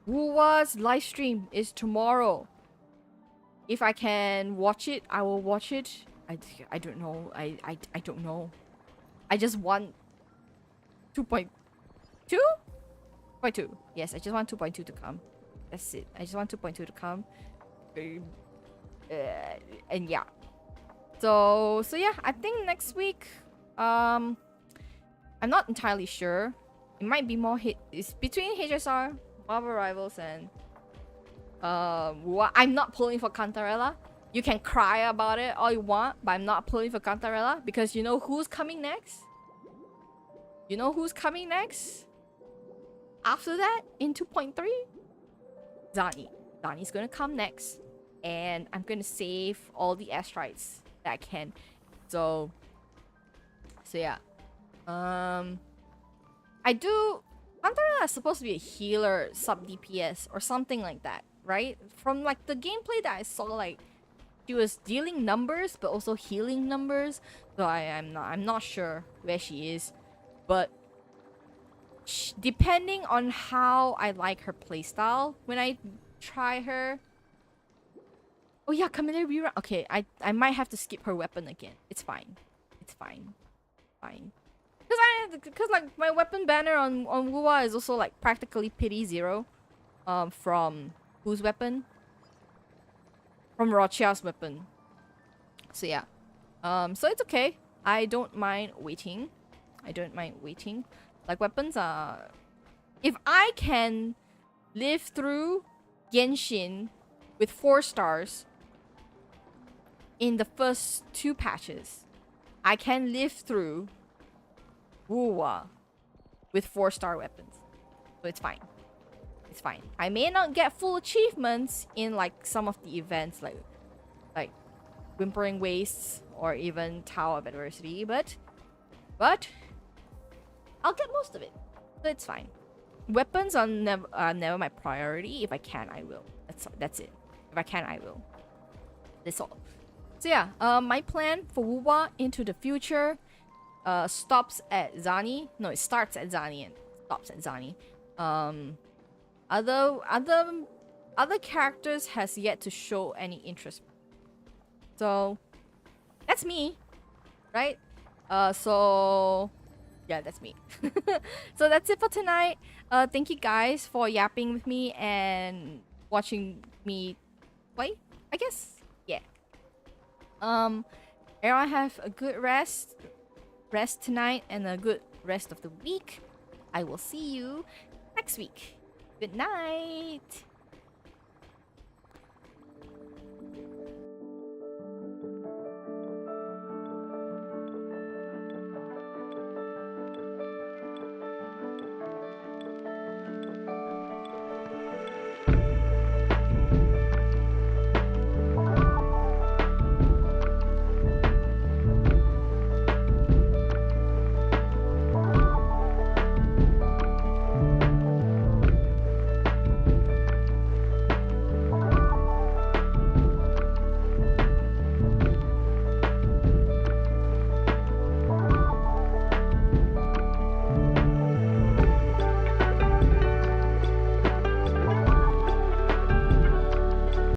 Wuwa's live stream is tomorrow. If I can watch it, I will watch it. I don't know. I don't know. I just want 2.2? 2.2. Yes, I just want 2.2 to come. That's it. I just want 2.2 to come. And yeah. So yeah, I think next week, I'm not entirely sure. It might be more it's between HSR, Marvel Rivals, and I'm not pulling for Cantarella. You can cry about it all you want, but I'm not pulling for Cantarella because you know who's coming next? You know who's coming next? After that, in 2.3? Zani. Zani's gonna come next. And I'm gonna save all the asteroids that I can. So yeah. I do... Cantarella is supposed to be a healer sub DPS or something like that, right? From like the gameplay that I saw, like she was dealing numbers but also healing numbers. So I'm not sure where she is, but depending on how I like her playstyle when I try her. Oh yeah, Camilla rerun. Okay, I might have to skip her weapon again. It's fine. It's fine. Fine. Because like my weapon banner on Wuwa is also like practically pity 0. From whose weapon? From Rochia's weapon. So yeah. So it's okay. I don't mind waiting. I don't mind waiting. Like weapons are... If I can live through Genshin with 4 stars in the first 2 patches, I can live through Wuwa with 4-star weapons. So it's fine. It's fine. I may not get full achievements in like some of the events like Whimpering Wastes or even Tower of Adversity, but I'll get most of it. So it's fine. Weapons are never my priority. If I can, I will. That's it. If I can, I will. That's all. So yeah, my plan for Wuwa into the future stops at Zani. No, it starts at Zani and stops at Zani. Other characters has yet to show any interest. So that's me, right? So yeah, that's me. So that's it for tonight. Thank you guys for yapping with me and watching me play, I guess. Yeah. Everyone have a good rest tonight and a good rest of the week. I will see you next week. Good night.